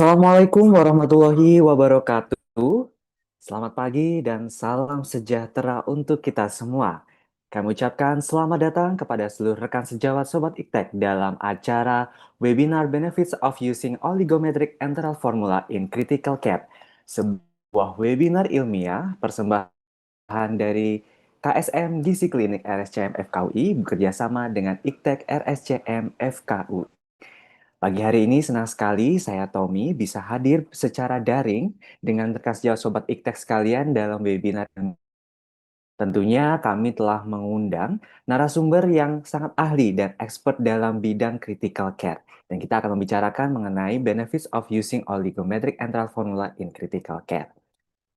Assalamualaikum warahmatullahi wabarakatuh. Selamat pagi dan salam sejahtera untuk kita semua. Kami ucapkan selamat datang kepada seluruh rekan sejawat Sobat Iptek dalam acara Webinar Benefits of Using Oligometric Enteral Formula in Critical Care. Sebuah webinar ilmiah persembahan dari KSM Gizi Klinik RSCM FKUI bekerjasama dengan Iptek RSCM FKUI. Pagi hari ini senang sekali saya Tommy bisa hadir secara daring dengan rekan sejawat Sobat Iktek sekalian dalam webinar ini. Tentunya kami telah mengundang narasumber yang sangat ahli dan expert dalam bidang critical care. Dan kita akan membicarakan mengenai benefits of using oligometric enteral formula in critical care.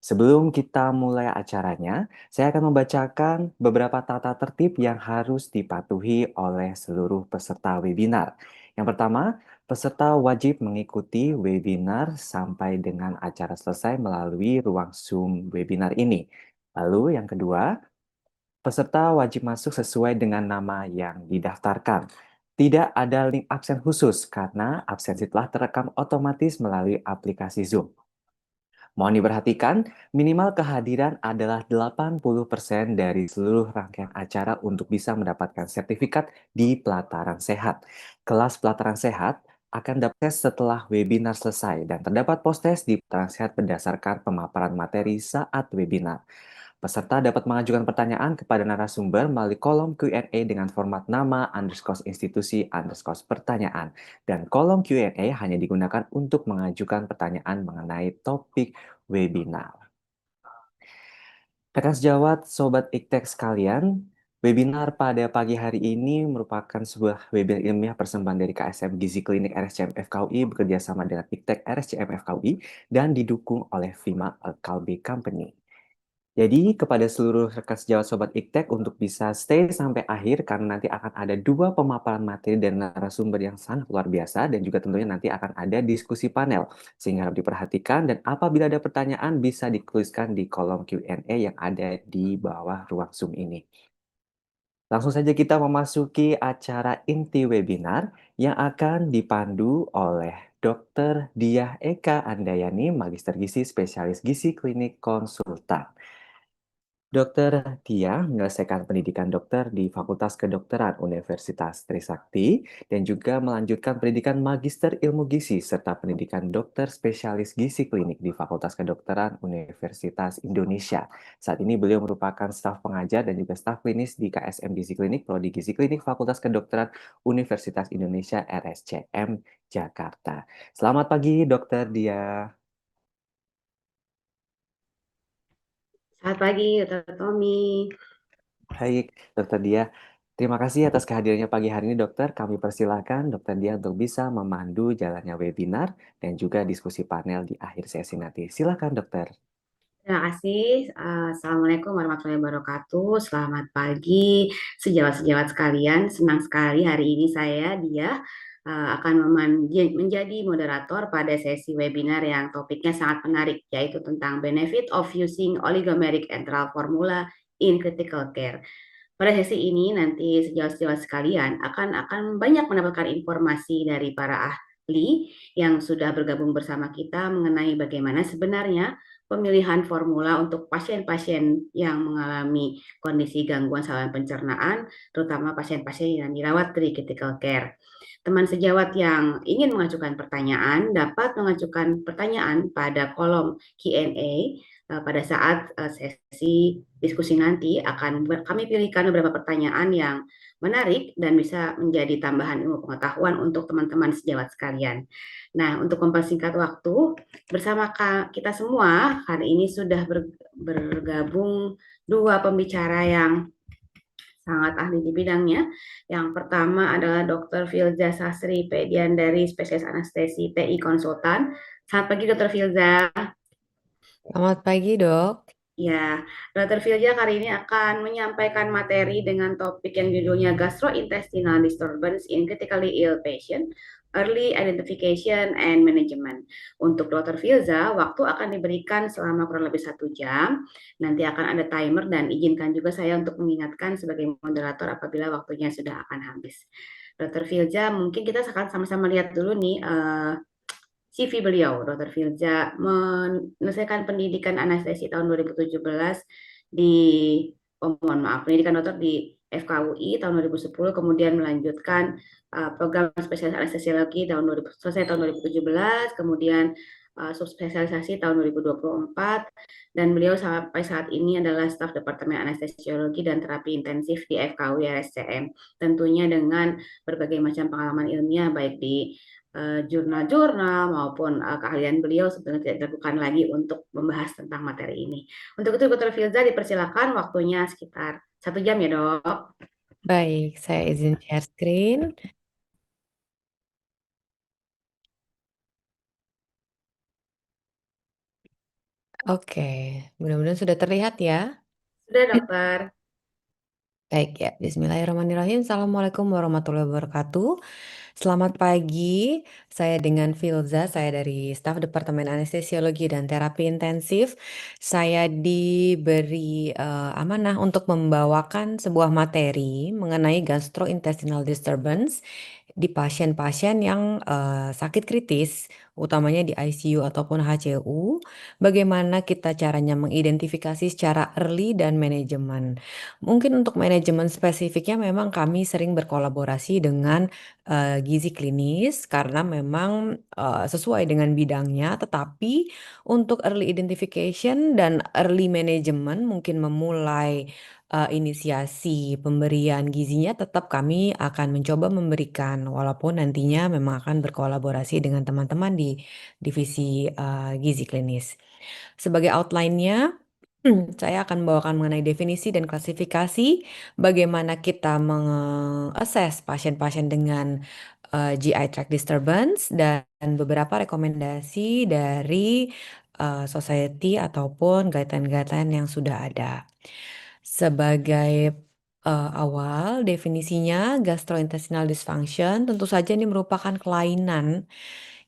Sebelum kita mulai acaranya, saya akan membacakan beberapa tata tertib yang harus dipatuhi oleh seluruh peserta webinar. Yang pertama, peserta wajib mengikuti webinar sampai dengan acara selesai melalui ruang Zoom webinar ini. Lalu yang kedua, peserta wajib masuk sesuai dengan nama yang didaftarkan. Tidak ada link absen khusus karena absensi telah terekam otomatis melalui aplikasi Zoom. Mohon diperhatikan, minimal kehadiran adalah 80% dari seluruh rangkaian acara untuk bisa mendapatkan sertifikat di Pelataran Sehat. Kelas Pelataran Sehat akan dapat setelah webinar selesai dan terdapat post-test di Pelataran Sehat berdasarkan pemaparan materi saat webinar. Peserta dapat mengajukan pertanyaan kepada narasumber melalui kolom Q&A dengan format nama _institusi _pertanyaan. Dan kolom Q&A hanya digunakan untuk mengajukan pertanyaan mengenai topik webinar. Rekan sejawat, Sobat Iktek sekalian, webinar pada pagi hari ini merupakan sebuah webinar ilmiah persembahan dari KSM Gizi Klinik RSCM FKUI bekerjasama dengan Iktek RSCM FKUI dan didukung oleh Vima Kalbe Company. Jadi kepada seluruh rekan sejawat Sobat Iktek untuk bisa stay sampai akhir karena nanti akan ada dua pemaparan materi dan narasumber yang sangat luar biasa dan juga tentunya nanti akan ada diskusi panel sehingga harus diperhatikan dan apabila ada pertanyaan bisa dituliskan di kolom Q&A yang ada di bawah ruang Zoom ini. Langsung saja kita memasuki acara inti webinar yang akan dipandu oleh Dr. Diah Eka Andayani, Magister Gizi Spesialis Gizi Klinik Konsultan. Dr. Tia menyelesaikan pendidikan dokter di Fakultas Kedokteran Universitas Trisakti dan juga melanjutkan pendidikan Magister Ilmu Gizi serta pendidikan dokter spesialis gizi klinik di Fakultas Kedokteran Universitas Indonesia. Saat ini beliau merupakan staf pengajar dan juga staf klinis di KSM Gizi Klinik, Prodi Gizi Klinik Fakultas Kedokteran Universitas Indonesia RSCM Jakarta. Selamat pagi, Dr. Dia. Selamat pagi, Dr. Tommy. Baik, Dokter Dia. Terima kasih atas kehadirannya pagi hari ini, Dokter. Kami persilahkan Dokter Dia untuk bisa memandu jalannya webinar dan juga diskusi panel di akhir sesi nanti. Silakan, Dokter. Terima kasih. Assalamualaikum warahmatullahi wabarakatuh. Selamat pagi, sejawat-sejawat sekalian. Senang sekali hari ini saya, Dia, akan menjadi moderator pada sesi webinar yang topiknya sangat menarik, yaitu tentang benefit of using oligomeric enteral formula in critical care. Pada sesi ini nanti sejawat-sejawat sekalian akan banyak mendapatkan informasi dari para ahli yang sudah bergabung bersama kita mengenai bagaimana sebenarnya pemilihan formula untuk pasien-pasien yang mengalami kondisi gangguan saluran pencernaan, terutama pasien-pasien yang dirawat di critical care. Teman sejawat yang ingin mengajukan pertanyaan dapat mengajukan pertanyaan pada kolom Q&A pada saat sesi diskusi nanti akan kami pilihkan beberapa pertanyaan yang menarik dan bisa menjadi tambahan ilmu pengetahuan untuk teman-teman sejawat sekalian. Nah, untuk mempersingkat waktu, bersama kita semua hari ini sudah bergabung dua pembicara yang sangat ahli di bidangnya. Yang pertama adalah Dr. Filza Sasri Pedian dari Spesialis Anestesi PI Konsultan. Selamat pagi Dr. Filza. Selamat pagi, Dok. Ya, Dr. Filja kali ini akan menyampaikan materi dengan topik yang judulnya Gastrointestinal Disturbance in Critically Ill Patient, Early Identification and Management. Untuk Dr. Filza, waktu akan diberikan selama kurang lebih 1 jam. Nanti akan ada timer dan izinkan juga saya untuk mengingatkan sebagai moderator apabila waktunya sudah akan habis. Dr. Filja, mungkin kita akan sama-sama lihat dulu nih CV beliau. Dr. Filza menyelesaikan pendidikan anestesi tahun 2017 di, mohon maaf, pendidikan dokter di FKUI tahun 2010, kemudian melanjutkan program spesialis anestesiologi selesai tahun 2017, kemudian subspesialisasi tahun 2024, dan beliau sampai saat ini adalah staf Departemen Anestesiologi dan Terapi Intensif di FKUI RSCM, tentunya dengan berbagai macam pengalaman ilmiah baik di jurnal-jurnal maupun keahlian beliau sebenarnya tidak dilakukan lagi untuk membahas tentang materi ini. Untuk itu, Dr. Filza dipersilakan, waktunya sekitar 1 jam ya, Dok. Baik, saya izin share screen. Oke, mudah-mudahan sudah terlihat ya. Sudah, Dokter. Baik ya, Bismillahirrahmanirrahim. Assalamualaikum warahmatullahi wabarakatuh. Selamat pagi, saya dengan Filza, saya dari staf Departemen Anestesiologi dan Terapi Intensif. Saya diberi amanah untuk membawakan sebuah materi mengenai gastrointestinal disturbance di pasien-pasien yang sakit kritis, utamanya di ICU ataupun HCU. Bagaimana kita caranya mengidentifikasi secara early dan manajemen. Mungkin untuk manajemen spesifiknya memang kami sering berkolaborasi dengan gizi klinis karena memang sesuai dengan bidangnya, tetapi untuk early identification dan early management mungkin memulai inisiasi pemberian gizinya tetap kami akan mencoba memberikan walaupun nantinya memang akan berkolaborasi dengan teman-teman di divisi gizi klinis. Sebagai outline-nya, saya akan membawakan mengenai definisi dan klasifikasi bagaimana kita mengakses pasien-pasien dengan GI tract disturbance dan beberapa rekomendasi dari society ataupun guideline-guideline yang sudah ada. Sebagai awal definisinya gastrointestinal dysfunction tentu saja ini merupakan kelainan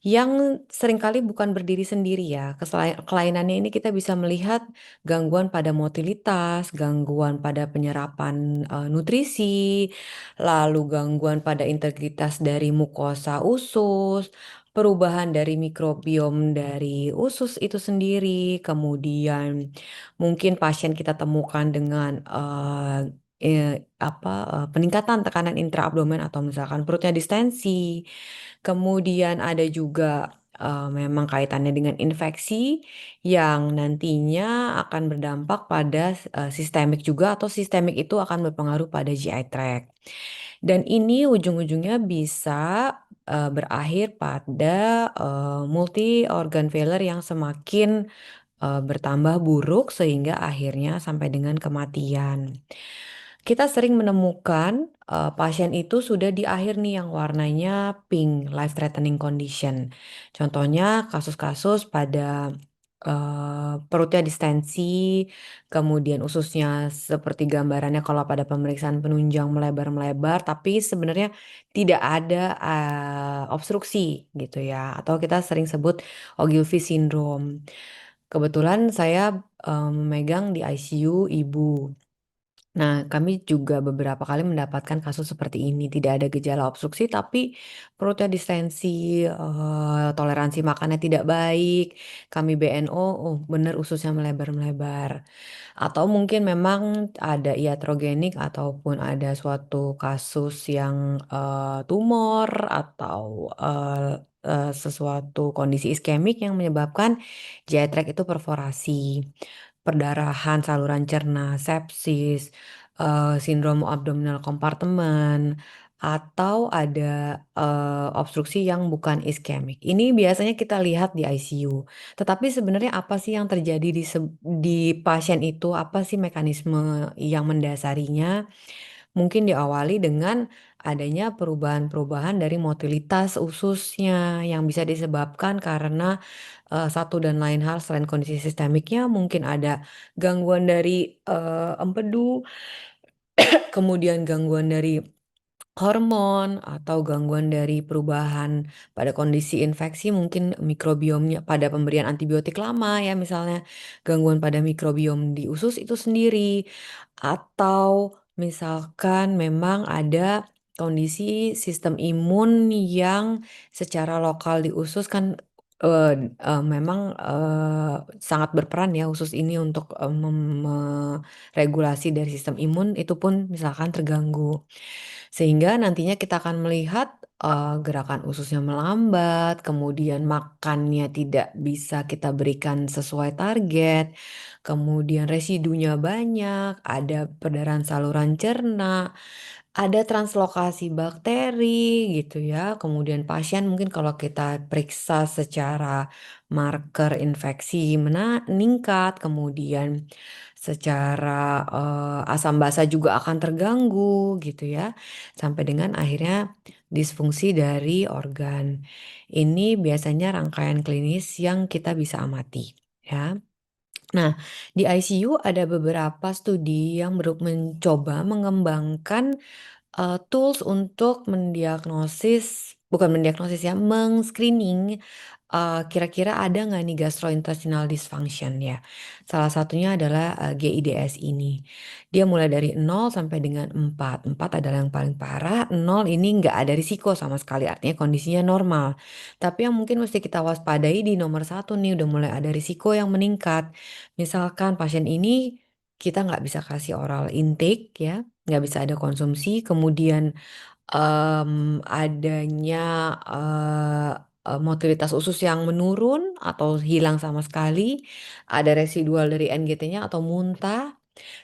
yang seringkali bukan berdiri sendiri ya. Kelainannya ini kita bisa melihat gangguan pada motilitas, gangguan pada penyerapan nutrisi, lalu gangguan pada integritas dari mukosa usus, perubahan dari mikrobiom dari usus itu sendiri, kemudian mungkin pasien kita temukan dengan peningkatan tekanan intraabdomen atau misalkan perutnya distensi. Kemudian ada juga memang kaitannya dengan infeksi yang nantinya akan berdampak pada sistemik juga atau sistemik itu akan berpengaruh pada GI tract. Dan ini ujung-ujungnya bisa berakhir pada multi organ failure yang semakin bertambah buruk sehingga akhirnya sampai dengan kematian. Kita sering menemukan pasien itu sudah di akhir nih yang warnanya pink, life threatening condition. Contohnya kasus-kasus pada perutnya distensi, kemudian ususnya seperti gambarannya kalau pada pemeriksaan penunjang melebar-melebar, tapi sebenarnya tidak ada obstruksi gitu ya, atau kita sering sebut Ogilvy syndrome. Kebetulan saya memegang di ICU ibu. Nah, kami juga beberapa kali mendapatkan kasus seperti ini. Tidak ada gejala obstruksi, tapi perutnya distensi, toleransi makannya tidak baik. Kami BNO, oh benar ususnya melebar-melebar. Atau mungkin memang ada iatrogenik ataupun ada suatu kasus yang tumor atau sesuatu kondisi iskemik yang menyebabkan GI tract itu perforasi, perdarahan saluran cerna, sepsis, sindrom abdominal kompartemen, atau ada obstruksi yang bukan iskemik. Ini biasanya kita lihat di ICU. Tetapi sebenarnya apa sih yang terjadi di pasien itu? Apa sih mekanisme yang mendasarinya? Mungkin diawali dengan adanya perubahan-perubahan dari motilitas ususnya yang bisa disebabkan karena satu dan lain hal selain kondisi sistemiknya, mungkin ada gangguan dari empedu, kemudian gangguan dari hormon atau gangguan dari perubahan pada kondisi infeksi mungkin mikrobiomnya pada pemberian antibiotik lama ya misalnya gangguan pada mikrobiom di usus itu sendiri atau misalkan memang ada kondisi sistem imun yang secara lokal di usus kan memang sangat berperan ya usus ini untuk meregulasi dari sistem imun itu pun misalkan terganggu. Sehingga nantinya kita akan melihat gerakan ususnya melambat, kemudian makannya tidak bisa kita berikan sesuai target, kemudian residunya banyak, ada perdarahan saluran cerna, ada translokasi bakteri gitu ya. Kemudian pasien mungkin kalau kita periksa secara marker infeksi meningkat, kemudian secara asam basa juga akan terganggu gitu ya. Sampai dengan akhirnya disfungsi dari organ. Ini biasanya rangkaian klinis yang kita bisa amati ya. Nah, di ICU ada beberapa studi yang mencoba mengembangkan tools untuk mendiagnosis, bukan mendiagnosis ya, meng-screening kira-kira ada nggak nih gastrointestinal dysfunction ya. Salah satunya adalah GIDS ini. Dia mulai dari 0 sampai dengan 4. 4 adalah yang paling parah, 0 ini nggak ada risiko sama sekali, artinya kondisinya normal. Tapi yang mungkin mesti kita waspadai di nomor 1 nih, udah mulai ada risiko yang meningkat. Misalkan pasien ini kita nggak bisa kasih oral intake ya, nggak bisa ada konsumsi, kemudian adanya motilitas usus yang menurun atau hilang sama sekali, ada residual dari NGT-nya atau muntah.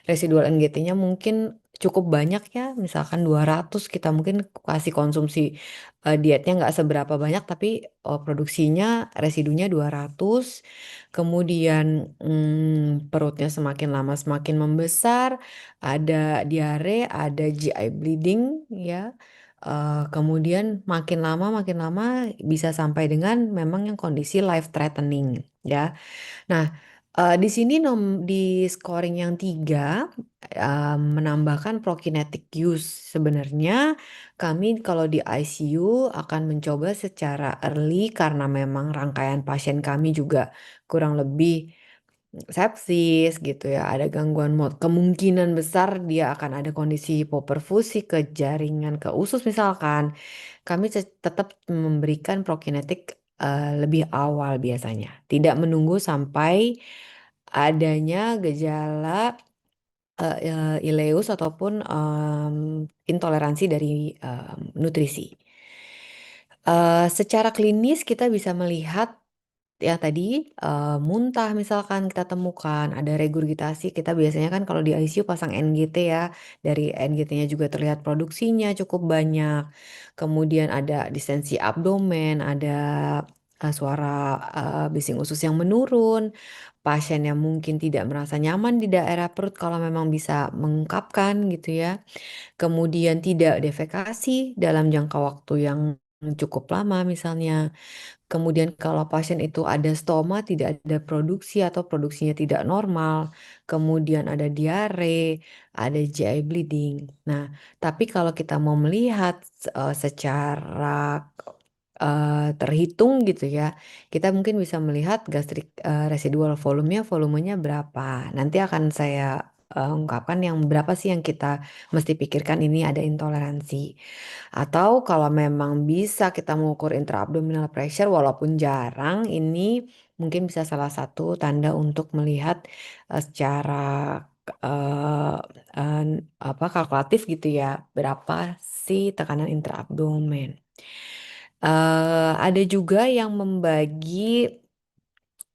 Residual NGT-nya mungkin cukup banyak ya, misalkan 200 kita mungkin kasih konsumsi dietnya nggak seberapa banyak tapi produksinya residunya 200. Kemudian perutnya semakin lama semakin membesar, ada diare, ada GI bleeding ya. Kemudian makin lama bisa sampai dengan memang yang kondisi life threatening ya. Nah, di sini di scoring yang 3 menambahkan prokinetic use. Sebenarnya kami kalau di ICU akan mencoba secara early karena memang rangkaian pasien kami juga kurang lebih sepsis gitu ya, ada gangguan kemungkinan besar dia akan ada kondisi hipoperfusi ke jaringan ke usus misalkan. Kami tetap memberikan prokinetik lebih awal biasanya, tidak menunggu sampai adanya gejala ileus ataupun intoleransi dari nutrisi. Secara klinis kita bisa melihat ya tadi muntah misalkan kita temukan, ada regurgitasi, kita biasanya kan kalau di ICU pasang NGT ya, dari NGT-nya juga terlihat produksinya cukup banyak. Kemudian ada distensi abdomen, ada suara bising usus yang menurun, pasien yang mungkin tidak merasa nyaman di daerah perut kalau memang bisa mengungkapkan gitu ya. Kemudian tidak defekasi dalam jangka waktu yang cukup lama misalnya. Kemudian kalau pasien itu ada stoma, tidak ada produksi atau produksinya tidak normal, kemudian ada diare, ada GI bleeding. Nah, tapi kalau kita mau melihat secara terhitung gitu ya, kita mungkin bisa melihat gastric residual volumenya berapa. Nanti akan saya ungkapkan yang berapa sih yang kita mesti pikirkan ini ada intoleransi. Atau kalau memang bisa kita mengukur intraabdominal pressure walaupun jarang, ini mungkin bisa salah satu tanda untuk melihat secara eh, eh, kalkulatif gitu ya, berapa sih tekanan intraabdomen. Ada juga yang membagi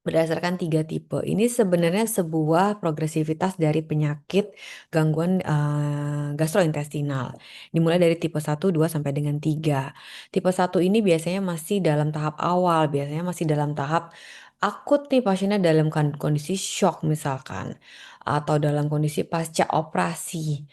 berdasarkan 3 tipe. Ini sebenarnya sebuah progresivitas dari penyakit gangguan gastrointestinal. Dimulai dari tipe 1, 2 sampai dengan 3. Tipe 1 ini biasanya masih dalam tahap awal, biasanya masih dalam tahap akut nih pasiennya dalam kondisi shock misalkan atau dalam kondisi pasca operasi.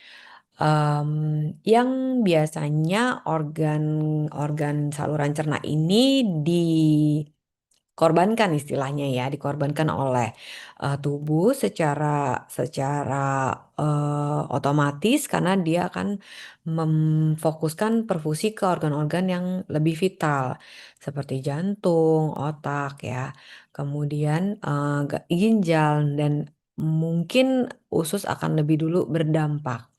Yang biasanya organ-organ saluran cerna ini dikorbankan istilahnya ya, dikorbankan oleh tubuh secara otomatis karena dia akan memfokuskan perfusi ke organ-organ yang lebih vital seperti jantung, otak ya, kemudian ginjal dan mungkin usus akan lebih dulu berdampak.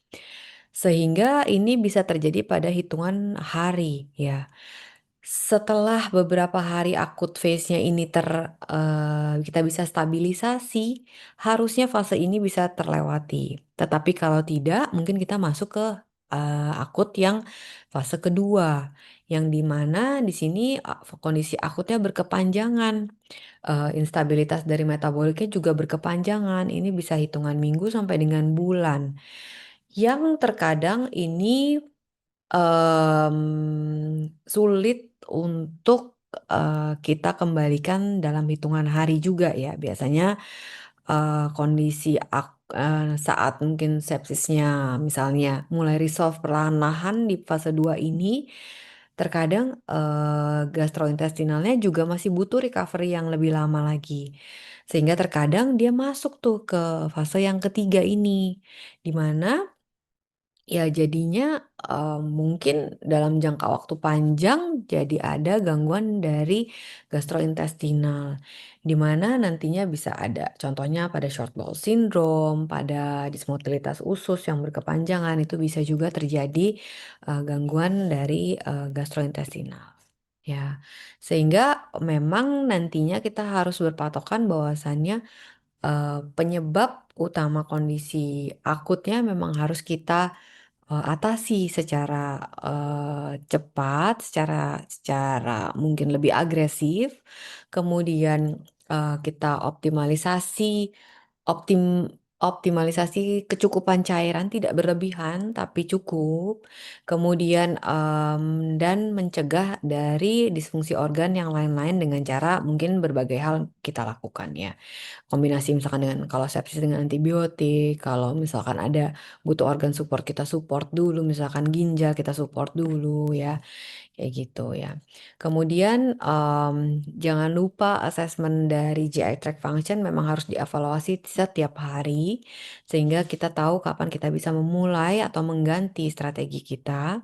Sehingga ini bisa terjadi pada hitungan hari ya. Setelah beberapa hari akut phase-nya ini kita bisa stabilisasi, harusnya fase ini bisa terlewati. Tetapi kalau tidak, mungkin kita masuk ke akut yang fase kedua, yang di mana di sini kondisi akutnya berkepanjangan. Instabilitas dari metaboliknya juga berkepanjangan. Ini bisa hitungan minggu sampai dengan bulan. Yang terkadang ini sulit untuk, kita kembalikan dalam hitungan hari juga ya. Biasanya, kondisi saat mungkin sepsisnya misalnya mulai resolve perlahan-lahan di fase 2 ini, terkadang, gastrointestinalnya juga masih butuh recovery yang lebih lama lagi. Sehingga terkadang dia masuk tuh ke fase yang ketiga ini, di mana ya jadinya, mungkin dalam jangka waktu panjang jadi ada gangguan dari gastrointestinal, di mana nantinya bisa ada contohnya pada short bowel syndrome, pada dismotilitas usus yang berkepanjangan, itu bisa juga terjadi, gangguan dari, gastrointestinal, ya. Sehingga memang nantinya kita harus berpatokan bahwasannya, penyebab utama kondisi akutnya memang harus kita atasi secara, cepat, secara mungkin lebih agresif, kemudian, kita optimalisasi kecukupan cairan tidak berlebihan tapi cukup, kemudian, dan mencegah dari disfungsi organ yang lain-lain dengan cara mungkin berbagai hal kita lakukan ya. Kombinasi misalkan dengan kalau sepsis dengan antibiotik, kalau misalkan ada butuh organ support, kita support dulu, misalkan ginjal kita support dulu ya, kayak gitu ya. Kemudian, jangan lupa asesmen dari GI tract function memang harus dievaluasi setiap hari, sehingga kita tahu kapan kita bisa memulai atau mengganti strategi kita.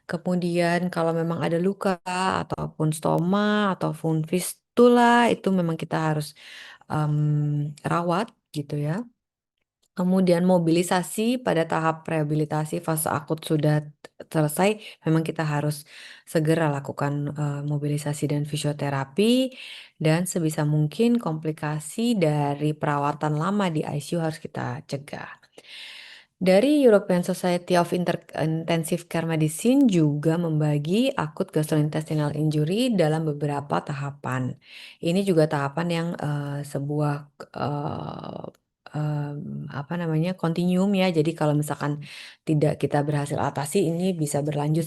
Kemudian kalau memang ada luka ataupun stoma ataupun fistula itu memang kita harus, rawat gitu ya. Kemudian mobilisasi pada tahap rehabilitasi fase akut sudah selesai, memang kita harus segera lakukan, mobilisasi dan fisioterapi, dan sebisa mungkin komplikasi dari perawatan lama di ICU harus kita cegah. Dari European Society of Intensive Care Medicine juga membagi akut gastrointestinal injury dalam beberapa tahapan. Ini juga tahapan yang, sebuah, apa namanya, kontinuum ya. Jadi kalau misalkan tidak kita berhasil atasi, ini bisa berlanjut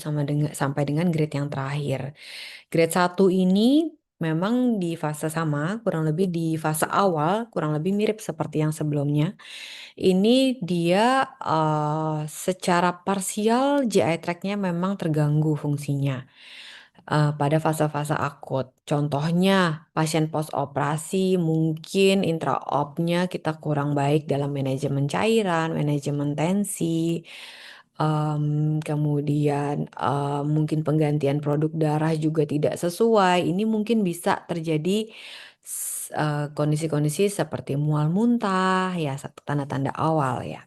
sampai dengan grade yang terakhir. Grade 1 ini memang di fase sama, kurang lebih di fase awal, kurang lebih mirip seperti yang sebelumnya. Ini dia, secara parsial GI tract-nya memang terganggu fungsinya, pada fase-fase akut. Contohnya pasien postoperasi mungkin intraopnya kita kurang baik dalam manajemen cairan, manajemen tensi, kemudian, mungkin penggantian produk darah juga tidak sesuai. Ini mungkin bisa terjadi kondisi-kondisi seperti mual muntah, ya tanda-tanda awal ya,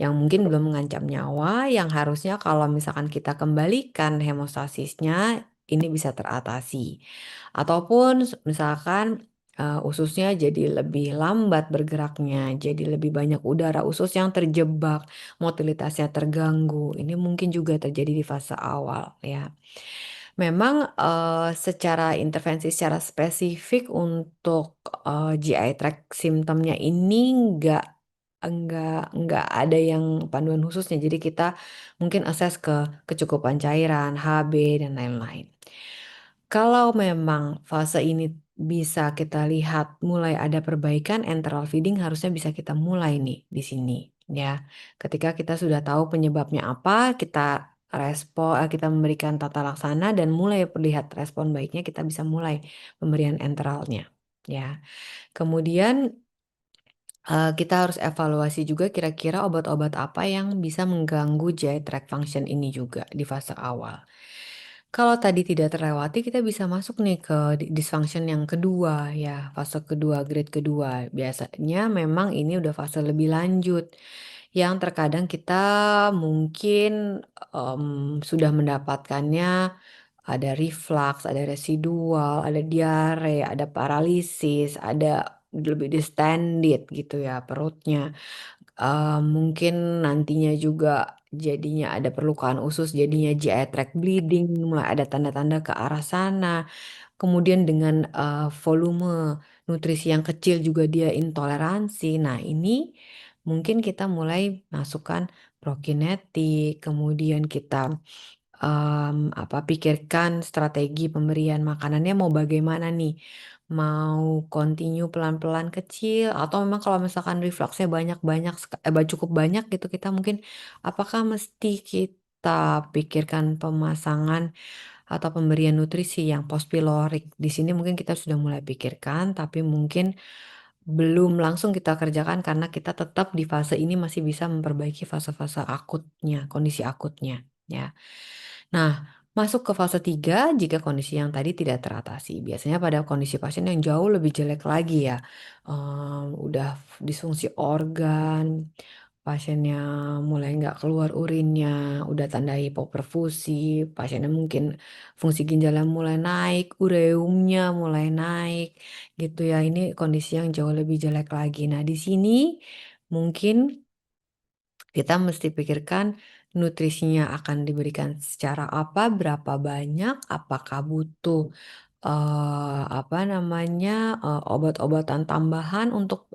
yang mungkin belum mengancam nyawa, yang harusnya kalau misalkan kita kembalikan hemostasisnya, ini bisa teratasi. Ataupun misalkan, ususnya jadi lebih lambat bergeraknya, jadi lebih banyak udara usus yang terjebak, motilitasnya terganggu, ini mungkin juga terjadi di fase awal ya. Memang, secara intervensi secara spesifik untuk, GI tract simptomnya ini nggak ada yang panduan khususnya. Jadi kita mungkin akses ke kecukupan cairan, HB, dan lain-lain. Kalau memang fase ini bisa kita lihat mulai ada perbaikan, enteral feeding harusnya bisa kita mulai nih di sini ya. Ketika kita sudah tahu penyebabnya apa, kita memberikan tata laksana dan mulai terlihat respon baiknya, kita bisa mulai pemberian enteralnya ya. Kemudian, kita harus evaluasi juga kira-kira obat-obat apa yang bisa mengganggu GI tract function ini juga di fase awal. Kalau tadi tidak terlewati, kita bisa masuk nih ke dysfunction yang kedua ya, fase kedua, grade kedua. Biasanya memang ini udah fase lebih lanjut, yang terkadang kita mungkin, sudah mendapatkannya, ada reflux, ada residual, ada diare, ada paralisis, ada lebih distended gitu ya perutnya. Mungkin nantinya juga jadinya ada perlukaan usus, jadinya GI tract bleeding, mulai ada tanda-tanda ke arah sana. Kemudian dengan volume nutrisi yang kecil juga dia intoleransi. Nah, ini mungkin kita mulai masukkan prokinetik, kemudian kita pikirkan strategi pemberian makanannya mau bagaimana nih? Mau continue pelan-pelan kecil atau memang kalau misalkan refluxnya banyak-banyak cukup banyak gitu kita mungkin apakah mesti kita pikirkan pemasangan atau pemberian nutrisi yang post pilorik. Di sini mungkin kita sudah mulai pikirkan tapi mungkin belum langsung kita kerjakan karena kita tetap di fase ini masih bisa memperbaiki fase-fase akutnya, kondisi akutnya ya. Nah, masuk ke fase 3 jika kondisi yang tadi tidak teratasi. Biasanya pada kondisi pasien yang jauh lebih jelek lagi ya. Udah disfungsi organ, pasiennya mulai nggak keluar urinnya, udah tanda hipoperfusi, pasiennya mungkin fungsi ginjalnya mulai naik, ureumnya mulai naik gitu ya. Ini kondisi yang jauh lebih jelek lagi. Nah, di sini mungkin kita mesti pikirkan nutrisinya akan diberikan secara apa, berapa banyak, apakah butuh obat-obatan tambahan untuk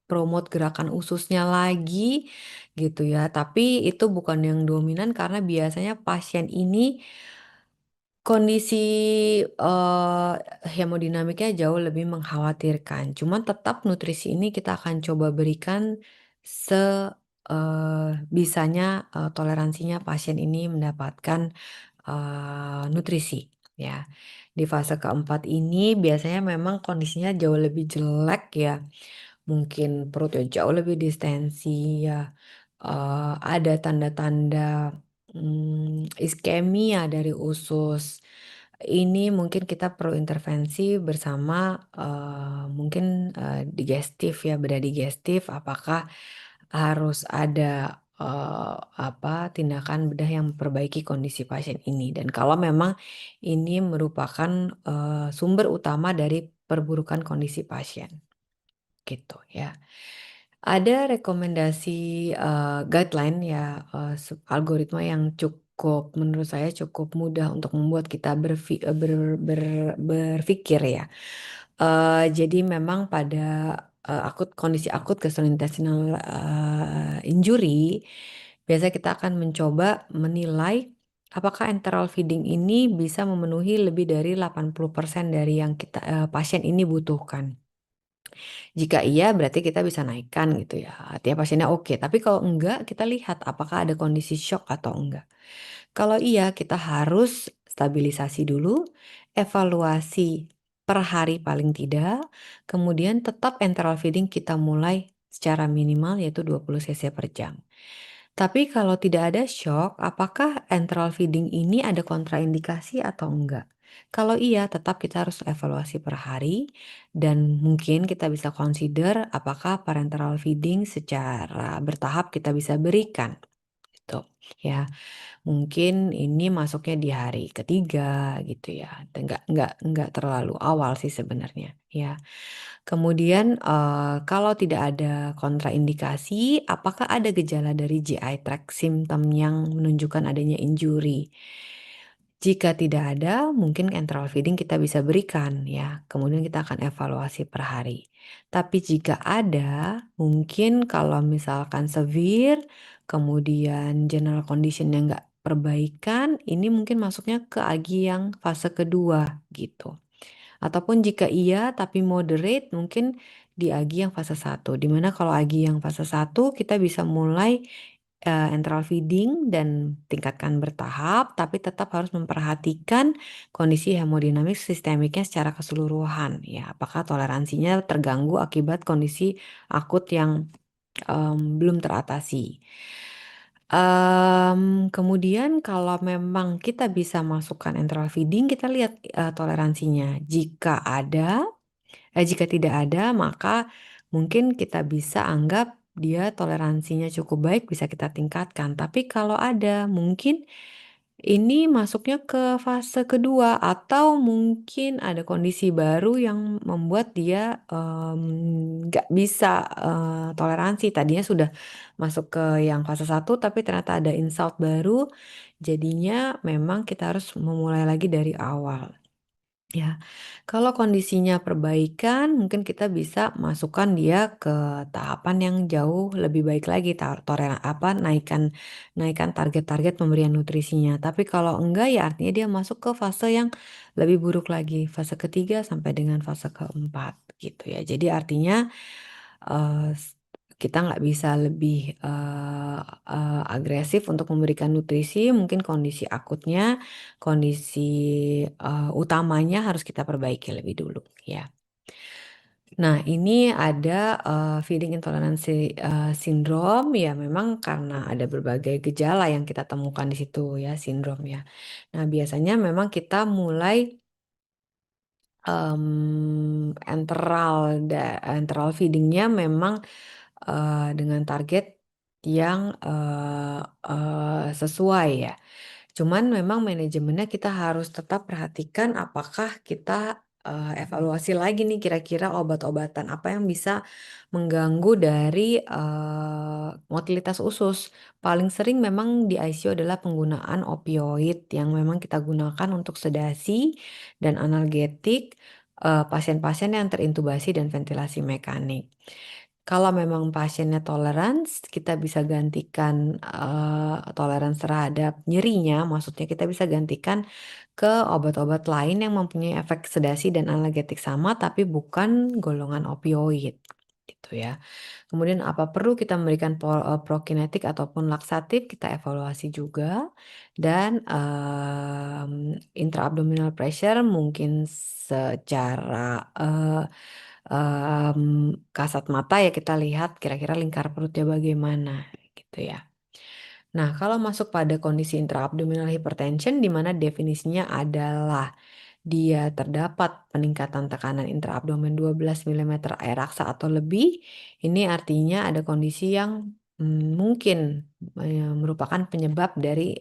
promote gerakan ususnya lagi gitu ya. Tapi itu bukan yang dominan karena biasanya pasien ini kondisi, hemodinamiknya jauh lebih mengkhawatirkan. Cuman tetap nutrisi ini kita akan coba berikan bisanya, toleransinya pasien ini mendapatkan, nutrisi, ya. Di fase keempat ini biasanya memang kondisinya jauh lebih jelek ya, mungkin perutnya jauh lebih distensi ya, ada tanda-tanda, iskemia dari usus. Ini mungkin kita perlu intervensi bersama, mungkin, digestif ya, bedah digestif apakah harus ada, tindakan bedah yang memperbaiki kondisi pasien ini dan kalau memang ini merupakan, sumber utama dari perburukan kondisi pasien, gitu ya. Ada rekomendasi, guideline ya, algoritma yang cukup menurut saya cukup mudah untuk membuat kita berpikir ya. Jadi memang pada, kondisi akut gastrointestinal, injury, biasanya kita akan mencoba menilai apakah enteral feeding ini bisa memenuhi lebih dari 80% dari yang pasien ini butuhkan. Jika iya berarti kita bisa naikkan gitu ya, artinya pasiennya oke. Tapi kalau enggak, kita lihat apakah ada kondisi shock atau enggak. Kalau iya, kita harus stabilisasi dulu, evaluasi per hari paling tidak, kemudian tetap enteral feeding kita mulai secara minimal yaitu 20 cc per jam. Tapi kalau tidak ada shock, apakah enteral feeding ini ada kontraindikasi atau enggak? Kalau iya, tetap kita harus evaluasi per hari dan mungkin kita bisa consider apakah parenteral feeding secara bertahap kita bisa berikan. Gitu ya. Mungkin ini masuknya di hari ketiga gitu ya. Dan nggak terlalu awal sih sebenarnya ya. Kemudian, kalau tidak ada kontraindikasi, apakah ada gejala dari GI tract symptom yang menunjukkan adanya injury? Jika tidak ada, mungkin enteral feeding kita bisa berikan ya. Kemudian kita akan evaluasi per hari. Tapi jika ada, mungkin kalau misalkan severe, kemudian general condition yang nggak perbaikan, ini mungkin masuknya ke AGI yang fase kedua gitu. Ataupun jika iya tapi moderate mungkin di AGI yang fase 1. Di mana kalau AGI yang fase 1 kita bisa mulai, enteral feeding dan tingkatkan bertahap, tapi tetap harus memperhatikan kondisi hemodinamik sistemiknya secara keseluruhan ya. Apakah toleransinya terganggu akibat kondisi akut yang, belum teratasi. Kemudian kalau memang kita bisa masukkan enteral feeding, kita lihat, toleransinya. Jika tidak ada, maka mungkin kita bisa anggap dia toleransinya cukup baik, bisa kita tingkatkan. Tapi kalau ada, mungkin ini masuknya ke fase kedua atau mungkin ada kondisi baru yang membuat dia nggak bisa toleransi. Tadinya sudah masuk ke yang fase satu, tapi ternyata ada insult baru. Jadinya memang kita harus memulai lagi dari awal. Ya, kalau kondisinya perbaikan, mungkin kita bisa masukkan dia ke tahapan yang jauh lebih baik lagi, naikkan target-target pemberian nutrisinya. Tapi kalau enggak, ya artinya dia masuk ke fase yang lebih buruk lagi, fase ketiga sampai dengan fase keempat, gitu ya. Jadi artinya eh, s- kita nggak bisa lebih agresif untuk memberikan nutrisi, mungkin kondisi akutnya. Kondisi utamanya harus kita perbaiki lebih dulu ya. Nah, ini ada feeding intolerance syndrome ya, memang karena ada berbagai gejala yang kita temukan di situ ya, sindrom ya. Nah, biasanya memang kita mulai enteral feedingnya memang dengan target yang sesuai ya. Cuman memang manajemennya kita harus tetap perhatikan apakah kita evaluasi lagi nih kira-kira obat-obatan apa yang bisa mengganggu dari motilitas usus. Paling sering memang di ICU adalah penggunaan opioid yang memang kita gunakan untuk sedasi dan analgetik pasien-pasien yang terintubasi dan ventilasi mekanik. Kalau memang pasiennya tolerans, kita bisa gantikan tolerans terhadap nyerinya, maksudnya kita bisa gantikan ke obat-obat lain yang mempunyai efek sedasi dan analgetik sama, tapi bukan golongan opioid, gitu ya. Kemudian apa perlu kita memberikan prokinetik ataupun laksatif, kita evaluasi juga. Dan intraabdominal pressure mungkin secara kasat mata ya kita lihat kira-kira lingkar perutnya bagaimana gitu ya. Nah, kalau masuk pada kondisi intraabdominal hypertension di mana definisinya adalah dia terdapat peningkatan tekanan intraabdomen 12 mm air raksa atau lebih, ini artinya ada kondisi yang mungkin merupakan penyebab dari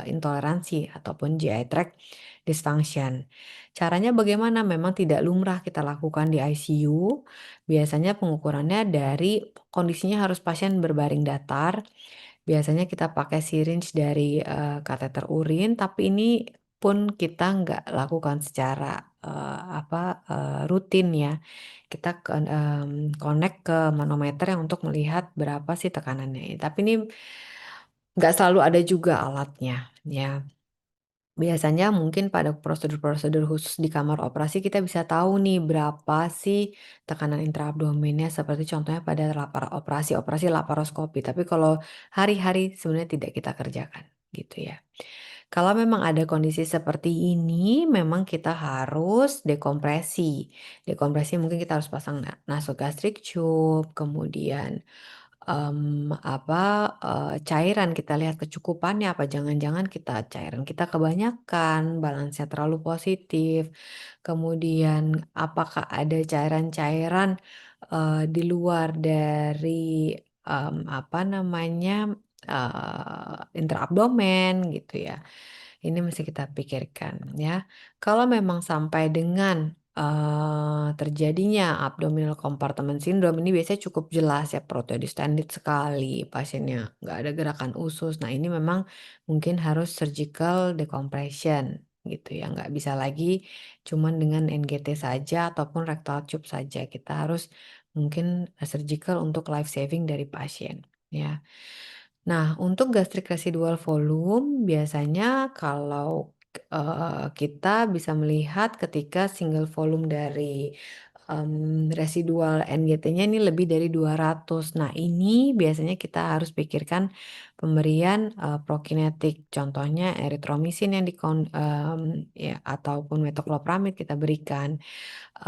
intoleransi ataupun GI tract dysfunction. Caranya bagaimana? Memang tidak lumrah kita lakukan di ICU. Biasanya pengukurannya dari kondisinya harus pasien berbaring datar. Biasanya kita pakai syringe dari kateter urin, tapi ini pun kita nggak lakukan secara rutin ya. Kita connect ke manometer yang untuk melihat berapa sih tekanannya. Tapi ini nggak selalu ada juga alatnya ya. Biasanya mungkin pada prosedur-prosedur khusus di kamar operasi kita bisa tahu nih berapa sih tekanan intraabdomennya seperti contohnya pada operasi laparoskopi. Tapi kalau hari-hari sebenarnya tidak kita kerjakan gitu ya. Kalau memang ada kondisi seperti ini, memang kita harus dekompresi. Dekompresi mungkin kita harus pasang nasogastric tube, kemudian cairan kita lihat kecukupannya apa jangan-jangan cairan kita kebanyakan, balansnya terlalu positif. Kemudian apakah ada cairan-cairan di luar dari intraabdomen gitu ya. Ini mesti kita pikirkan ya. Kalau memang sampai dengan terjadinya abdominal compartment syndrome ini biasanya cukup jelas ya, perutnya distended sekali, pasiennya nggak ada gerakan usus. Nah ini memang mungkin harus surgical decompression gitu ya, nggak bisa lagi cuman dengan NGT saja ataupun rectal tube saja. Kita harus mungkin surgical untuk life saving dari pasien ya. Nah, untuk gastric residual volume biasanya kalau kita bisa melihat ketika single volume dari residual NGT-nya ini lebih dari 200. Nah, ini biasanya kita harus pikirkan pemberian prokinetik. Contohnya erythromycin yang ya, ataupun metoclopramid kita berikan.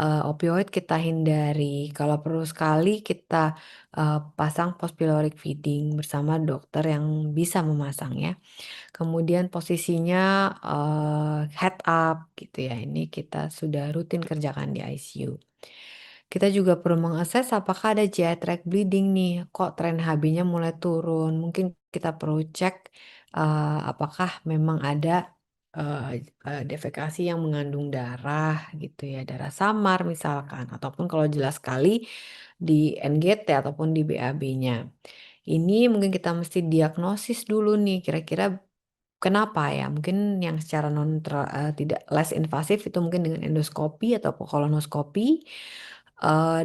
Opioid kita hindari. Kalau perlu sekali kita pasang post pyloric feeding bersama dokter yang bisa memasang ya. Kemudian posisinya head up gitu ya. Ini kita sudah rutin kerjakan di ICU. Kita juga perlu mengakses apakah ada GI tract bleeding nih. Kok tren HB-nya mulai turun? Mungkin kita perlu cek apakah memang ada defekasi yang mengandung darah gitu ya, darah samar misalkan, ataupun kalau jelas sekali di NGT ataupun di BAB-nya. Ini mungkin kita mesti diagnosis dulu nih, kira-kira kenapa ya? Mungkin yang secara tidak less invasif itu mungkin dengan endoskopi atau kolonoskopi,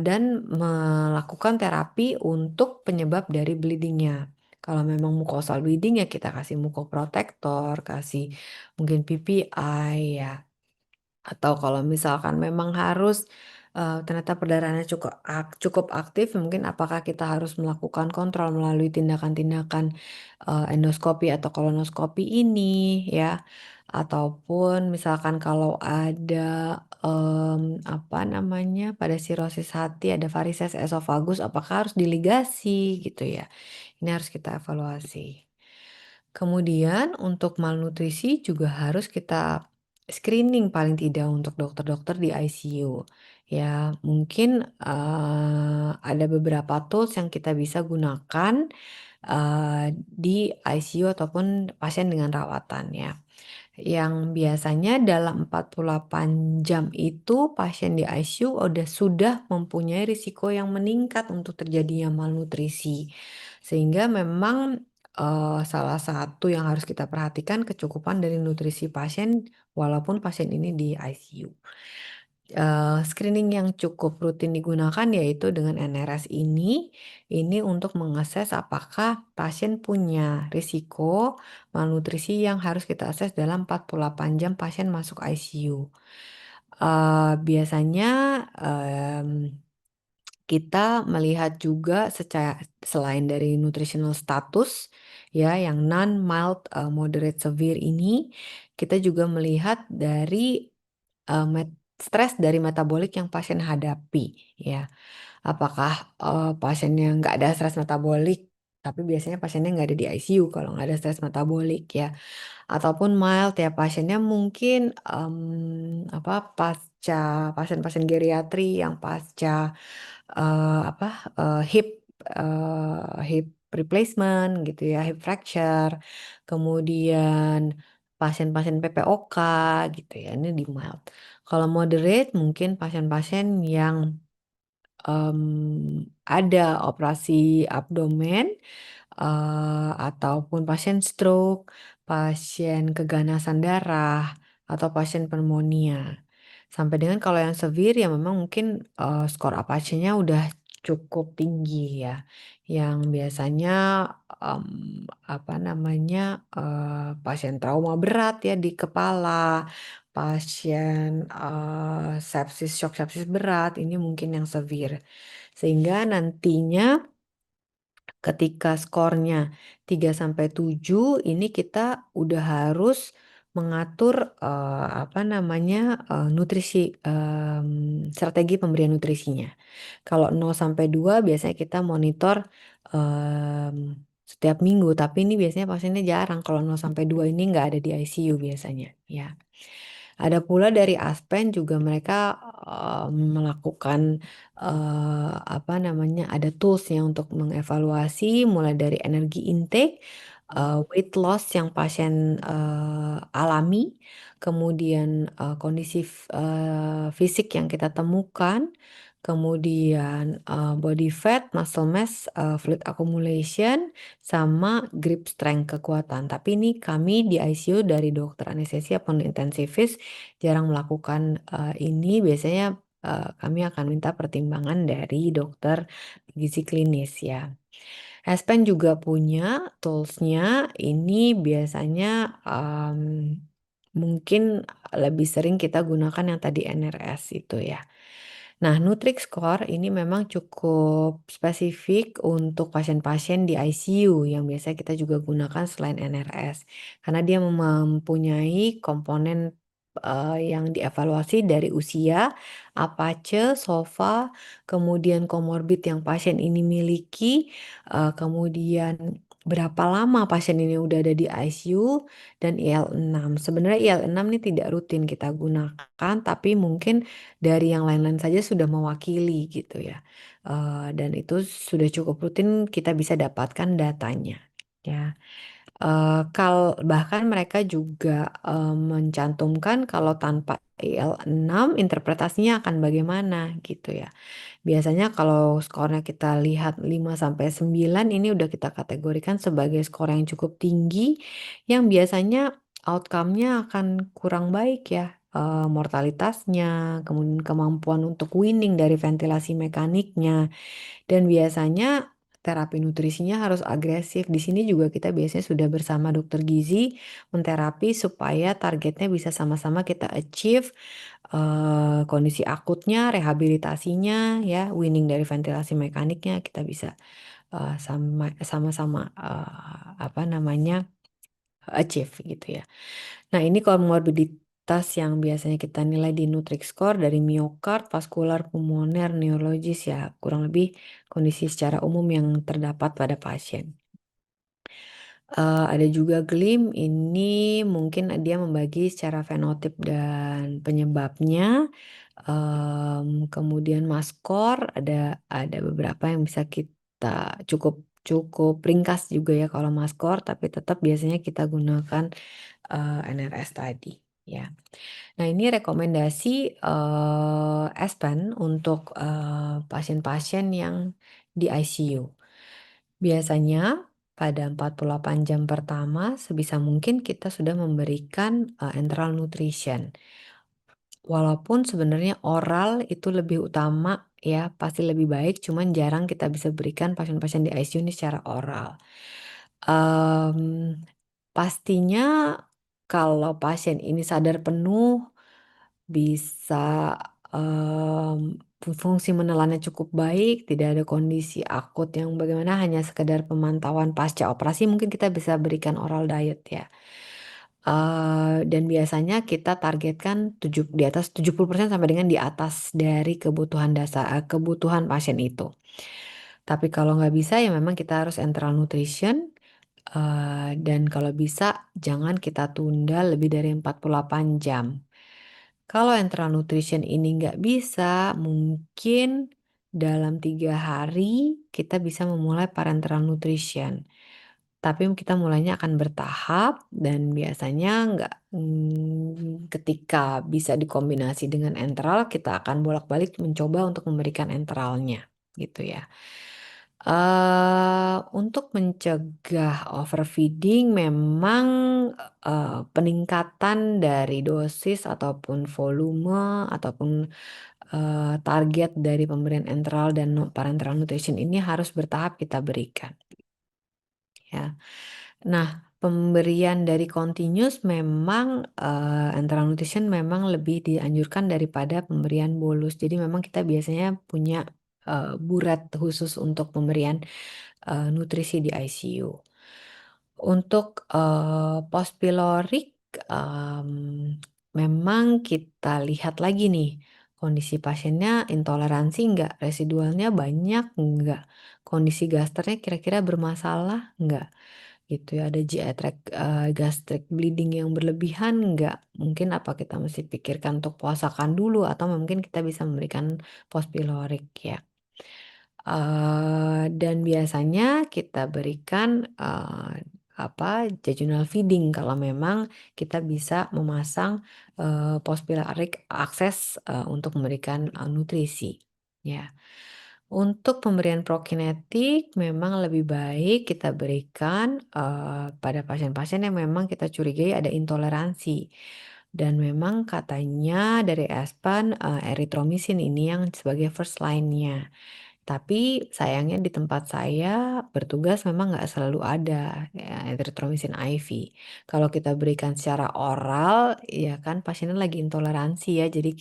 dan melakukan terapi untuk penyebab dari bleedingnya. Kalau memang mucosal bleeding ya kita kasih mukoprotektor, kasih mungkin PPI ya. Atau kalau misalkan memang harus ternyata perdarahannya cukup aktif, mungkin apakah kita harus melakukan kontrol melalui tindakan-tindakan endoskopi atau kolonoskopi ini ya. Ataupun misalkan kalau ada apa namanya pada sirosis hati, ada varises esofagus, apakah harus diligasi gitu ya. Ini harus kita evaluasi. Kemudian untuk malnutrisi juga harus kita screening paling tidak untuk dokter-dokter di ICU. Ya, mungkin ada beberapa tools yang kita bisa gunakan di ICU ataupun pasien dengan rawatan ya. Yang biasanya dalam 48 jam itu pasien di ICU sudah mempunyai risiko yang meningkat untuk terjadinya malnutrisi. Sehingga memang salah satu yang harus kita perhatikan kecukupan dari nutrisi pasien walaupun pasien ini di ICU. Screening yang cukup rutin digunakan yaitu dengan NRS ini untuk mengakses apakah pasien punya risiko malnutrisi yang harus kita akses dalam 48 jam pasien masuk ICU. Biasanya kita melihat juga selain dari nutritional status ya yang non mild, moderate, severe ini, kita juga melihat dari stres dari metabolik yang pasien hadapi ya. Apakah pasien yang nggak ada stres metabolik, tapi biasanya pasiennya nggak ada di ICU kalau nggak ada stres metabolik ya. Ataupun mild ya pasiennya mungkin pasca pasien-pasien geriatri yang pasca hip hip replacement gitu ya, hip fracture, kemudian pasien-pasien PPOK gitu ya, ini di mild. Kalau moderate mungkin pasien-pasien yang ada operasi abdomen, ataupun pasien stroke, pasien keganasan darah, atau pasien pneumonia. Sampai dengan kalau yang severe ya memang mungkin skor Apache-nya udah cukup tinggi ya. Yang biasanya apa namanya pasien trauma berat ya di kepala, pasien sepsis, shock sepsis berat ini mungkin yang severe. Sehingga nantinya ketika skornya 3 sampai 7 ini kita udah harus mengatur apa namanya nutrisi strategi pemberian nutrisinya. Kalau 0 sampai 2 biasanya kita monitor setiap minggu, tapi ini biasanya pasiennya jarang kalau 0 sampai 2 ini nggak ada di ICU biasanya ya. Ada pula dari Aspen juga mereka melakukan apa namanya ada tools-nya untuk mengevaluasi mulai dari energi intake, weight loss yang pasien alami, kemudian kondisi fisik yang kita temukan, kemudian body fat, muscle mass, fluid accumulation, sama grip strength kekuatan. Tapi ini kami di ICU dari dokter anestesi ataupun intensivis jarang melakukan ini. Biasanya kami akan minta pertimbangan dari dokter gizi klinis ya. Aspen juga punya tools-nya. Ini biasanya mungkin lebih sering kita gunakan yang tadi NRS itu ya. Nah, Nutrix Score ini memang cukup spesifik untuk pasien-pasien di ICU yang biasa kita juga gunakan selain NRS. Karena dia mempunyai komponen yang dievaluasi dari usia, Apache, SOFA, kemudian komorbid yang pasien ini miliki, kemudian berapa lama pasien ini udah ada di ICU, dan IL-6. Sebenarnya IL-6 ini tidak rutin kita gunakan, tapi mungkin dari yang lain-lain saja sudah mewakili gitu ya. Dan itu sudah cukup rutin kita bisa dapatkan datanya ya. Bahkan mereka juga mencantumkan kalau tanpa IL-6 interpretasinya akan bagaimana gitu ya. Biasanya kalau skornya kita lihat 5 sampai 9 ini udah kita kategorikan sebagai skor yang cukup tinggi yang biasanya outcome-nya akan kurang baik ya. Mortalitasnya, kemudian kemampuan untuk winning dari ventilasi mekaniknya, dan biasanya terapi nutrisinya harus agresif. Di sini juga kita biasanya sudah bersama dokter gizi menterapi supaya targetnya bisa sama-sama kita achieve, kondisi akutnya, rehabilitasinya ya, winning dari ventilasi mekaniknya kita bisa sama-sama apa namanya achieve gitu ya. Nah, ini komorbiditas yang biasanya kita nilai di Nutri-Score dari miokard, vaskular, pulmoner, neurologis ya, kurang lebih kondisi secara umum yang terdapat pada pasien. Ada juga GLIM, ini mungkin dia membagi secara fenotip dan penyebabnya. Kemudian maskor ada beberapa yang bisa kita cukup cukup ringkas juga ya kalau maskor, tapi tetap biasanya kita gunakan NRS tadi ya. Nah, ini rekomendasi Aspen untuk pasien-pasien yang di ICU. Biasanya pada 48 jam pertama sebisa mungkin kita sudah memberikan enteral nutrition. Walaupun sebenarnya oral itu lebih utama ya, pasti lebih baik, cuman jarang kita bisa berikan pasien-pasien di ICU ini secara oral. Em, Pastinya kalau pasien ini sadar penuh, bisa fungsi menelannya cukup baik, tidak ada kondisi akut yang bagaimana, hanya sekedar pemantauan pasca operasi, mungkin kita bisa berikan oral diet ya. Dan biasanya kita targetkan di atas 70% sampai dengan di atas dari kebutuhan dasar, kebutuhan pasien itu. Tapi kalau nggak bisa ya memang kita harus enteral nutrition, dan kalau bisa jangan kita tunda lebih dari 48 jam. Kalau enteral nutrition ini nggak bisa, mungkin dalam 3 hari kita bisa memulai parenteral nutrition. Tapi kita mulainya akan bertahap dan biasanya nggak, ketika bisa dikombinasi dengan enteral, kita akan bolak-balik mencoba untuk memberikan enteralnya gitu ya. Untuk mencegah overfeeding memang peningkatan dari dosis ataupun volume ataupun target dari pemberian enteral dan parenteral nutrition ini harus bertahap kita berikan ya. Nah, pemberian dari continuous memang enteral nutrition memang lebih dianjurkan daripada pemberian bolus. Jadi memang kita biasanya punya burat khusus untuk pemberian nutrisi di ICU. Untuk post pilorik, memang kita lihat lagi nih kondisi pasiennya intoleransi nggak, residualnya banyak nggak, kondisi gasternya kira-kira bermasalah nggak, gitu ya. Ada GI tract, gastric bleeding yang berlebihan nggak? Mungkin apa kita mesti pikirkan untuk puasakan dulu atau mungkin kita bisa memberikan post pilorik ya. Dan biasanya kita berikan jejunal feeding kalau memang kita bisa memasang post pilorik akses untuk memberikan nutrisi ya. Untuk pemberian prokinetik memang lebih baik kita berikan pada pasien-pasien yang memang kita curigai ada intoleransi. Dan memang katanya dari Aspen erythromycin ini yang sebagai first line-nya. Tapi sayangnya di tempat saya bertugas memang nggak selalu ada ya, erythromycin IV. Kalau kita berikan secara oral, ya kan pasiennya lagi intoleransi ya, jadi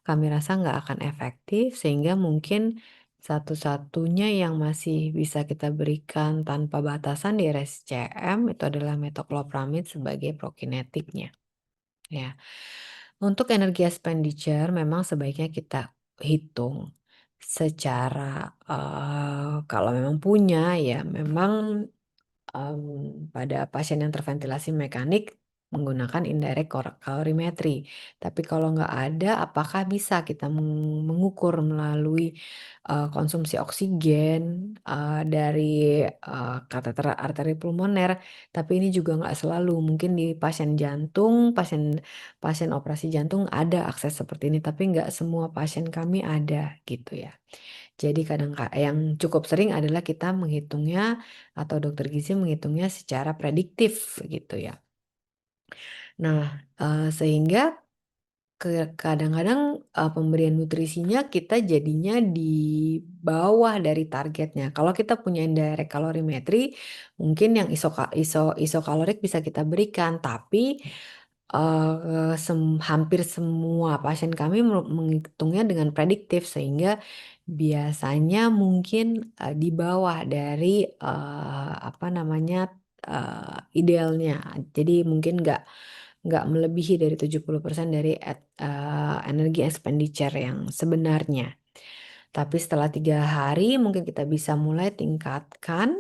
kami rasa nggak akan efektif, sehingga mungkin satu-satunya yang masih bisa kita berikan tanpa batasan di RSCM itu adalah metoclopramid sebagai prokinetiknya. Ya, untuk energi expenditure memang sebaiknya kita hitung secara kalau memang punya ya memang pada pasien yang terventilasi mekanik menggunakan indirect calorimetry. Tapi kalau nggak ada, apakah bisa kita mengukur melalui konsumsi oksigen dari kateter arteri pulmoner? Tapi ini juga nggak selalu. Mungkin di pasien jantung, pasien operasi jantung ada akses seperti ini, tapi nggak semua pasien kami ada gitu ya. Jadi kadang yang cukup sering adalah kita menghitungnya atau dokter gizi menghitungnya secara prediktif gitu ya. Nah, sehingga kadang-kadang pemberian nutrisinya kita jadinya di bawah dari targetnya. Kalau kita punya indirect calorimetry, mungkin yang isokalorik bisa kita berikan, tapi hampir semua pasien kami menghitungnya dengan prediktif, sehingga biasanya mungkin di bawah dari apa namanya idealnya. Jadi mungkin nggak melebihi dari 70% dari energi expenditure yang sebenarnya. Tapi setelah 3 hari mungkin kita bisa mulai tingkatkan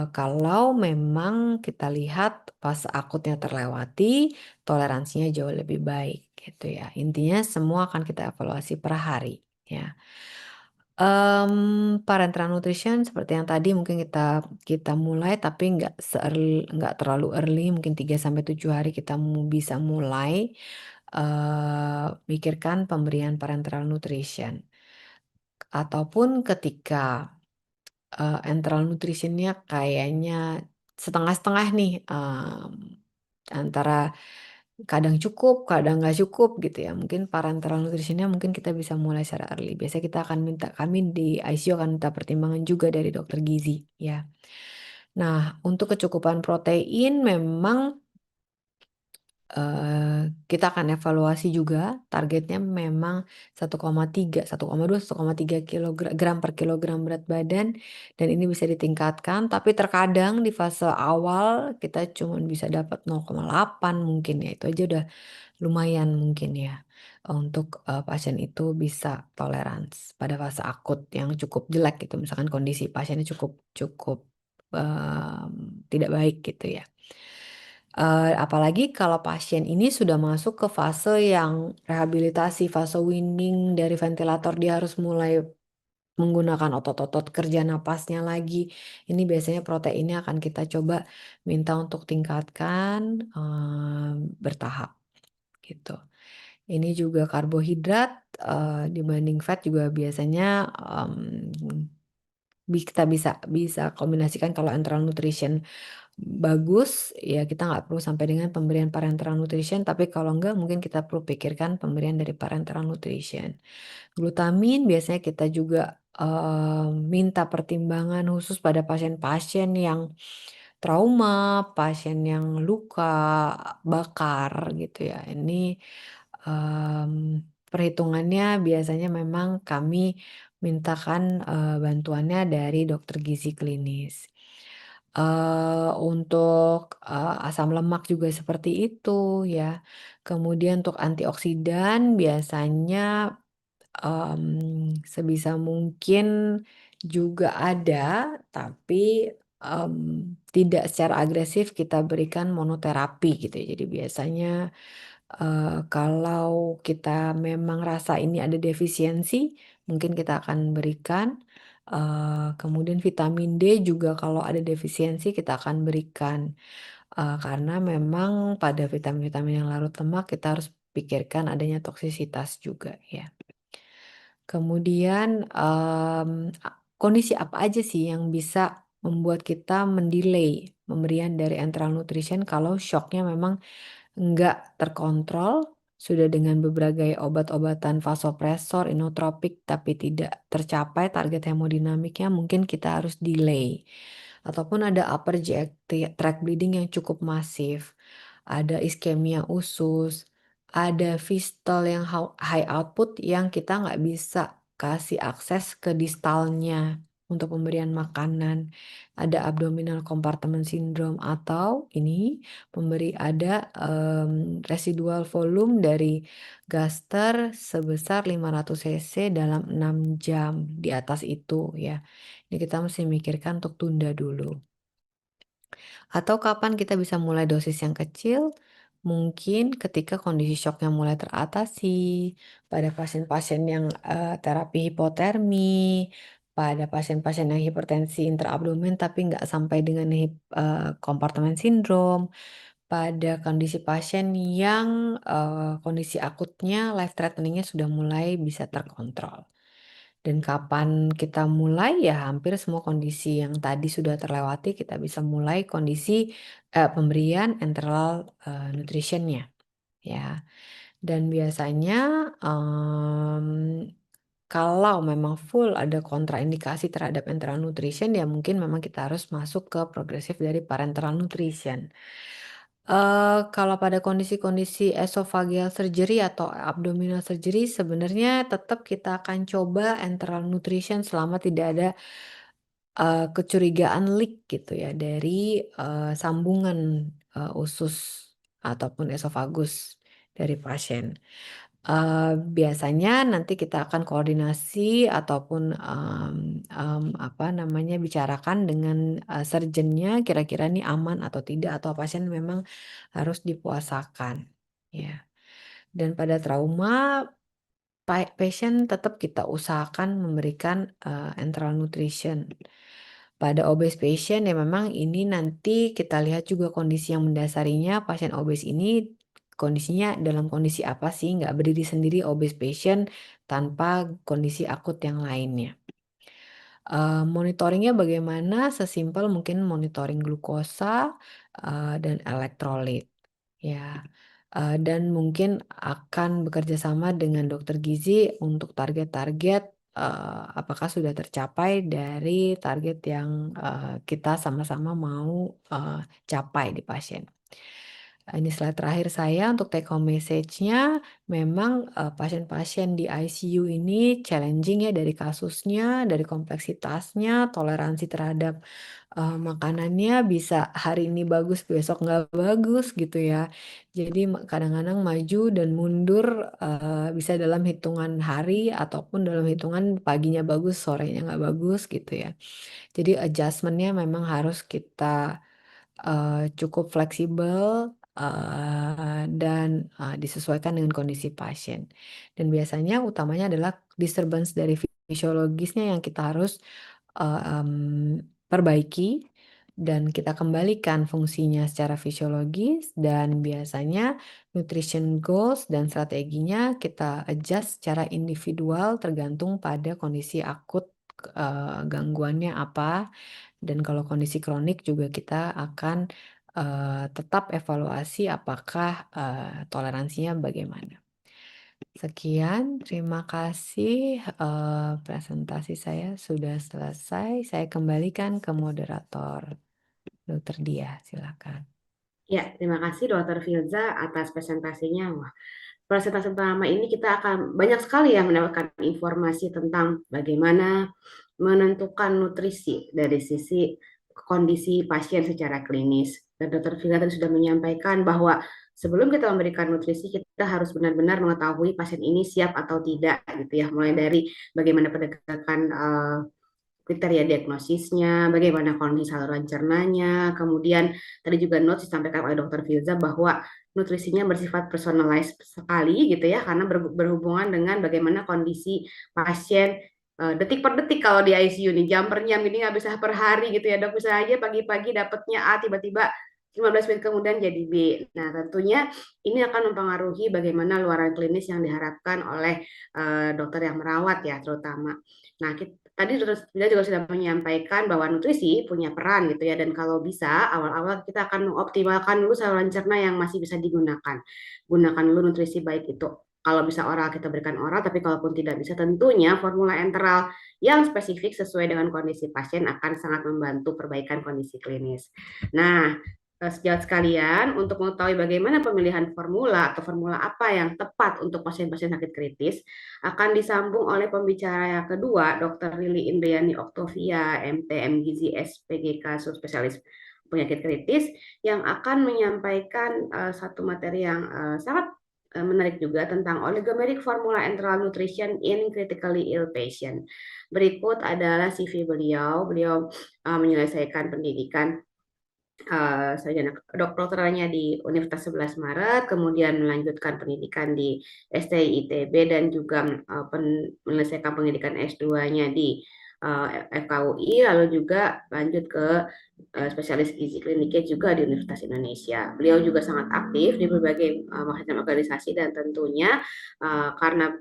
kalau memang kita lihat pas akutnya terlewati, toleransinya jauh lebih baik gitu ya. Intinya semua akan kita evaluasi per hari ya. Parenteral nutrition seperti yang tadi mungkin kita kita mulai, tapi nggak terlalu early, mungkin 3 sampai 7 hari kita bisa mulai pikirkan pemberian parenteral nutrition. Ataupun ketika enteral nutritionnya kayaknya setengah-setengah nih, antara kadang cukup, kadang nggak cukup gitu ya. Mungkin parenteral nutritionnya mungkin kita bisa mulai secara early. Biasanya kita akan minta, kami di ICU akan minta pertimbangan juga dari dokter gizi ya. Nah, untuk kecukupan protein memang kita akan evaluasi juga, targetnya memang 1,3, 1,2, 1,3 gram per kilogram berat badan, dan ini bisa ditingkatkan, tapi terkadang di fase awal kita cuma bisa dapat 0,8 mungkin ya, itu aja udah lumayan mungkin ya, untuk pasien itu bisa tolerans pada fase akut yang cukup jelek gitu, misalkan kondisi pasiennya cukup cukup tidak baik gitu ya. Apalagi kalau pasien ini sudah masuk ke fase yang rehabilitasi, fase weaning dari ventilator, dia harus mulai menggunakan otot-otot kerja napasnya lagi. Ini biasanya proteinnya akan kita coba minta untuk tingkatkan bertahap gitu. Ini juga karbohidrat dibanding fat juga biasanya kita bisa kombinasikan. Kalau enteral nutrition bagus ya, kita nggak perlu sampai dengan pemberian parenteral nutrition, tapi kalau enggak mungkin kita perlu pikirkan pemberian dari parenteral nutrition. Glutamin biasanya kita juga minta pertimbangan khusus pada pasien-pasien yang trauma, pasien yang luka bakar gitu ya. Ini perhitungannya biasanya memang kami mintakan bantuannya dari dokter gizi klinis. Untuk asam lemak juga seperti itu ya. Kemudian untuk antioksidan biasanya sebisa mungkin juga ada, tapi tidak secara agresif kita berikan monoterapi gitu ya. Jadi biasanya kalau kita memang rasa ini ada defisiensi, mungkin kita akan berikan. Kemudian vitamin D juga kalau ada defisiensi kita akan berikan. Karena memang pada vitamin-vitamin yang larut lemak kita harus pikirkan adanya toksisitas juga ya. Kemudian kondisi apa aja sih yang bisa membuat kita mendelay pemberian dari enteral nutrition kalau shocknya memang nggak terkontrol, sudah dengan berbagai obat-obatan vasopresor, inotropik, tapi tidak tercapai target hemodinamiknya, mungkin kita harus delay. Ataupun ada upper GI tract bleeding yang cukup masif, ada iskemia usus, ada fistol yang high output yang kita nggak bisa kasih akses ke distalnya untuk pemberian makanan. Ada abdominal compartment syndrome, atau ini ada residual volume dari gaster sebesar 500 cc dalam 6 jam di atas itu ya. Ini kita mesti mikirkan untuk tunda dulu. Atau kapan kita bisa mulai dosis yang kecil? Mungkin ketika kondisi syoknya mulai teratasi, pada pasien-pasien yang terapi hipotermi, pada pasien-pasien yang hipertensi intraabdomen tapi nggak sampai dengan kompartemen sindrom, pada kondisi pasien yang kondisi akutnya life threatening-nya sudah mulai bisa terkontrol. Dan kapan kita mulai ya hampir semua kondisi yang tadi sudah terlewati kita bisa mulai kondisi pemberian enteral nutrition-nya ya. Dan biasanya kalau memang full ada kontraindikasi terhadap enteral nutrition ya mungkin memang kita harus masuk ke progresif dari parenteral nutrition. Kalau pada kondisi-kondisi esophageal surgery atau abdominal surgery sebenarnya tetap kita akan coba enteral nutrition selama tidak ada kecurigaan leak gitu ya dari sambungan usus ataupun esofagus dari pasien. Biasanya nanti kita akan koordinasi ataupun apa namanya bicarakan dengan surgeon-nya kira-kira ini aman atau tidak atau pasien memang harus dipuasakan ya. Dan pada trauma pasien tetap kita usahakan memberikan enteral nutrition. Pada obese patient ya memang ini nanti kita lihat juga kondisi yang mendasarinya pasien obes ini kondisinya dalam kondisi apa sih nggak berdiri sendiri obese patient tanpa kondisi akut yang lainnya. Monitoringnya bagaimana? Sesimpel mungkin monitoring glukosa dan elektrolit ya. Dan mungkin akan bekerja sama dengan dokter gizi untuk target-target apakah sudah tercapai dari target yang kita sama-sama mau capai di pasien. Ini slide terakhir saya untuk take home message-nya. Memang pasien-pasien di ICU ini challenging ya dari kasusnya, dari kompleksitasnya, toleransi terhadap makanannya bisa hari ini bagus, besok nggak bagus gitu ya. Jadi kadang-kadang maju dan mundur bisa dalam hitungan hari ataupun dalam hitungan paginya bagus, sorenya nggak bagus gitu ya. Jadi adjustment-nya memang harus kita cukup fleksibel dan disesuaikan dengan kondisi pasien. Dan biasanya utamanya adalah disturbance dari fisiologisnya yang kita harus perbaiki dan kita kembalikan fungsinya secara fisiologis dan biasanya nutrition goals dan strateginya kita adjust secara individual tergantung pada kondisi akut gangguannya apa dan kalau kondisi kronik juga kita akan tetap evaluasi apakah toleransinya bagaimana. Sekian, terima kasih. Presentasi saya sudah selesai. Saya kembalikan ke moderator, Dr. Dia, silakan. Ya, terima kasih Dokter Filza atas presentasinya. Wah, presentasi pertama ini kita akan banyak sekali yang mendapatkan informasi tentang bagaimana menentukan nutrisi dari sisi kondisi pasien secara klinis. Dan Dokter Filza tadi sudah menyampaikan bahwa sebelum kita memberikan nutrisi, kita harus benar-benar mengetahui pasien ini siap atau tidak, gitu ya. Mulai dari bagaimana penegakan kriteria diagnosisnya, bagaimana kondisi saluran cernanya, kemudian tadi juga notes disampaikan oleh Dokter Filza bahwa nutrisinya bersifat personalized sekali gitu ya, karena berhubungan dengan bagaimana kondisi pasien detik per detik kalau di ICU nih, jam per jam, ini nggak bisa per hari gitu ya dok, bisa aja pagi-pagi dapatnya A, tiba-tiba 15 menit kemudian jadi B. Nah tentunya ini akan mempengaruhi bagaimana luaran klinis yang diharapkan oleh dokter yang merawat ya terutama. Nah, tadi kita juga sudah menyampaikan bahwa nutrisi punya peran gitu ya, dan kalau bisa awal-awal kita akan mengoptimalkan dulu saluran cerna yang masih bisa digunakan. Gunakan dulu nutrisi baik itu kalau bisa oral kita berikan oral, tapi kalaupun tidak bisa tentunya formula enteral yang spesifik sesuai dengan kondisi pasien akan sangat membantu perbaikan kondisi klinis. Nah, sejawat sekalian, untuk mengetahui bagaimana pemilihan formula atau formula apa yang tepat untuk pasien-pasien sakit kritis, akan disambung oleh pembicara yang kedua, Dr. Lili Indriani Octavia, MT, MGizi, SPGK, subspesialis penyakit kritis, yang akan menyampaikan satu materi yang sangat menarik juga tentang oligomeric formula enteral nutrition in critically ill patient. Berikut adalah CV beliau. Beliau menyelesaikan pendidikan sarjana doktoralnya di Universitas 11 Maret, kemudian melanjutkan pendidikan di STI ITB dan juga menyelesaikan pendidikan S2-nya di FKUI, lalu juga lanjut ke spesialis gizi kliniknya juga di Universitas Indonesia. Beliau juga sangat aktif di berbagai macam organisasi dan tentunya karena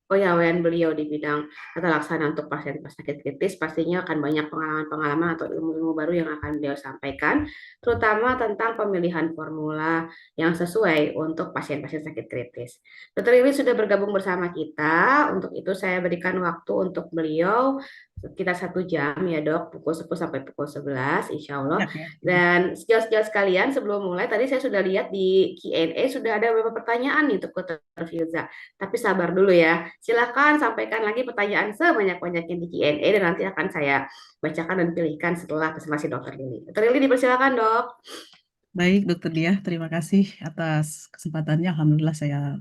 kepegawaian beliau di bidang tata laksana untuk pasien sakit kritis, pastinya akan banyak pengalaman-pengalaman atau ilmu-ilmu baru yang akan beliau sampaikan, terutama tentang pemilihan formula yang sesuai untuk pasien-pasien sakit kritis. Dokter Lili sudah bergabung bersama kita, untuk itu saya berikan waktu untuk beliau sekitar 1 jam ya dok, pukul 10 sampai pukul 11 insya Allah. Siap ya. Dan sejauh-sejauh sekalian sebelum mulai, tadi saya sudah lihat di Q&A sudah ada beberapa pertanyaan nih untuk Dokter Filza. Tapi sabar dulu ya. Silakan sampaikan lagi pertanyaan sebanyak-banyaknya di Q&A dan nanti akan saya bacakan dan pilihkan setelah presentasi Dokter Lili. Dokter Lili dipersilakan dok. Baik, Dokter Dia, terima kasih atas kesempatannya. Alhamdulillah saya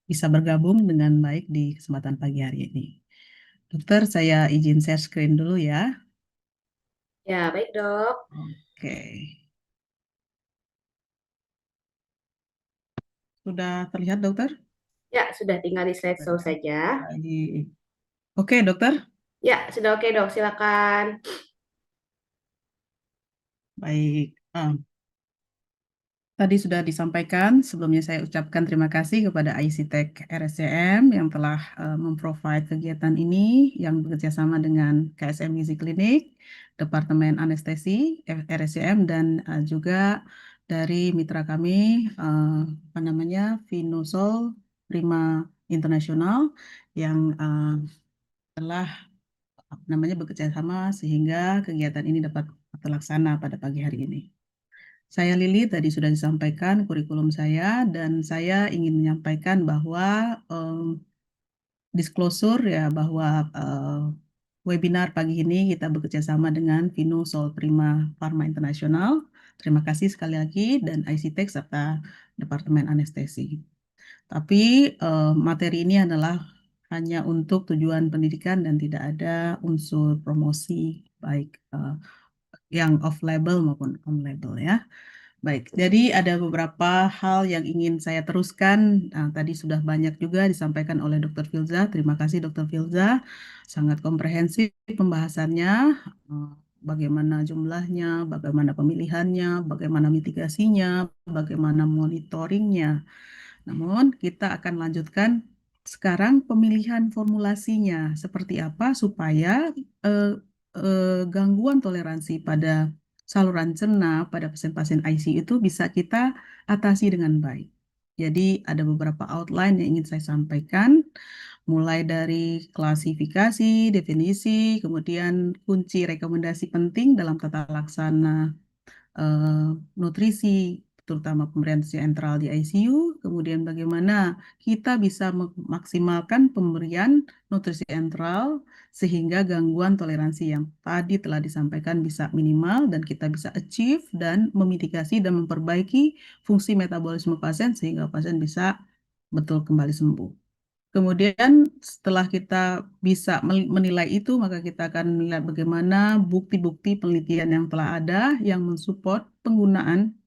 bisa bergabung dengan baik di kesempatan pagi hari ini. Dokter, saya izin share screen dulu ya. Ya baik dok. Oke. Sudah terlihat, Dokter? Ya sudah, tinggal di slideshow saja. Baik. Oke, Dokter. Ya sudah, oke dok, silakan. Baik. Tadi sudah disampaikan, sebelumnya saya ucapkan terima kasih kepada ICTech RSCM yang telah memprovide kegiatan ini yang bekerja sama dengan KSM Gizi Klinik, Departemen Anestesi RSCM, dan juga dari mitra kami, apa namanya, Vinusol Prima Internasional yang telah apa namanya bekerja sama sehingga kegiatan ini dapat terlaksana pada pagi hari ini. Saya Lili, tadi sudah disampaikan kurikulum saya dan saya ingin menyampaikan bahwa disclosure ya bahwa webinar pagi ini kita bekerja sama dengan Vino Sol Prima Pharma Internasional. Terima kasih sekali lagi dan ICTech serta Departemen Anestesi. Tapi materi ini adalah hanya untuk tujuan pendidikan dan tidak ada unsur promosi baik yang off label maupun on label ya. Baik, jadi ada beberapa hal yang ingin saya teruskan. Nah, tadi sudah banyak juga disampaikan oleh Dr. Filza. Terima kasih Dr. Filza, sangat komprehensif pembahasannya. Bagaimana jumlahnya, bagaimana pemilihannya, bagaimana mitigasinya, bagaimana monitoringnya. Namun kita akan lanjutkan sekarang pemilihan formulasinya. Seperti apa supaya gangguan toleransi pada saluran cerna pada pasien-pasien ICU itu bisa kita atasi dengan baik. Jadi ada beberapa outline yang ingin saya sampaikan, mulai dari klasifikasi, definisi, kemudian kunci rekomendasi penting dalam tata laksana nutrisi, terutama pemberian sentral di ICU, kemudian bagaimana kita bisa memaksimalkan pemberian nutrisi enteral sehingga gangguan toleransi yang tadi telah disampaikan bisa minimal dan kita bisa achieve dan memitigasi dan memperbaiki fungsi metabolisme pasien sehingga pasien bisa betul kembali sembuh. Kemudian setelah kita bisa menilai itu, maka kita akan melihat bagaimana bukti-bukti penelitian yang telah ada yang mensupport penggunaan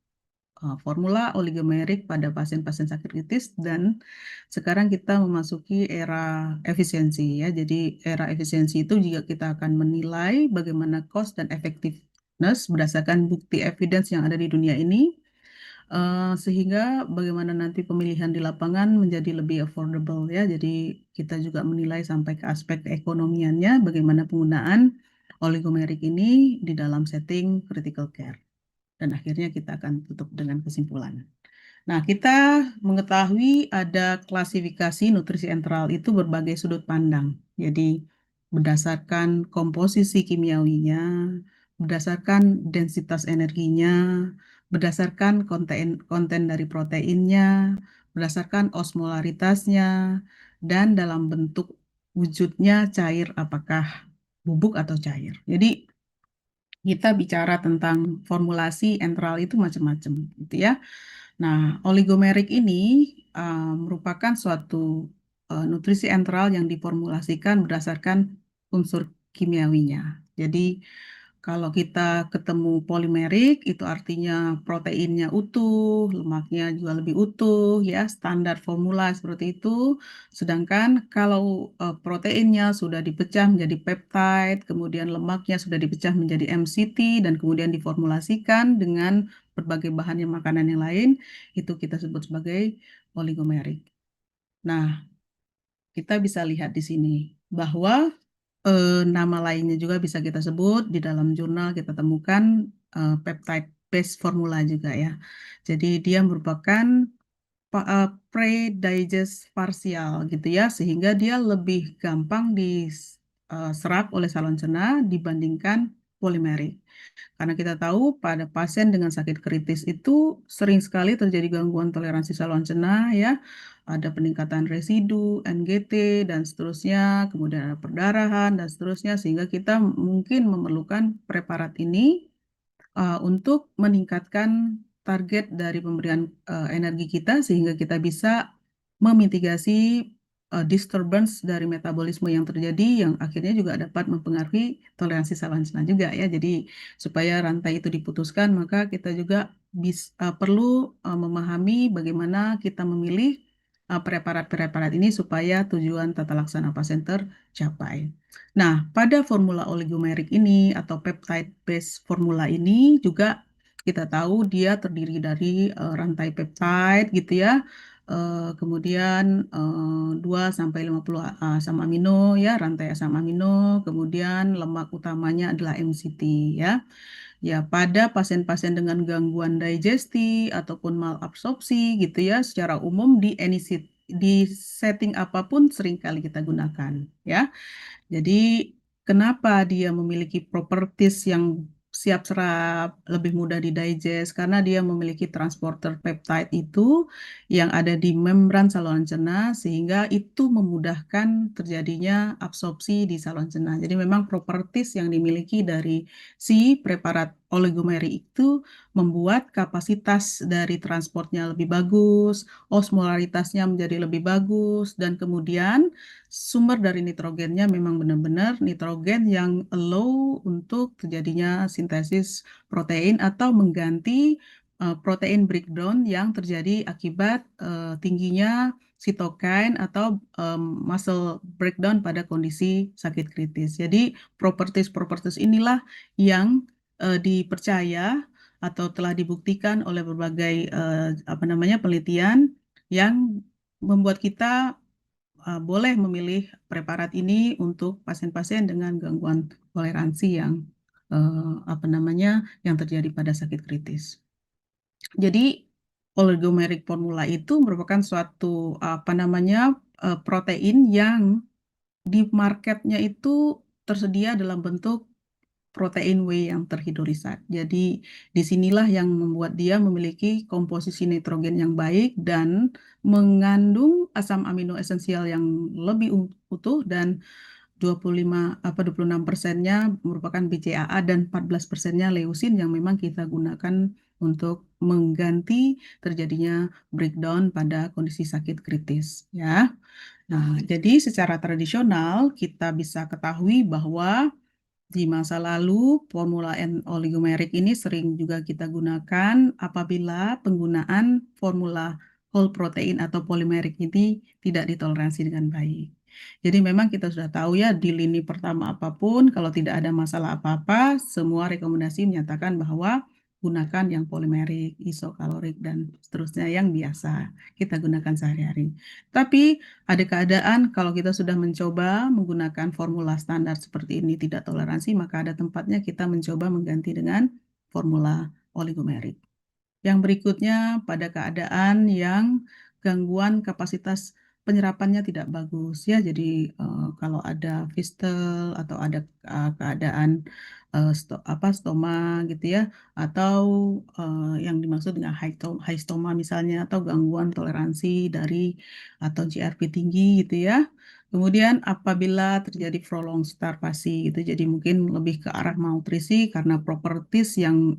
formula oligomerik pada pasien-pasien sakit kritis dan sekarang kita memasuki era efisiensi ya. Jadi era efisiensi itu juga kita akan menilai bagaimana cost dan effectiveness berdasarkan bukti evidence yang ada di dunia ini sehingga bagaimana nanti pemilihan di lapangan menjadi lebih affordable ya. Jadi kita juga menilai sampai ke aspek keekonomiannya bagaimana penggunaan oligomerik ini di dalam setting critical care. Dan akhirnya kita akan tutup dengan kesimpulan. Nah, kita mengetahui ada klasifikasi nutrisi enteral itu berbagai sudut pandang. Jadi berdasarkan komposisi kimiawinya, berdasarkan densitas energinya, berdasarkan konten dari proteinnya, berdasarkan osmolaritasnya, dan dalam bentuk wujudnya cair apakah bubuk atau cair. Jadi kita bicara tentang formulasi enteral itu macam-macam gitu ya. Nah, oligomerik ini merupakan suatu nutrisi enteral yang diformulasikan berdasarkan unsur kimiawinya. Jadi Kalau kita ketemu polimerik, itu artinya proteinnya utuh, lemaknya juga lebih utuh, ya, standar formula seperti itu. Sedangkan kalau proteinnya sudah dipecah menjadi peptide, kemudian lemaknya sudah dipecah menjadi MCT, dan kemudian diformulasikan dengan berbagai bahan yang makanan yang lain, itu kita sebut sebagai oligomerik. Nah, kita bisa lihat di sini bahwa nama lainnya juga bisa kita sebut di dalam jurnal kita temukan peptide base formula juga ya. Jadi dia merupakan pre-digest parsial gitu ya, sehingga dia lebih gampang diserap oleh saluran cerna dibandingkan polimerik. Karena kita tahu pada pasien dengan sakit kritis itu sering sekali terjadi gangguan toleransi saluran cerna ya, ada peningkatan residu, NGT dan seterusnya, kemudian ada perdarahan dan seterusnya, sehingga kita mungkin memerlukan preparat ini untuk meningkatkan target dari pemberian energi kita sehingga kita bisa memitigasi disturbance dari metabolisme yang terjadi yang akhirnya juga dapat mempengaruhi toleransi saluran cerna juga ya. Jadi supaya rantai itu diputuskan maka kita juga perlu memahami bagaimana kita memilih preparat-preparat ini supaya tujuan tata laksana pasien tercapai. Nah, pada formula oligomerik ini atau peptide base formula ini juga kita tahu dia terdiri dari rantai peptide gitu ya. Kemudian 2 sampai 50 asam amino ya, rantai asam amino, kemudian lemak utamanya adalah MCT ya. Ya, pada pasien-pasien dengan gangguan digesti ataupun malabsorpsi gitu ya, secara umum di setting apapun seringkali kita gunakan ya. Jadi kenapa dia memiliki properties yang siap serap, lebih mudah didigest karena dia memiliki transporter peptide itu yang ada di membran saluran cerna sehingga itu memudahkan terjadinya absorpsi di saluran cerna. Jadi memang properties yang dimiliki dari si preparat oligomerik itu membuat kapasitas dari transportnya lebih bagus, osmolaritasnya menjadi lebih bagus dan kemudian sumber dari nitrogennya memang benar-benar nitrogen yang allow untuk terjadinya sintesis protein atau mengganti protein breakdown yang terjadi akibat tingginya sitokain atau muscle breakdown pada kondisi sakit kritis. Jadi properties-properties inilah yang dipercaya atau telah dibuktikan oleh berbagai penelitian yang membuat kita boleh memilih preparat ini untuk pasien-pasien dengan gangguan toleransi yang yang terjadi pada sakit kritis. Jadi oligomeric formula itu merupakan suatu protein yang di marketnya itu tersedia dalam bentuk protein whey yang terhidrolisat. Jadi disinilah yang membuat dia memiliki komposisi nitrogen yang baik dan mengandung asam amino esensial yang lebih utuh dan 26%-nya merupakan BCAA dan 14%-nya leusin yang memang kita gunakan untuk mengganti terjadinya breakdown pada kondisi sakit kritis ya. Nah, jadi secara tradisional kita bisa ketahui bahwa di masa lalu, formula oligomerik ini sering juga kita gunakan apabila penggunaan formula whole protein atau polimerik ini tidak ditoleransi dengan baik. Jadi memang kita sudah tahu ya di lini pertama apapun, kalau tidak ada masalah apa-apa, semua rekomendasi menyatakan bahwa gunakan yang polimerik, isokalorik, dan seterusnya yang biasa kita gunakan sehari-hari. Tapi ada keadaan kalau kita sudah mencoba menggunakan formula standar seperti ini tidak toleransi, maka ada tempatnya kita mencoba mengganti dengan formula oligomerik. Yang berikutnya pada keadaan yang gangguan kapasitas penyerapannya tidak bagus ya. Jadi kalau ada fistel atau ada keadaan stoma gitu ya, atau yang dimaksud dengan high stoma misalnya, atau gangguan toleransi dari atau GRP tinggi gitu ya. Kemudian apabila terjadi prolonged starvasi gitu, jadi mungkin lebih ke arah malnutrisi karena properties yang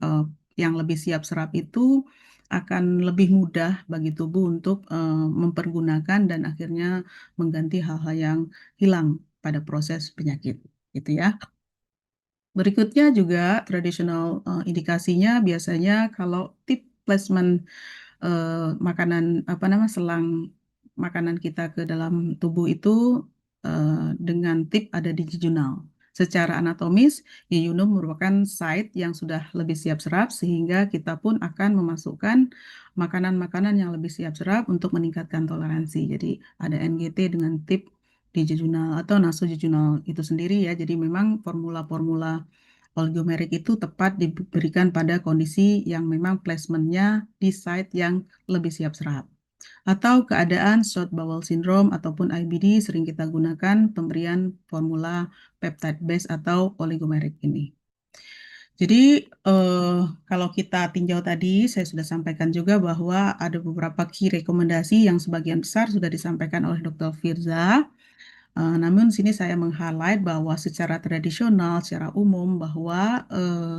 lebih siap serap itu akan lebih mudah bagi tubuh untuk mempergunakan dan akhirnya mengganti hal-hal yang hilang pada proses penyakit, gitu ya. Berikutnya juga tradisional indikasinya biasanya kalau tip placement makanan apa nama selang makanan kita ke dalam tubuh itu dengan tip ada di jejunal. Secara anatomis, jejunum merupakan site yang sudah lebih siap serap sehingga kita pun akan memasukkan makanan-makanan yang lebih siap serap untuk meningkatkan toleransi. Jadi ada NGT dengan tip di jejunal atau nasojejunal itu sendiri ya. Jadi memang formula-formula oligomerik itu tepat diberikan pada kondisi yang memang placementnya di site yang lebih siap serap. Atau keadaan short bowel syndrome ataupun IBD sering kita gunakan pemberian formula peptide base atau oligomerik ini. Jadi kalau kita tinjau tadi, saya sudah sampaikan juga bahwa ada beberapa key rekomendasi yang sebagian besar sudah disampaikan oleh Dr. Firza. Namun sini saya meng-highlight bahwa secara tradisional, secara umum bahwa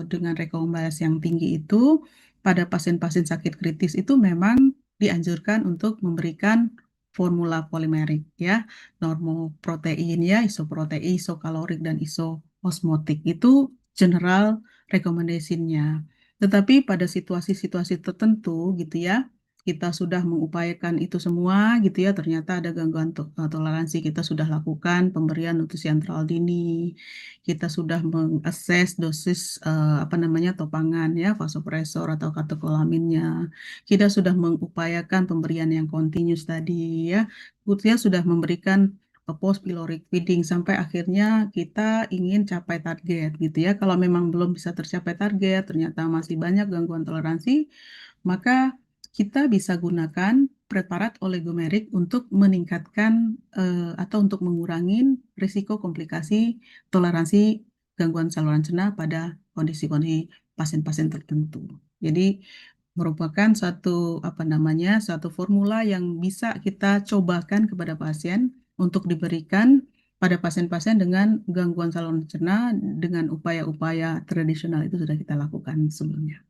dengan rekomendasi yang tinggi itu pada pasien-pasien sakit kritis itu memang dianjurkan untuk memberikan formula polimerik ya, normoprotein ya, isoprotein, isokalorik dan isoosmotik itu general recommendation-nya. Tetapi pada situasi-situasi tertentu gitu ya, kita sudah mengupayakan itu semua gitu ya, ternyata ada gangguan toleransi, kita sudah lakukan pemberian nutrisi antral dini, kita sudah mengakses dosis apa namanya topangan ya, vasopresor atau katekolaminnya, kita sudah mengupayakan pemberian yang continuous tadi ya, kita sudah memberikan post pyloric feeding sampai akhirnya kita ingin capai target gitu ya. Kalau memang belum bisa tercapai target, ternyata masih banyak gangguan toleransi, maka kita bisa gunakan preparat oligomerik untuk meningkatkan atau untuk mengurangi risiko komplikasi toleransi gangguan saluran cerna pada kondisi-kondisi pasien-pasien tertentu. Jadi merupakan satu apa namanya satu formula yang bisa kita cobakan kepada pasien untuk diberikan pada pasien-pasien dengan gangguan saluran cerna dengan upaya-upaya tradisional itu sudah kita lakukan sebelumnya.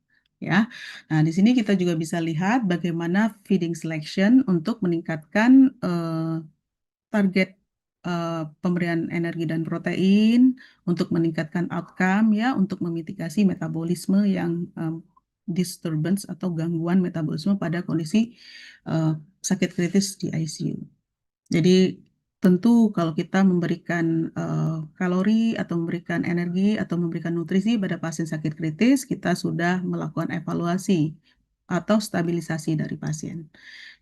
Ya, nah di sini kita juga bisa lihat bagaimana feeding selection untuk meningkatkan target pemberian energi dan protein, untuk meningkatkan outcome ya, untuk memitigasi metabolisme yang disturbance atau gangguan metabolisme pada kondisi sakit kritis di ICU. Jadi tentu kalau kita memberikan kalori atau memberikan energi atau memberikan nutrisi pada pasien sakit kritis, kita sudah melakukan evaluasi atau stabilisasi dari pasien.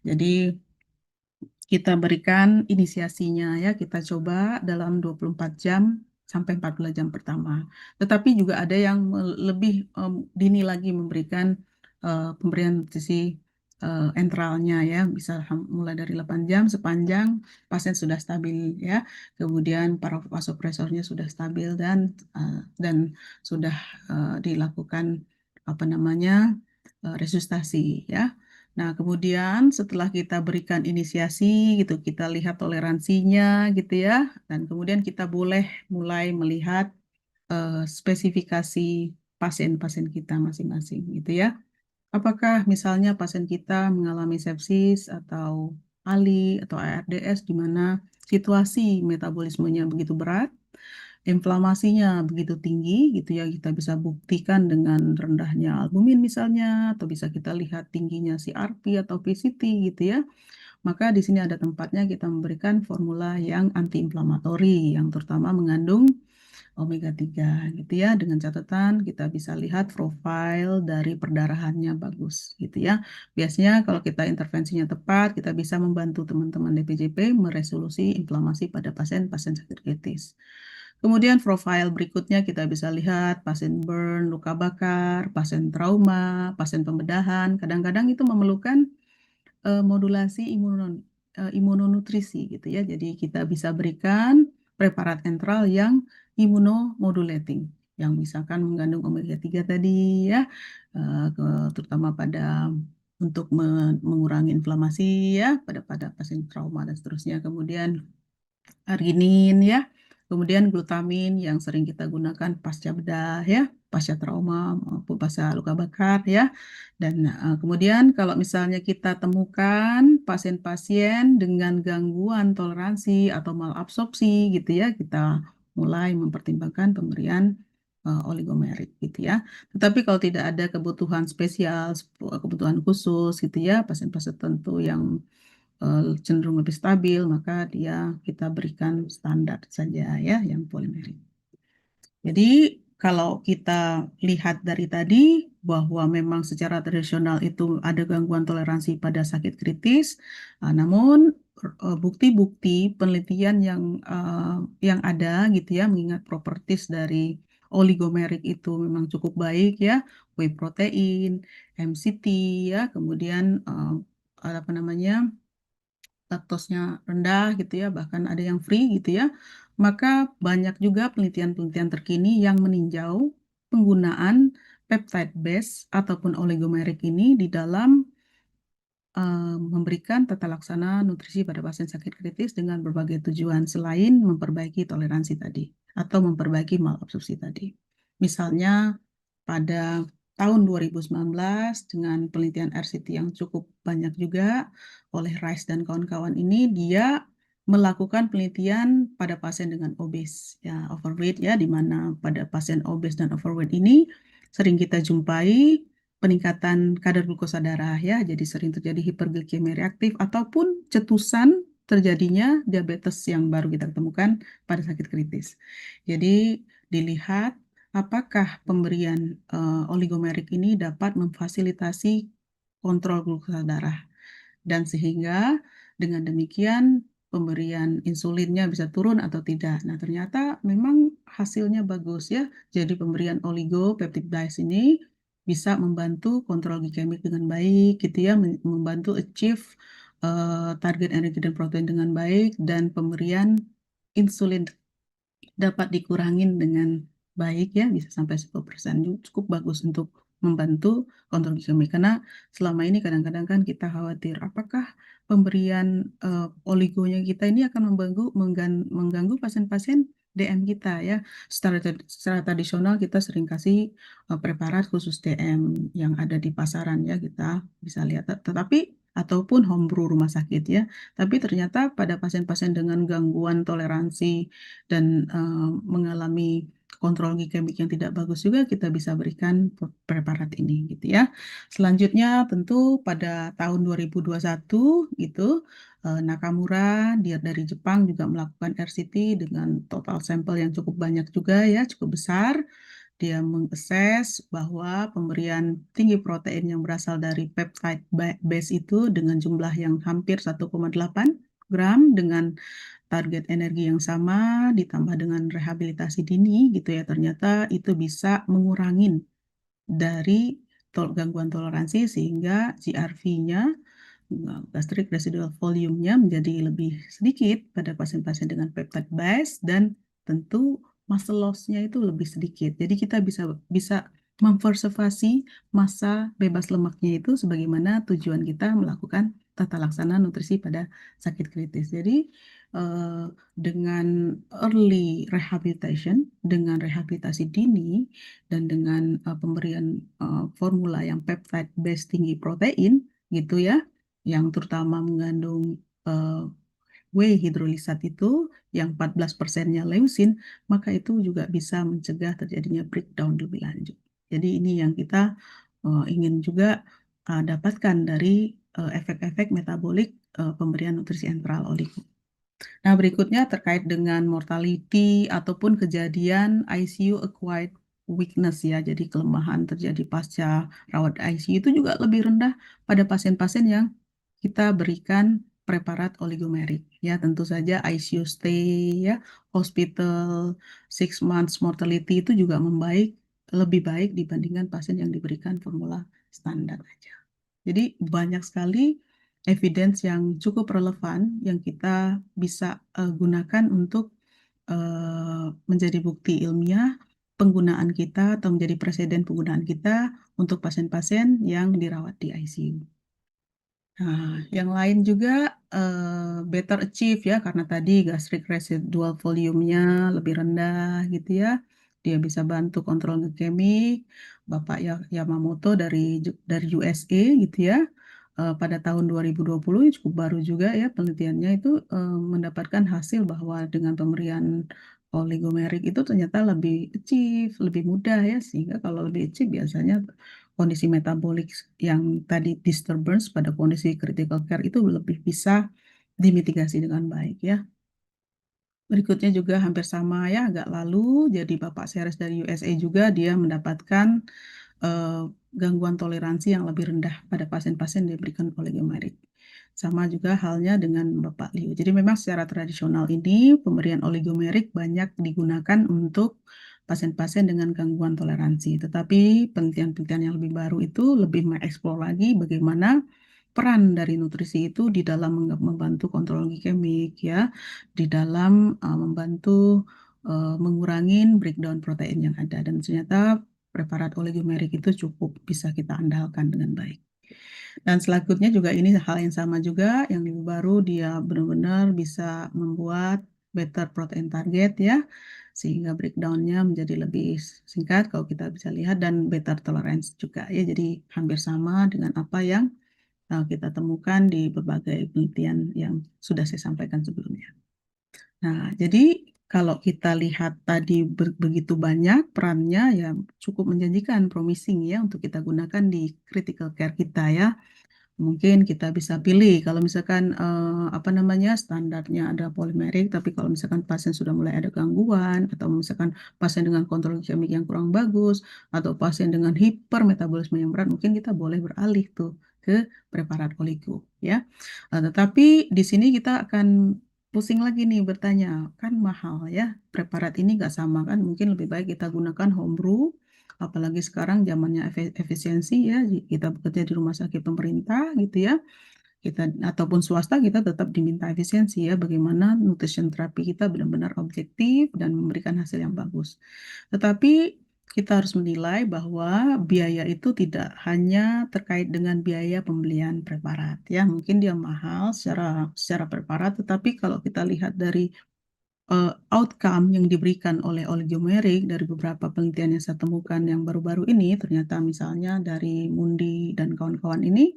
Jadi kita berikan inisiasinya ya, kita coba dalam 24 jam sampai 14 jam pertama. Tetapi juga ada yang lebih dini lagi memberikan pemberian nutrisi enteralnya ya, bisa mulai dari 8 jam sepanjang pasien sudah stabil ya. Kemudian para vasopresornya sudah stabil dan sudah dilakukan apa namanya resusitasi ya. Nah, kemudian setelah kita berikan inisiasi gitu, kita lihat toleransinya gitu ya, dan kemudian kita boleh mulai melihat spesifikasi pasien-pasien kita masing-masing gitu ya. Apakah misalnya pasien kita mengalami sepsis atau ALI atau ARDS di mana situasi metabolismenya begitu berat, inflamasinya begitu tinggi gitu ya, kita bisa buktikan dengan rendahnya albumin misalnya, atau bisa kita lihat tingginya CRP atau PCT gitu ya. Maka di sini ada tempatnya kita memberikan formula yang antiinflamatori yang terutama mengandung omega 3 gitu ya, dengan catatan kita bisa lihat profil dari perdarahannya bagus gitu ya. Biasanya kalau kita intervensinya tepat, kita bisa membantu teman-teman DPJP meresolusi inflamasi pada pasien-pasien sakit kritis. Kemudian profil berikutnya kita bisa lihat pasien burn, luka bakar, pasien trauma, pasien pembedahan. Kadang-kadang itu memerlukan modulasi imunonutrisi gitu ya. Jadi kita bisa berikan preparat enteral yang immunomodulating yang misalkan mengandung omega 3 tadi ya, terutama untuk mengurangi inflamasi ya pada pasien trauma dan seterusnya. Kemudian arginin ya, kemudian glutamin yang sering kita gunakan pasca bedah ya, pasca trauma maupun pasca luka bakar ya. Dan kemudian kalau misalnya kita temukan pasien-pasien dengan gangguan toleransi atau malabsorpsi gitu ya, kita mulai mempertimbangkan pemberian oligomerik gitu ya. Tetapi kalau tidak ada kebutuhan spesial, kebutuhan khusus gitu ya, pasien-pasien tertentu yang cenderung lebih stabil, maka kita berikan standar saja ya yang polimerik. Jadi kalau kita lihat dari tadi bahwa memang secara tradisional itu ada gangguan toleransi pada sakit kritis, namun bukti-bukti penelitian yang ada gitu ya, mengingat properties dari oligomerik itu memang cukup baik ya, whey protein, MCT ya, kemudian apa namanya, laktosnya rendah gitu ya, bahkan ada yang free gitu ya. Maka banyak juga penelitian-penelitian terkini yang meninjau penggunaan peptide base ataupun oligomerik ini di dalam memberikan tata laksana nutrisi pada pasien sakit kritis dengan berbagai tujuan selain memperbaiki toleransi tadi atau memperbaiki malabsorpsi tadi. Misalnya pada tahun 2019 dengan penelitian RCT yang cukup banyak juga oleh Rice dan kawan-kawan ini, dia melakukan penelitian pada pasien dengan obes ya, overweight ya, di mana pada pasien obes dan overweight ini sering kita jumpai peningkatan kadar glukosa darah ya, jadi sering terjadi hiperglikemia reaktif ataupun cetusan terjadinya diabetes yang baru kita temukan pada sakit kritis. Jadi dilihat apakah pemberian oligomerik ini dapat memfasilitasi kontrol glukosa darah dan sehingga dengan demikian pemberian insulinnya bisa turun atau tidak. Nah, ternyata memang hasilnya bagus ya. Jadi pemberian oligopeptidase ini bisa membantu kontrol glikemik dengan baik gitu ya, membantu achieve target energi dan protein dengan baik, dan pemberian insulin dapat dikurangin dengan baik ya, bisa sampai 10%, cukup bagus untuk membantu kontrol glikemik. Karena selama ini kadang-kadang kan kita khawatir apakah pemberian oligonya kita ini akan mengganggu pasien-pasien DM kita ya. Secara tradisional kita sering kasih preparat khusus DM yang ada di pasaran ya, kita bisa lihat, tetapi ataupun home brew rumah sakit ya. Tapi ternyata pada pasien-pasien dengan gangguan toleransi dan mengalami kontrol glikemik yang tidak bagus juga kita bisa berikan preparat ini gitu ya. Selanjutnya tentu pada tahun 2021 gitu, Nakamura dia dari Jepang juga melakukan RCT dengan total sampel yang cukup banyak juga ya, cukup besar. Dia mengakses bahwa pemberian tinggi protein yang berasal dari peptide base itu dengan jumlah yang hampir 1,8 gram dengan target energi yang sama ditambah dengan rehabilitasi dini gitu ya, ternyata itu bisa mengurangin dari gangguan toleransi sehingga GRV-nya, gastric residual volume-nya, menjadi lebih sedikit pada pasien-pasien dengan peptide base, dan tentu muscle loss-nya itu lebih sedikit. Jadi kita bisa mempreservasi massa bebas lemaknya itu sebagaimana tujuan kita melakukan tata laksana nutrisi pada sakit kritis. Jadi dengan early rehabilitation, dengan rehabilitasi dini, dan dengan pemberian formula yang peptide base tinggi protein gitu ya, yang terutama mengandung whey hidrolisat itu yang 14%-nya leusin, maka itu juga bisa mencegah terjadinya breakdown lebih lanjut. Jadi ini yang kita ingin juga dapatkan dari efek-efek metabolik pemberian nutrisi enteral oligo. Nah, berikutnya terkait dengan mortality ataupun kejadian ICU acquired weakness ya, jadi kelemahan terjadi pasca rawat ICU itu juga lebih rendah pada pasien-pasien yang kita berikan preparat oligomerik ya. Tentu saja ICU stay ya, hospital 6 months mortality itu juga lebih baik dibandingkan pasien yang diberikan formula standar aja. Jadi banyak sekali evidence yang cukup relevan yang kita bisa gunakan untuk menjadi bukti ilmiah penggunaan kita atau menjadi presiden penggunaan kita untuk pasien-pasien yang dirawat di ICU. Nah, yang lain juga better achieve ya, karena tadi gastric residual volume-nya lebih rendah gitu ya. Dia bisa bantu kontrol glikemik. Bapak Yamamoto dari USA gitu ya. Pada tahun 2020 cukup baru juga ya penelitiannya itu mendapatkan hasil bahwa dengan pemberian oligomerik itu ternyata lebih achieve, lebih mudah ya, sehingga kalau lebih achieve biasanya kondisi metabolik yang tadi disturbance pada kondisi critical care itu lebih bisa dimitigasi dengan baik ya. Berikutnya juga hampir sama ya, agak lalu. Jadi Bapak Seres dari USA juga dia mendapatkan eh, gangguan toleransi yang lebih rendah pada pasien-pasien yang diberikan oligomerik. Sama juga halnya dengan Bapak Liu. Jadi memang secara tradisional ini pemberian oligomerik banyak digunakan untuk pasien-pasien dengan gangguan toleransi. Tetapi penelitian-penelitian yang lebih baru itu lebih mengeksplor lagi bagaimana peran dari nutrisi itu di dalam membantu kontrol glikemik ya, di dalam membantu mengurangi breakdown protein yang ada, dan ternyata preparat oligomerik itu cukup bisa kita andalkan dengan baik. Dan selanjutnya juga ini hal yang sama juga, yang lebih baru dia benar-benar bisa membuat better protein target ya, sehingga breakdownnya menjadi lebih singkat kalau kita bisa lihat, dan better tolerance juga ya, jadi hampir sama dengan apa yang kita temukan di berbagai penelitian yang sudah saya sampaikan sebelumnya. Nah, jadi kalau kita lihat tadi begitu banyak perannya ya, cukup menjanjikan, promising ya untuk kita gunakan di critical care kita ya. Mungkin kita bisa pilih kalau misalkan apa namanya standarnya ada polimerik, tapi kalau misalkan pasien sudah mulai ada gangguan, atau misalkan pasien dengan kontrol glikemik yang kurang bagus, atau pasien dengan hipermetabolisme yang berat, mungkin kita boleh beralih tuh ke preparat oligo ya. Tetapi di sini kita akan pusing lagi nih bertanya, kan mahal ya preparat ini, nggak sama kan, mungkin lebih baik kita gunakan home brew. Apalagi sekarang zamannya efisiensi ya, kita bekerja di rumah sakit pemerintah gitu ya, kita ataupun swasta, kita tetap diminta efisiensi ya, bagaimana nutrition terapi kita benar-benar objektif dan memberikan hasil yang bagus. Tetapi kita harus menilai bahwa biaya itu tidak hanya terkait dengan biaya pembelian preparat ya, mungkin dia mahal secara preparat, tetapi kalau kita lihat dari outcome yang diberikan oleh oligomerik dari beberapa penelitian yang saya temukan yang baru-baru ini, ternyata misalnya dari Mundi dan kawan-kawan ini,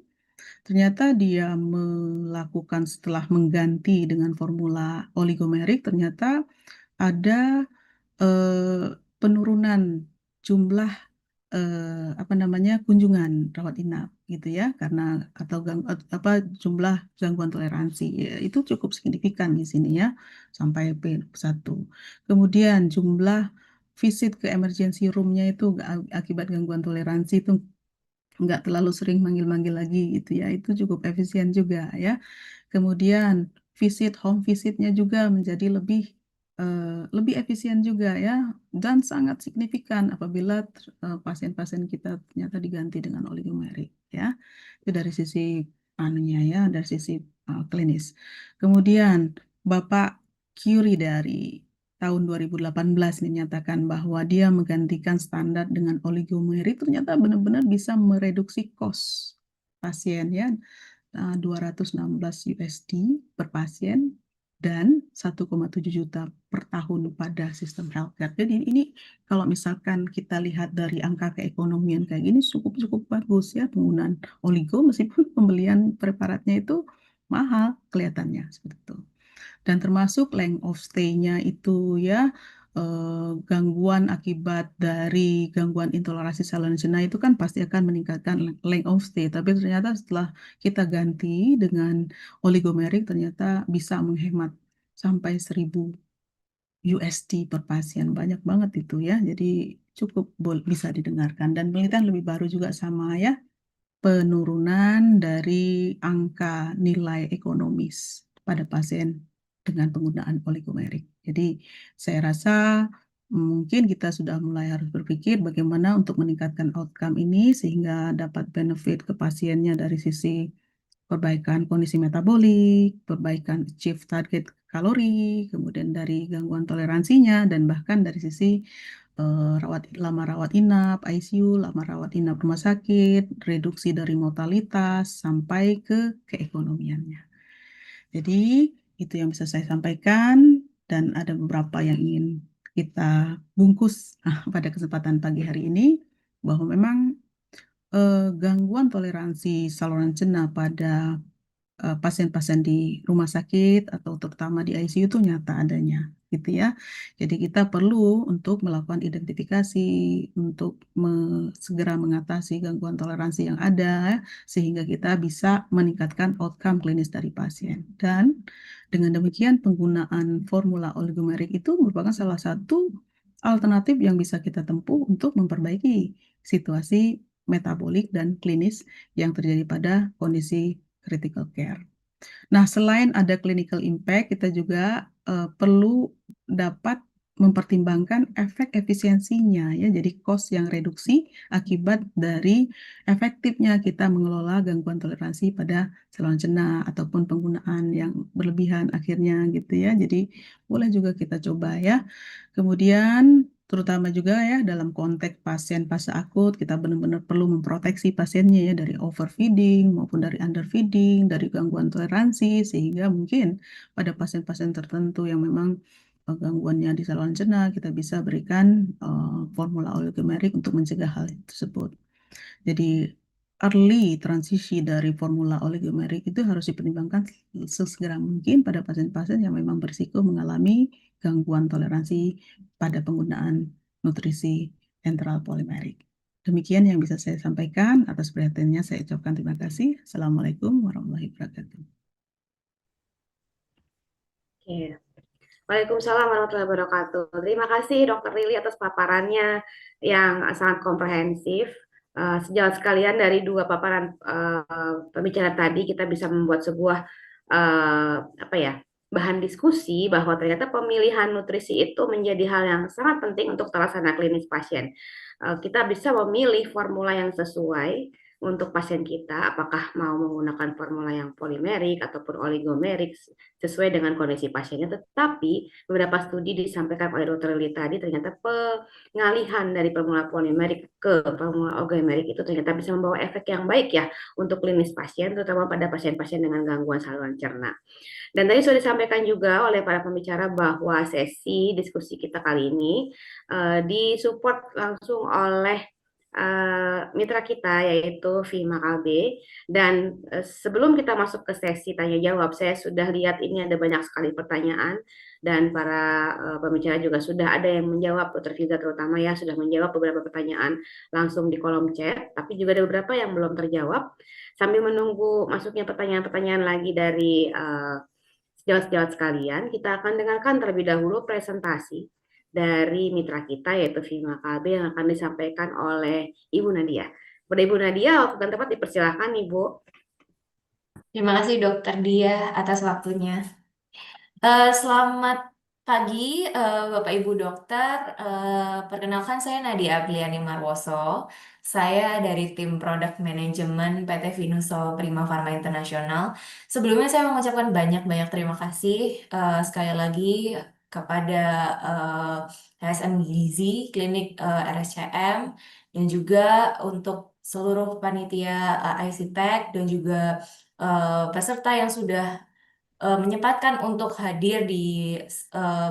ternyata dia melakukan setelah mengganti dengan formula oligomerik, ternyata ada penurunan jumlah apa namanya kunjungan rawat inap gitu ya, karena atau apa jumlah gangguan toleransi ya, itu cukup signifikan di sini ya, sampai P1. Kemudian jumlah visit ke emergency roomnya itu akibat gangguan toleransi itu nggak terlalu sering manggil-manggil lagi gitu ya, itu cukup efisien juga ya. Kemudian home visitnya juga menjadi lebih efisien juga ya, dan sangat signifikan apabila pasien-pasien kita ternyata diganti dengan oligomerik ya. Itu dari sisi anunya ya, dari sisi klinis. Kemudian Bapak Curie dari tahun 2018 menyatakan bahwa dia menggantikan standar dengan oligomerik, ternyata benar-benar bisa mereduksi kos pasien ya, 216 USD per pasien dan 1,7 juta per tahun pada sistem healthcare. Jadi ini kalau misalkan kita lihat dari angka keekonomian kayak gini, cukup bagus ya penggunaan oligo, meskipun pembelian preparatnya itu mahal kelihatannya seperti itu. Dan termasuk length of stay-nya itu ya, gangguan akibat dari gangguan intoleransi saluran cerna itu kan pasti akan meningkatkan length of stay. Tapi ternyata setelah kita ganti dengan oligomerik, ternyata bisa menghemat sampai 1000 USD per pasien. Banyak banget itu ya. Jadi cukup bisa didengarkan. Dan penelitian lebih baru juga sama ya, penurunan dari angka nilai ekonomis pada pasien dengan penggunaan oligomerik. Jadi saya rasa mungkin kita sudah mulai harus berpikir bagaimana untuk meningkatkan outcome ini sehingga dapat benefit ke pasiennya dari sisi perbaikan kondisi metabolik, perbaikan achieve target kalori, kemudian dari gangguan toleransinya, dan bahkan dari sisi lama rawat inap ICU, lama rawat inap rumah sakit, reduksi dari mortalitas sampai ke keekonomiannya. Jadi itu yang bisa saya sampaikan, dan ada beberapa yang ingin kita bungkus pada kesempatan pagi hari ini, bahwa memang gangguan toleransi saluran cerna pada pasien-pasien di rumah sakit atau terutama di ICU itu nyata adanya gitu ya. Jadi kita perlu untuk melakukan identifikasi, untuk segera mengatasi gangguan toleransi yang ada, sehingga kita bisa meningkatkan outcome klinis dari pasien. Dan dengan demikian penggunaan formula oligomerik itu merupakan salah satu alternatif yang bisa kita tempuh untuk memperbaiki situasi metabolik dan klinis yang terjadi pada kondisi critical care. Nah, selain ada clinical impact, kita juga perlu dapat mempertimbangkan efek efisiensinya ya. Jadi cost yang reduksi akibat dari efektifnya kita mengelola gangguan toleransi pada saluran cerna ataupun penggunaan yang berlebihan akhirnya gitu ya. Jadi boleh juga kita coba ya. Kemudian terutama juga ya dalam konteks pasien fase akut kita benar-benar perlu memproteksi pasiennya ya dari overfeeding maupun dari underfeeding, dari gangguan toleransi sehingga mungkin pada pasien-pasien tertentu yang memang gangguannya di saluran cerna kita bisa berikan formula oligomerik untuk mencegah hal tersebut. Jadi early transisi dari formula oligomerik itu harus dipertimbangkan sesegera mungkin pada pasien-pasien yang memang berisiko mengalami gangguan toleransi pada penggunaan nutrisi enteral polimerik. Demikian yang bisa saya sampaikan. Atas perhatiannya saya ucapkan terima kasih. Assalamualaikum warahmatullahi wabarakatuh. Oke. Waalaikumsalam warahmatullahi wabarakatuh. Terima kasih Dokter Lili atas paparannya yang sangat komprehensif. Sejauh sekalian dari dua paparan pembicara tadi kita bisa membuat sebuah bahan diskusi bahwa ternyata pemilihan nutrisi itu menjadi hal yang sangat penting untuk terlaksana klinis pasien. Kita bisa memilih formula yang sesuai untuk pasien kita, apakah mau menggunakan formula yang polimerik ataupun oligomerik sesuai dengan kondisi pasiennya. Tetapi beberapa studi disampaikan oleh Dr. Lili tadi ternyata pengalihan dari formula polimerik ke formula oligomerik itu ternyata bisa membawa efek yang baik ya untuk klinis pasien, terutama pada pasien-pasien dengan gangguan saluran cerna. Dan tadi sudah disampaikan juga oleh para pembicara bahwa sesi diskusi kita kali ini disupport langsung oleh mitra kita yaitu Vima Kalbe. Dan sebelum kita masuk ke sesi tanya jawab, saya sudah lihat ini ada banyak sekali pertanyaan dan para pembicara juga sudah ada yang menjawab, Dr. Fiza terutama ya sudah menjawab beberapa pertanyaan langsung di kolom chat, tapi juga ada beberapa yang belum terjawab. Sambil menunggu masuknya pertanyaan-pertanyaan lagi dari sejawat-sejawat sekalian, kita akan dengarkan terlebih dahulu presentasi dari mitra kita yaitu Vima KB yang akan disampaikan oleh Ibu Nadia. Pada Ibu Nadia, waktu dan tempat dipersilakan Ibu. Terima kasih Dokter Dia atas waktunya. Selamat pagi Bapak Ibu Dokter. Perkenalkan saya Nadia Apriani Marwoso. Saya dari tim Product Management PT Vinuso Prima Pharma International. Sebelumnya saya mengucapkan banyak-banyak terima kasih sekali lagi kepada HSM Gizi, Klinik RSCM, dan juga untuk seluruh panitia ICTech dan juga peserta yang sudah menyempatkan untuk hadir di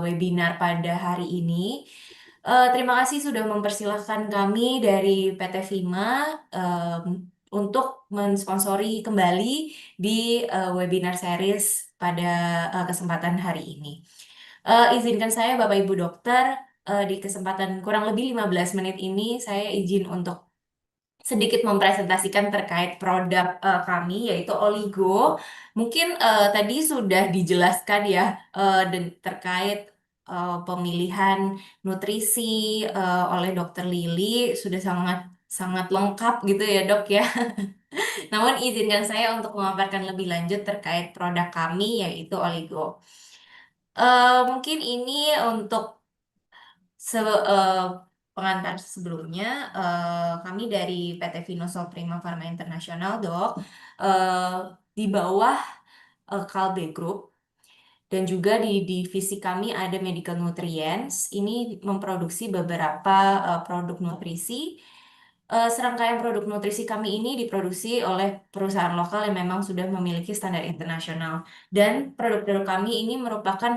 webinar pada hari ini. Terima kasih sudah mempersilahkan kami dari PT Vima untuk mensponsori kembali di webinar series pada kesempatan hari ini. Izinkan saya Bapak Ibu Dokter, di kesempatan kurang lebih 15 menit ini saya izin untuk sedikit mempresentasikan terkait produk kami yaitu Oligo. Mungkin tadi sudah dijelaskan ya dan terkait pemilihan nutrisi oleh Dokter Lili sudah sangat sangat lengkap gitu ya Dok ya. Namun izinkan saya untuk memaparkan lebih lanjut terkait produk kami yaitu Oligo. Mungkin ini untuk pengantar sebelumnya, kami dari PT Vinuso Prima Pharma International, Dok, di bawah Kalbe Group, dan juga di divisi kami ada Medical Nutrients. Ini memproduksi beberapa produk nutrisi. Serangkaian produk nutrisi kami ini diproduksi oleh perusahaan lokal yang memang sudah memiliki standar internasional. Dan produk-produk kami ini merupakan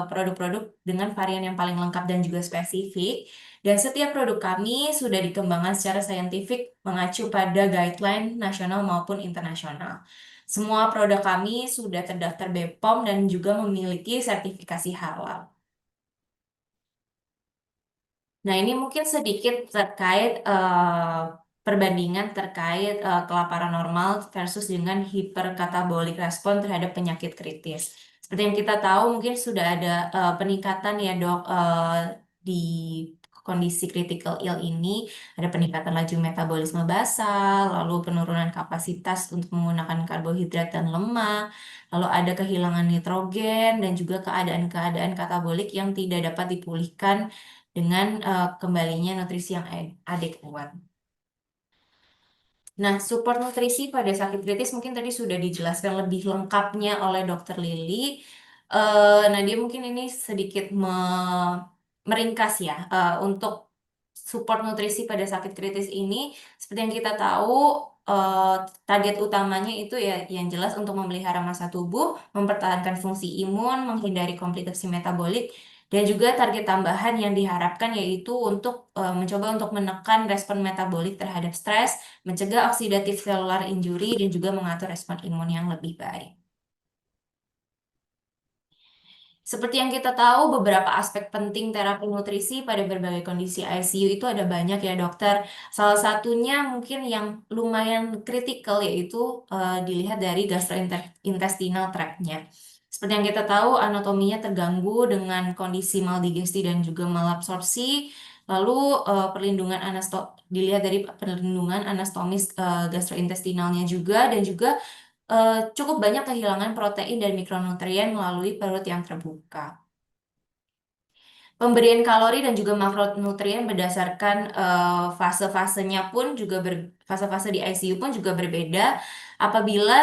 produk-produk dengan varian yang paling lengkap dan juga spesifik. Dan setiap produk kami sudah dikembangkan secara saintifik mengacu pada guideline nasional maupun internasional. Semua produk kami sudah terdaftar BPOM dan juga memiliki sertifikasi halal. Nah, ini mungkin sedikit terkait perbandingan terkait kelaparan normal versus dengan hiperkatabolik respon terhadap penyakit kritis. Seperti yang kita tahu, mungkin sudah ada peningkatan ya dok di kondisi critical ill ini, ada peningkatan laju metabolisme basal, lalu penurunan kapasitas untuk menggunakan karbohidrat dan lemak, lalu ada kehilangan nitrogen dan juga keadaan-keadaan katabolik yang tidak dapat dipulihkan dengan kembalinya nutrisi yang adekuat. Nah, support nutrisi pada sakit kritis mungkin tadi sudah dijelaskan lebih lengkapnya oleh Dokter Lili. Nah, dia mungkin ini sedikit meringkas ya untuk support nutrisi pada sakit kritis ini. Seperti yang kita tahu, eh, target utamanya itu ya yang jelas untuk memelihara massa tubuh, mempertahankan fungsi imun, menghindari komplikasi metabolik, dan juga target tambahan yang diharapkan yaitu untuk mencoba untuk menekan respon metabolik terhadap stres, mencegah oksidatif cellular injury, dan juga mengatur respon imun yang lebih baik. Seperti yang kita tahu, beberapa aspek penting terapi nutrisi pada berbagai kondisi ICU itu ada banyak ya dokter. Salah satunya mungkin yang lumayan kritikal yaitu dilihat dari gastrointestinal tract-nya. Seperti yang kita tahu, anatominya terganggu dengan kondisi maldigesti dan juga malabsorpsi. Lalu dilihat dari perlindungan anastomis gastrointestinalnya juga, dan juga cukup banyak kehilangan protein dan mikronutrien melalui perut yang terbuka. Pemberian kalori dan juga makronutrien berdasarkan fase-fasenya pun juga fase-fase di ICU pun juga berbeda. Apabila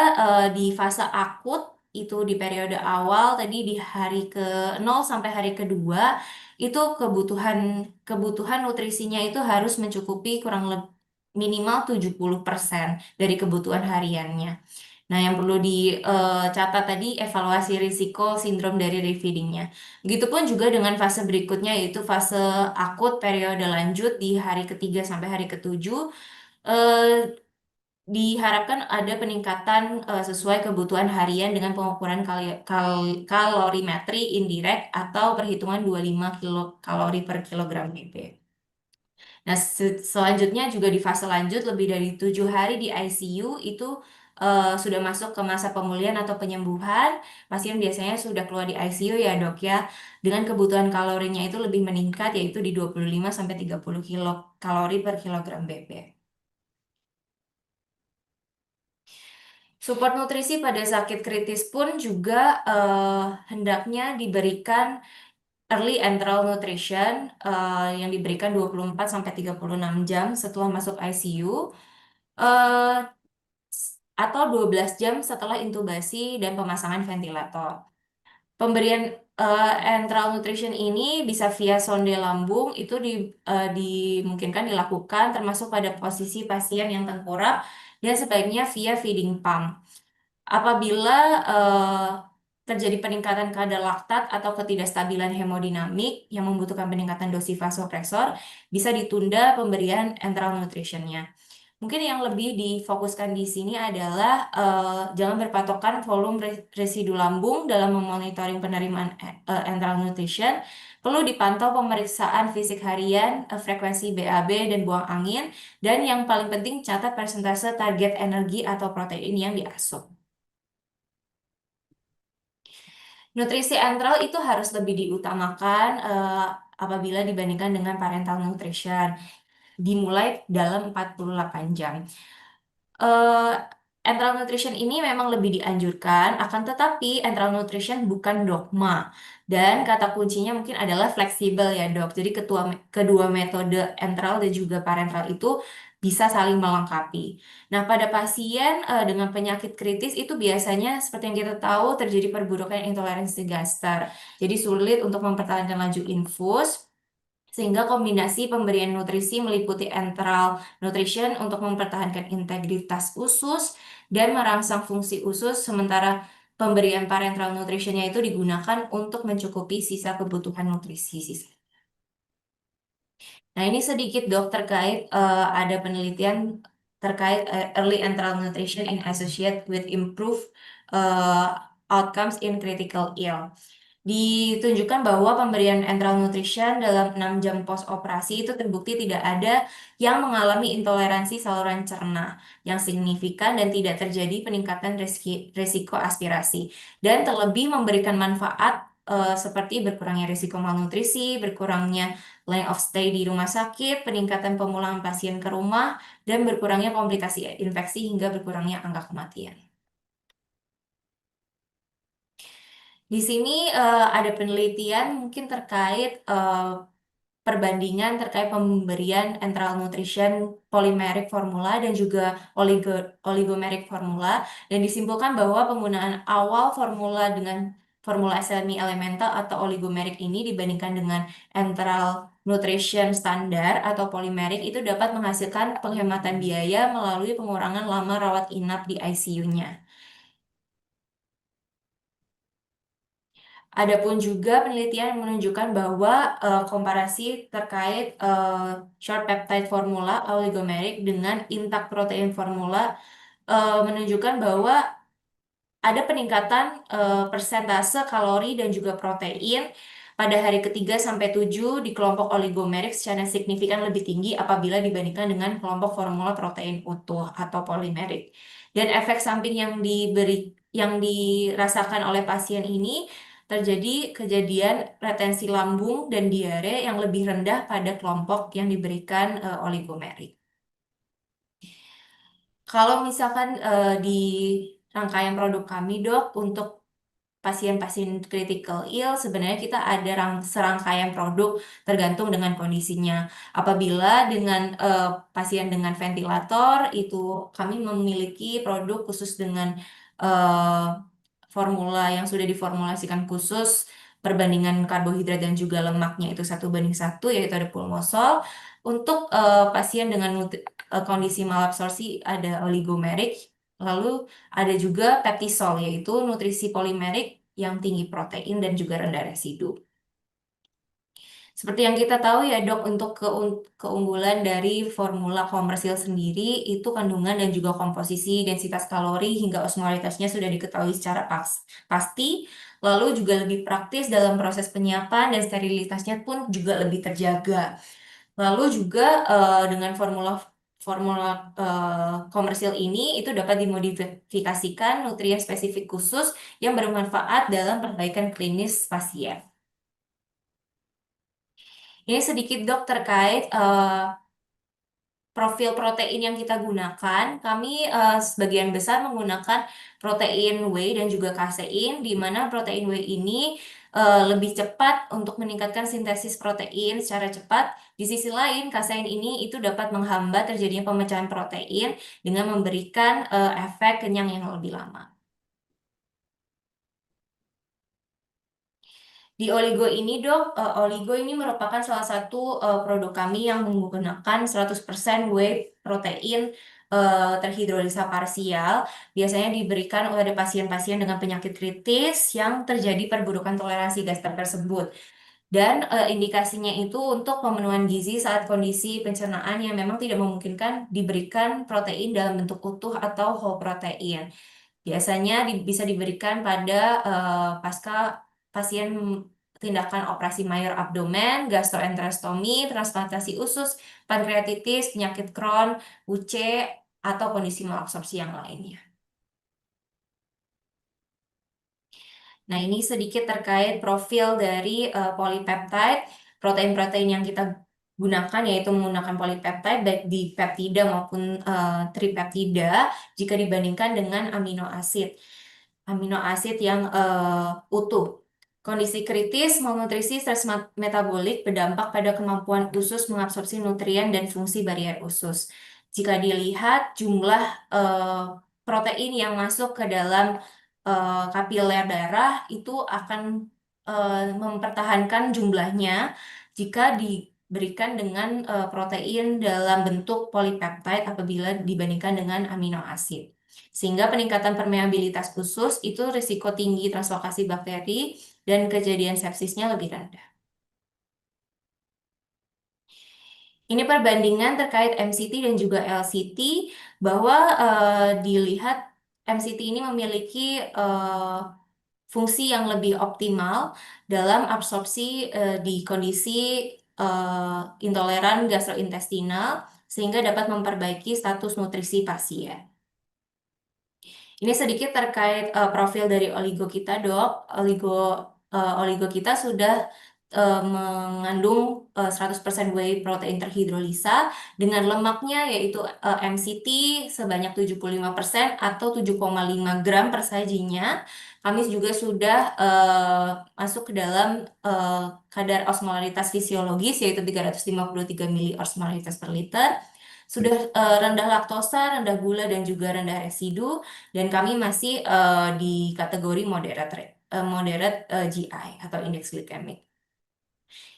di fase akut itu di periode awal tadi di hari ke-0 sampai hari kedua itu kebutuhan nutrisinya itu harus mencukupi kurang lebih minimal 70% dari kebutuhan hariannya. Nah, yang perlu dicatat tadi evaluasi risiko sindrom dari refeedingnya. Begitupun juga dengan fase berikutnya yaitu fase akut periode lanjut di hari ketiga sampai hari ketujuh. eh, Diharapkan ada peningkatan sesuai kebutuhan harian dengan pengukuran kalorimetri indirect atau perhitungan 25 kilokalori per kilogram BB. Nah, selanjutnya juga di fase lanjut lebih dari 7 hari di ICU itu sudah masuk ke masa pemulihan atau penyembuhan. Pasien biasanya sudah keluar di ICU ya dok ya, dengan kebutuhan kalorinya itu lebih meningkat yaitu di 25 sampai 30 kilokalori per kilogram BB. Support nutrisi pada sakit kritis pun juga hendaknya diberikan early enteral nutrition yang diberikan 24 sampai 36 jam setelah masuk ICU. eh, atau 12 jam setelah intubasi dan pemasangan ventilator. Pemberian enteral nutrition ini bisa via sonde lambung, itu dimungkinkan dilakukan termasuk pada posisi pasien yang tengkurap dan sebaiknya via feeding pump. Apabila terjadi peningkatan kadar laktat atau ketidakstabilan hemodinamik yang membutuhkan peningkatan dosis vasopresor, bisa ditunda pemberian enteral nutritionnya. Mungkin yang lebih difokuskan di sini adalah jangan berpatokan volume residu lambung dalam memonitoring penerimaan enteral nutrition. Perlu dipantau pemeriksaan fisik harian, frekuensi BAB dan buang angin, dan yang paling penting catat persentase target energi atau protein yang diasup. Nutrisi enteral itu harus lebih diutamakan apabila dibandingkan dengan parental nutrition. Dimulai dalam 48 jam. eh Enteral nutrition ini memang lebih dianjurkan, akan tetapi enteral nutrition bukan dogma. Dan kata kuncinya mungkin adalah fleksibel ya dok. Jadi kedua metode enteral dan juga parenteral itu bisa saling melengkapi. Nah, pada pasien dengan penyakit kritis itu biasanya seperti yang kita tahu terjadi perburukan intoleransi gaster. Jadi sulit untuk mempertahankan laju infus. Sehingga kombinasi pemberian nutrisi meliputi enteral nutrition untuk mempertahankan integritas usus dan merangsang fungsi usus, sementara pemberian parenteral nutritionnya itu digunakan untuk mencukupi sisa kebutuhan nutrisi sisa. Nah, ini sedikit dok terkait ada penelitian terkait early enteral nutrition in associate with improved outcomes in critical ill. ditunjukkan bahwa pemberian enteral nutrition dalam 6 jam post operasi itu terbukti tidak ada yang mengalami intoleransi saluran cerna yang signifikan dan tidak terjadi peningkatan resiko aspirasi dan terlebih memberikan manfaat seperti berkurangnya risiko malnutrisi, berkurangnya length of stay di rumah sakit, peningkatan pemulangan pasien ke rumah, dan berkurangnya komplikasi infeksi hingga berkurangnya angka kematian. Di sini ada penelitian mungkin terkait perbandingan terkait pemberian enteral nutrition polymeric formula dan juga oligomeric formula dan disimpulkan bahwa penggunaan awal formula dengan formula semi elemental atau oligomeric ini dibandingkan dengan enteral nutrition standar atau polymeric itu dapat menghasilkan penghematan biaya melalui pengurangan lama rawat inap di ICU-nya. Adapun juga penelitian yang menunjukkan bahwa komparasi terkait short peptide formula oligomeric dengan intact protein formula menunjukkan bahwa ada peningkatan persentase kalori dan juga protein pada hari ketiga sampai 7 di kelompok oligomeric secara signifikan lebih tinggi apabila dibandingkan dengan kelompok formula protein utuh atau polimeric. Dan efek samping yang dirasakan oleh pasien ini terjadi kejadian retensi lambung dan diare yang lebih rendah pada kelompok yang diberikan oligomeric. Kalau misalkan di rangkaian produk kami, Dok, untuk pasien-pasien critical ill, sebenarnya kita ada serangkaian produk tergantung dengan kondisinya. Apabila dengan pasien dengan ventilator, itu kami memiliki produk khusus dengan eh, formula yang sudah diformulasikan khusus perbandingan karbohidrat dan juga lemaknya itu 1:1, yaitu ada pulmosol. Untuk pasien dengan kondisi malabsorpsi ada oligomeric, lalu ada juga peptisol, yaitu nutrisi polimerik yang tinggi protein dan juga rendah residu. Seperti yang kita tahu ya dok, untuk keunggulan dari formula komersil sendiri itu kandungan dan juga komposisi densitas kalori hingga osmolitasnya sudah diketahui secara pasti, lalu juga lebih praktis dalam proses penyiapan dan sterilitasnya pun juga lebih terjaga. Lalu juga dengan formula formula komersil ini itu dapat dimodifikasikan nutrien spesifik khusus yang bermanfaat dalam perbaikan klinis pasien. Ini sedikit dok terkait profil protein yang kita gunakan. Kami sebagian besar menggunakan protein whey dan juga kasein, di mana protein whey ini lebih cepat untuk meningkatkan sintesis protein secara cepat. Di sisi lain, kasein ini itu dapat menghambat terjadinya pemecahan protein dengan memberikan efek kenyang yang lebih lama. Di oligo ini dok, oligo ini merupakan salah satu produk kami yang menggunakan 100% whey protein terhidrolisa parsial. Biasanya diberikan oleh pasien-pasien dengan penyakit kritis yang terjadi perburukan toleransi gas tersebut. Dan indikasinya itu untuk pemenuhan gizi saat kondisi pencernaan yang memang tidak memungkinkan diberikan protein dalam bentuk utuh atau whole protein. Biasanya bisa diberikan pada pasca pasien tindakan operasi mayor abdomen, gastroenterostomi, transplantasi usus, pankreatitis, penyakit Crohn, UC, atau kondisi malabsorpsi yang lainnya. Nah, ini sedikit terkait profil dari polipeptide, protein-protein yang kita gunakan yaitu menggunakan polipeptide baik di peptida maupun tripeptida jika dibandingkan dengan amino asid yang utuh. Kondisi kritis, malnutrisi, stres metabolik berdampak pada kemampuan usus mengabsorpsi nutrien dan fungsi barier usus. Jika dilihat jumlah protein yang masuk ke dalam kapiler darah itu akan mempertahankan jumlahnya jika diberikan dengan protein dalam bentuk polipeptide apabila dibandingkan dengan amino asid. Sehingga peningkatan permeabilitas usus itu risiko tinggi translokasi bakteri dan kejadian sepsisnya lebih rendah. Ini perbandingan terkait MCT dan juga LCT bahwa dilihat MCT ini memiliki fungsi yang lebih optimal dalam absorpsi di kondisi intoleran gastrointestinal sehingga dapat memperbaiki status nutrisi pasien. Ini sedikit terkait profil dari oligo kita, Dok. Oligo kita sudah mengandung 100% whey protein terhidrolisa dengan lemaknya yaitu MCT sebanyak 75% atau 7,5 gram per sajinya. Kami juga sudah masuk ke dalam kadar osmolaritas fisiologis yaitu 353 miliosmolaritas per liter. Sudah rendah laktosa, rendah gula, dan juga rendah residu. Dan kami masih di kategori moderate GI atau indeks glikemik.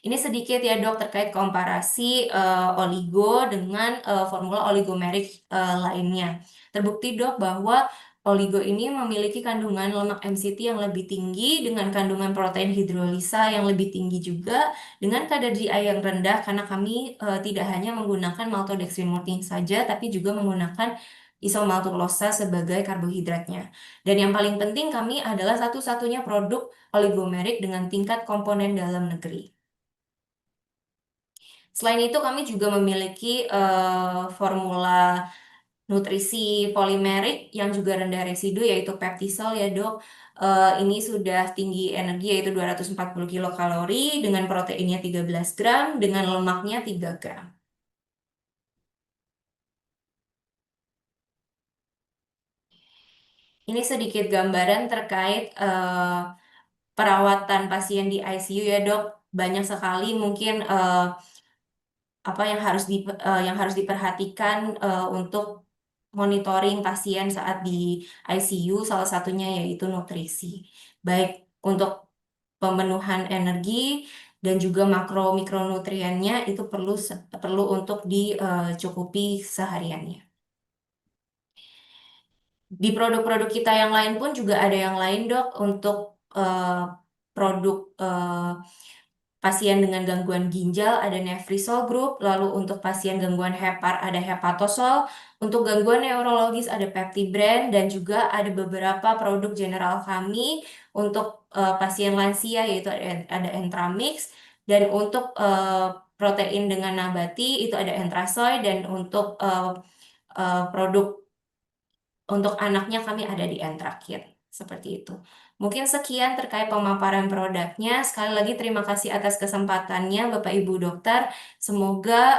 Ini sedikit ya dok terkait komparasi oligo dengan formula oligomeric lainnya. Terbukti dok bahwa oligo ini memiliki kandungan lemak MCT yang lebih tinggi dengan kandungan protein hidrolisa yang lebih tinggi juga dengan kadar GI yang rendah karena kami tidak hanya menggunakan maltodextrin saja tapi juga menggunakan isomaltulose sebagai karbohidratnya. Dan yang paling penting kami adalah satu-satunya produk oligomeric dengan tingkat komponen dalam negeri. Selain itu kami juga memiliki formula nutrisi polimerik yang juga rendah residu yaitu peptisol ya dok. Ini sudah tinggi energi yaitu 240 kilokalori dengan proteinnya 13 gram dengan lemaknya 3 gram. Ini sedikit gambaran terkait perawatan pasien di ICU ya dok. Banyak sekali mungkin apa yang harus diperhatikan untuk monitoring pasien saat di ICU, salah satunya yaitu nutrisi. Baik untuk pemenuhan energi dan juga makro mikronutriennya itu perlu untuk dicukupi sehariannya. Di produk-produk kita yang lain pun juga ada yang lain dok untuk produk pasien dengan gangguan ginjal ada Nefrisol Group, lalu untuk pasien gangguan hepar ada Hepatosol, untuk gangguan neurologis ada Peptibrand, dan juga ada beberapa produk general kami untuk pasien lansia yaitu ada Entramix, dan untuk protein dengan nabati itu ada Entrasoy, dan untuk produk untuk anaknya kami ada di Entrakit. Seperti itu. Mungkin sekian terkait pemaparan produknya. Sekali lagi terima kasih atas kesempatannya Bapak Ibu Dokter. Semoga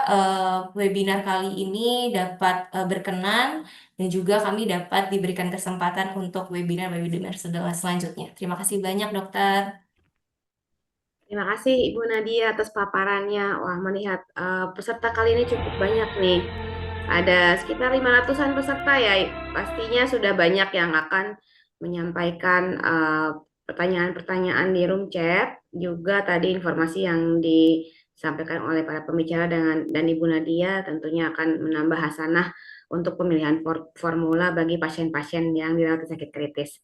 webinar kali ini dapat berkenan dan juga kami dapat diberikan kesempatan untuk webinar-webinar selanjutnya. Terima kasih banyak dokter. Terima kasih Ibu Nadia atas paparannya. Wah, melihat peserta kali ini cukup banyak nih. Ada sekitar 500-an peserta ya. Pastinya sudah banyak yang akan menyampaikan pertanyaan-pertanyaan di room chat. Juga tadi informasi yang disampaikan oleh para pembicara dan Ibu Nadia tentunya akan menambah hasanah untuk pemilihan formula bagi pasien-pasien yang dirawat sakit kritis.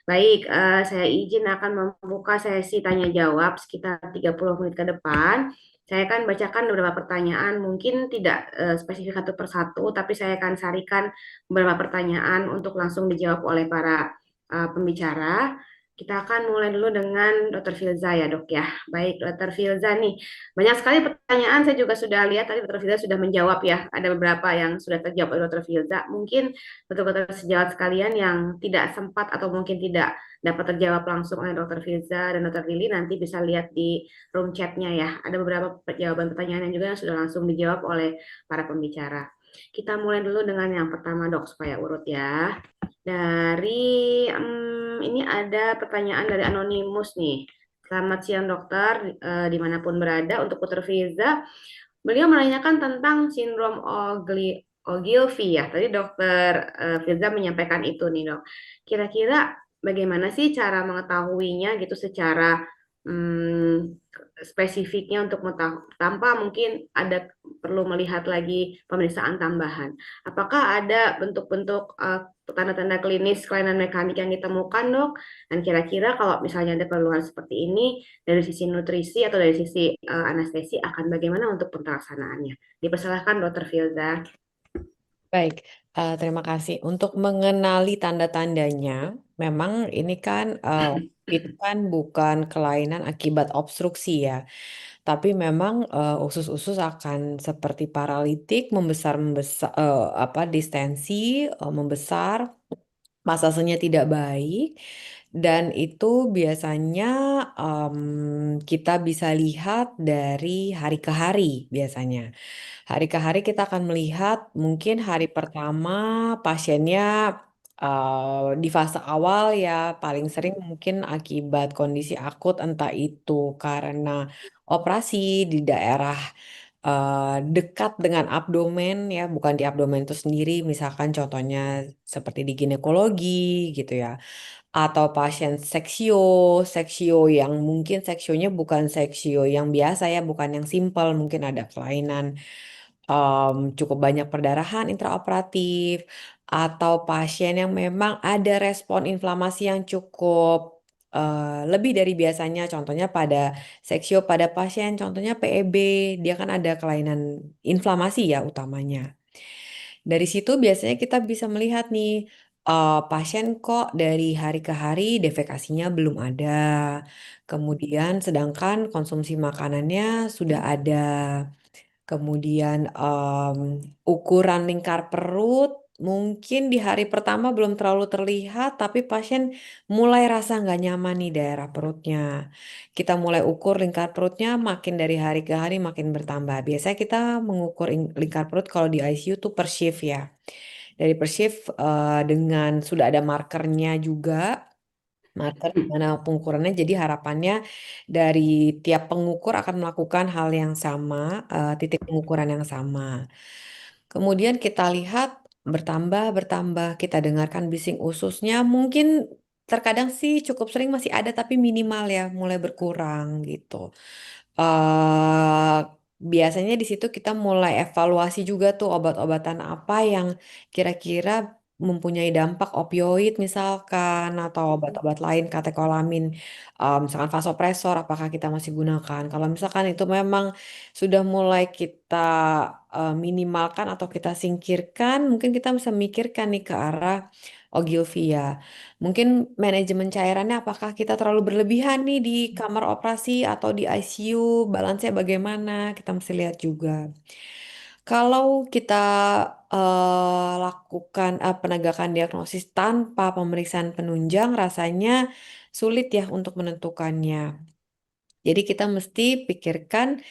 Baik, saya izin akan membuka sesi tanya jawab sekitar 30 menit ke depan. Saya akan bacakan beberapa pertanyaan, mungkin tidak spesifik satu persatu, tapi saya akan sarikan beberapa pertanyaan untuk langsung dijawab oleh para pembicara. Kita akan mulai dulu dengan Dr. Filza ya dok ya. Baik Dr. Filza nih, banyak sekali pertanyaan saya juga sudah lihat tadi Dr. Filza sudah menjawab ya. Ada beberapa yang sudah terjawab oleh Dr. Filza. Mungkin dokter sejawat sekalian yang tidak sempat atau mungkin tidak dapat terjawab langsung oleh Dr. Filza dan Dr. Lili nanti bisa lihat di room chatnya ya. Ada beberapa jawaban pertanyaan yang juga yang sudah langsung dijawab oleh para pembicara. Kita mulai dulu dengan yang pertama dok supaya urut ya. Dari ini ada pertanyaan dari Anonymous nih. Selamat siang dokter, dimanapun berada. Untuk Dr. Filza, beliau menanyakan tentang sindrom Ogilvy ya. Tadi dokter Filza menyampaikan itu nih dok. Kira-kira bagaimana sih cara mengetahuinya gitu secara spesifiknya untuk tanpa mungkin ada perlu melihat lagi pemeriksaan tambahan. Apakah ada bentuk-bentuk tanda-tanda klinis kelainan mekanik yang ditemukan dok? Dan kira-kira kalau misalnya ada keluhan seperti ini dari sisi nutrisi atau dari sisi anestesi akan bagaimana untuk pelaksanaannya? Dipersilahkan Dr. Filza. Baik, terima kasih. Untuk mengenali tanda-tandanya, memang ini kan itu kan bukan kelainan akibat obstruksi ya, tapi memang usus-usus akan seperti paralitik, membesar, membesar, apa distensi, membesar, masasenya tidak baik, dan itu biasanya kita bisa lihat dari hari ke hari biasanya. Hari ke hari kita akan melihat mungkin hari pertama pasiennya di fase awal ya paling sering mungkin akibat kondisi akut entah itu karena operasi di daerah dekat dengan abdomen ya bukan di abdomen itu sendiri misalkan contohnya seperti di ginekologi gitu ya atau pasien seksio, seksio yang mungkin seksionya bukan seksio yang biasa ya, bukan yang simpel, mungkin ada kelainan cukup banyak perdarahan intraoperatif, atau pasien yang memang ada respon inflamasi yang cukup lebih dari biasanya, contohnya pada seksio pada pasien, contohnya PEB, dia kan ada kelainan inflamasi ya utamanya. Dari situ biasanya kita bisa melihat nih, pasien kok dari hari ke hari defekasinya belum ada. Kemudian sedangkan konsumsi makanannya sudah ada. Kemudian ukuran lingkar perut mungkin di hari pertama belum terlalu terlihat, tapi pasien mulai rasa nggak nyaman nih daerah perutnya. Kita mulai ukur lingkar perutnya makin dari hari ke hari makin bertambah. Biasanya kita mengukur lingkar perut kalau di ICU tuh per shift ya. Dari per shift dengan sudah ada markernya juga marker di mana pengukurannya. Jadi harapannya dari tiap pengukur akan melakukan hal yang sama, titik pengukuran yang sama. Kemudian kita lihat bertambah, bertambah, kita dengarkan bising ususnya. Mungkin terkadang sih cukup sering masih ada, tapi minimal ya, mulai berkurang gitu. eh Biasanya di situ kita mulai evaluasi juga tuh obat-obatan apa yang kira-kira mempunyai dampak opioid misalkan atau obat-obat lain katekolamin misalkan vasopresor apakah kita masih gunakan kalau misalkan itu memang sudah mulai kita minimalkan atau kita singkirkan mungkin kita bisa mikirkan nih ke arah Ogilvy ya. Mungkin manajemen cairannya apakah kita terlalu berlebihan nih di kamar operasi atau di ICU, balance-nya bagaimana, kita mesti lihat juga. Kalau kita lakukan penegakan diagnosis tanpa pemeriksaan penunjang, rasanya sulit ya untuk menentukannya. Jadi kita mesti pikirkan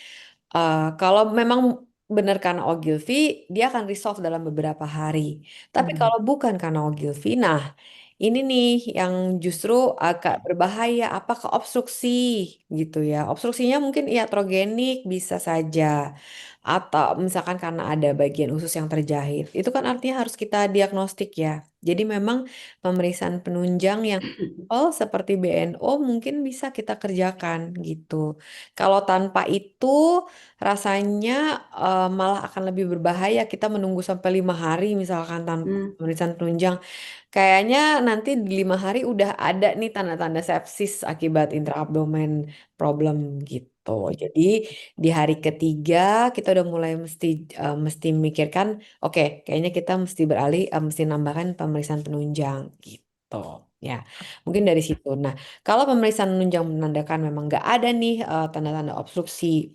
kalau memang benar karena Ogilvy, dia akan resolve dalam beberapa hari. Tapi kalau bukan karena Ogilvy, nah ini nih yang justru agak berbahaya. Apakah obstruksi gitu ya? Obstruksinya mungkin iatrogenik bisa saja. Atau misalkan karena ada bagian usus yang terjahit. Itu kan artinya harus kita diagnostik ya. Jadi memang pemeriksaan penunjang yang seperti BNO mungkin bisa kita kerjakan gitu. Kalau tanpa itu rasanya malah akan lebih berbahaya. Kita menunggu sampai 5 hari misalkan tanpa pemeriksaan penunjang. Kayaknya nanti di 5 hari udah ada nih tanda-tanda sepsis akibat intraabdomen problem gitu. Jadi di hari ketiga kita udah mulai mesti mikirkan, oke, kayaknya kita mesti beralih, mesti nambahkan pemeriksaan penunjang gitu. Ya, mungkin dari situ. Nah, kalau pemeriksaan penunjang menandakan memang nggak ada nih tanda-tanda obstruksi,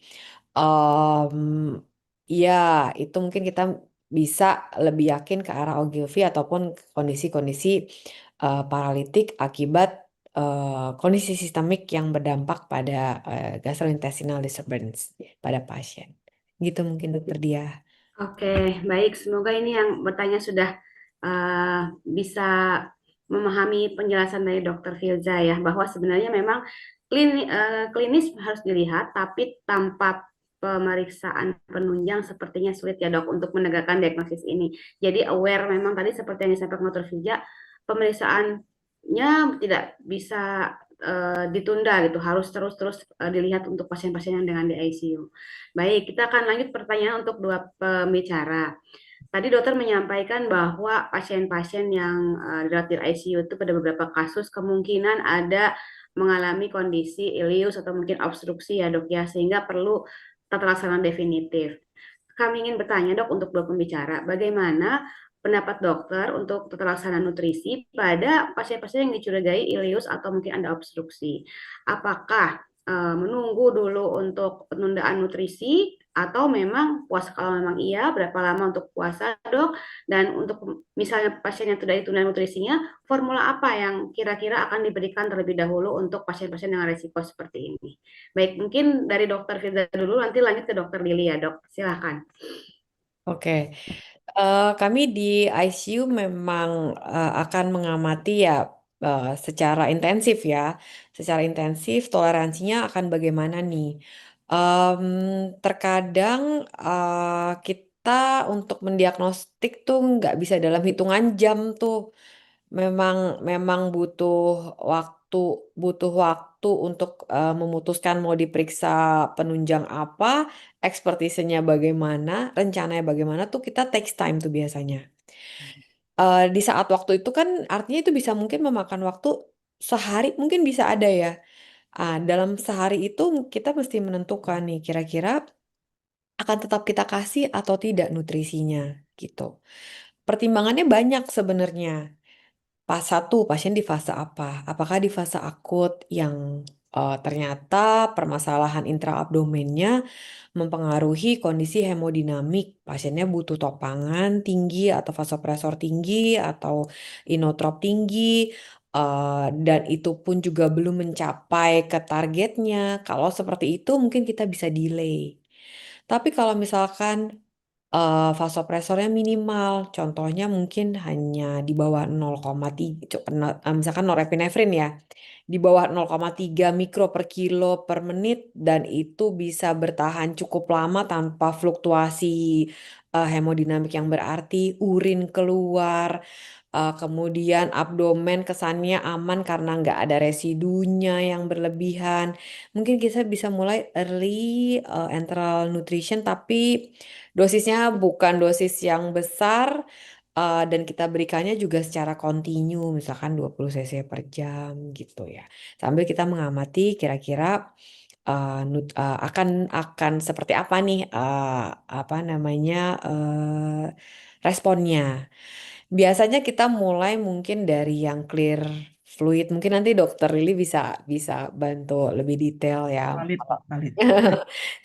em, ya itu mungkin kita bisa lebih yakin ke arah Ogilvy ataupun kondisi-kondisi paralitik akibat kondisi sistemik yang berdampak pada gastrointestinal disturbance pada pasien. Gitu mungkin dokter Dia. Oke, baik. Semoga ini yang bertanya sudah bisa memahami penjelasan dari Dokter Filza ya, bahwa sebenarnya memang klinis harus dilihat, tapi tanpa pemeriksaan penunjang sepertinya sulit ya dok untuk menegakkan diagnosis ini. Jadi aware memang tadi seperti yang disampaikan Dokter Filza, pemeriksaannya tidak bisa ditunda gitu, harus terus-terus dilihat untuk pasien-pasien yang dengan di ICU. Baik, kita akan lanjut pertanyaan untuk dua pembicara. Tadi dokter menyampaikan bahwa pasien-pasien yang dirawat di ICU itu pada beberapa kasus kemungkinan ada mengalami kondisi ileus atau mungkin obstruksi ya dok ya, sehingga perlu tata laksana definitif. kami ingin bertanya dok untuk dua pembicara, bagaimana pendapat dokter untuk tata laksana nutrisi pada pasien-pasien yang dicurigai ileus atau mungkin ada obstruksi. Apakah menunggu dulu untuk penundaan nutrisi atau memang puasa, kalau memang iya berapa lama untuk puasa dok, dan untuk misalnya pasien yang tidak ditunda nutrisinya, formula apa yang kira-kira akan diberikan terlebih dahulu untuk pasien-pasien dengan resiko seperti ini. Baik, mungkin dari dokter Firza dulu, nanti lanjut ke dokter Lili ya dok, silahkan. Oke, kami di ICU memang akan mengamati ya secara intensif ya, secara intensif toleransinya akan bagaimana nih. Em, Terkadang kita untuk mendiagnostik tuh nggak bisa dalam hitungan jam tuh. Memang memang waktu butuh waktu untuk memutuskan mau diperiksa penunjang apa, ekspertisenya bagaimana, rencananya bagaimana tuh kita takes time tuh biasanya. Di saat waktu itu kan artinya itu bisa mungkin memakan waktu sehari mungkin bisa ada ya. Dalam sehari itu kita mesti menentukan nih kira-kira akan tetap kita kasih atau tidak nutrisinya gitu. Pertimbangannya banyak sebenarnya. Pas satu, pasien di fase apa? Apakah di fase akut yang ternyata permasalahan intraabdomennya mempengaruhi kondisi hemodinamik. Pasiennya butuh topangan tinggi atau vasopresor tinggi atau inotrop tinggi. Dan itu pun juga belum mencapai ke targetnya. Kalau seperti itu mungkin kita bisa delay. Tapi kalau misalkan vasopresornya minimal. Contohnya mungkin hanya di bawah 0,3, misalkan norepinefrin ya, di bawah 0,3 mikro per kilo per menit dan itu bisa bertahan cukup lama tanpa fluktuasi hemodinamik yang berarti, urin keluar, kemudian abdomen kesannya aman karena nggak ada residunya yang berlebihan. Mungkin kita bisa mulai early enteral nutrition tapi dosisnya bukan dosis yang besar dan kita berikannya juga secara kontinu, misalkan 20 cc per jam gitu ya. Sambil kita mengamati kira-kira akan seperti apa nih apa namanya responnya. Biasanya kita mulai mungkin dari yang clear fluid. Mungkin nanti dokter Lili bisa bisa bantu lebih detail ya. Valid, valid.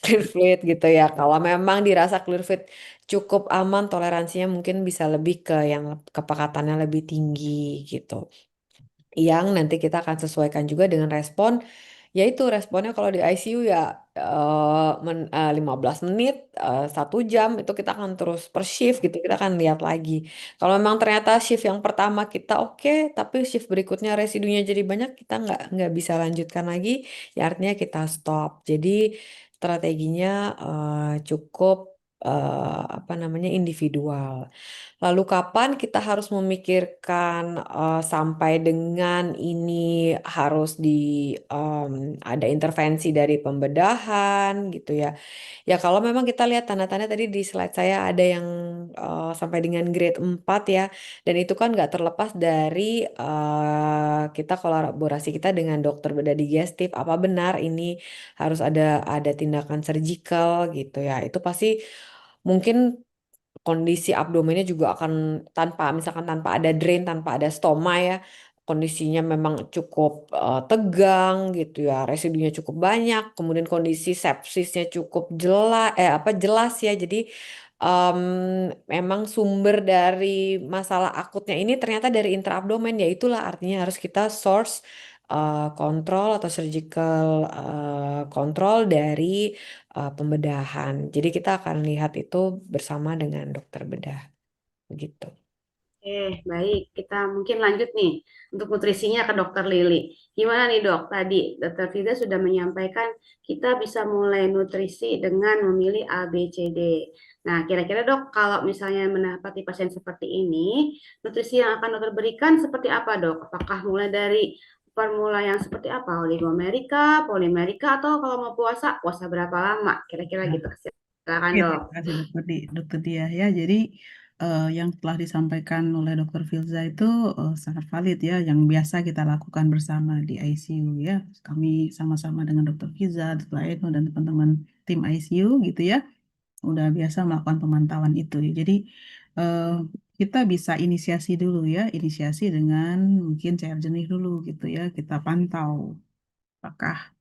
Clear fluid gitu ya. Kalau memang dirasa clear fluid cukup aman, toleransinya mungkin bisa lebih ke yang kepekatannya lebih tinggi gitu. Yang nanti kita akan sesuaikan juga dengan respon, yaitu responnya kalau di ICU ya 15 menit, 1 jam, itu kita akan terus per shift gitu, kita akan lihat lagi. Kalau memang ternyata shift yang pertama kita oke, tapi shift berikutnya residunya jadi banyak, kita nggak bisa lanjutkan lagi, ya artinya kita stop. Jadi strateginya cukup apa namanya individual. Lalu kapan kita harus memikirkan sampai dengan ini harus ada intervensi dari pembedahan gitu ya. Ya kalau memang kita lihat tanda-tanda tadi di slide saya ada yang sampai dengan grade 4 ya. Dan itu kan nggak terlepas dari kita kolaborasi kita dengan dokter bedah digestif. Apa benar ini harus ada tindakan surgical gitu ya. Itu pasti mungkin kondisi abdomennya juga akan misalkan tanpa ada drain, tanpa ada stoma ya, kondisinya memang cukup tegang gitu ya, residunya cukup banyak, kemudian kondisi sepsisnya cukup jelas ya, jadi em, memang sumber dari masalah akutnya ini ternyata dari intraabdomen, ya itulah artinya harus kita source kontrol atau surgical kontrol dari pembedahan. Jadi kita akan lihat itu bersama dengan dokter bedah, begitu. Baik. Kita mungkin lanjut nih untuk nutrisinya ke dokter Lili. Gimana nih dok? Tadi dokter Firza sudah menyampaikan kita bisa mulai nutrisi dengan memilih A, B, C, D. Nah, kira-kira dok, kalau misalnya mendapati pasien seperti ini, nutrisi yang akan dokter berikan seperti apa dok? Apakah mulai dari formula yang seperti apa? Oligomerika, polimerika, atau kalau mau puasa, puasa berapa lama? Kira-kira Nah, gitu. Silakan oke, dok. terima kasih dokter Dia ya. Jadi yang telah disampaikan oleh dokter Filza itu sangat valid ya, yang biasa kita lakukan bersama di ICU ya. Kami sama-sama dengan dokter Filza, dokter Eno, dan teman-teman tim ICU gitu ya. udah biasa melakukan pemantauan itu ya. Jadi eh, kita bisa inisiasi dulu ya, inisiasi dengan mungkin cair jernih dulu gitu ya. Kita pantau apakah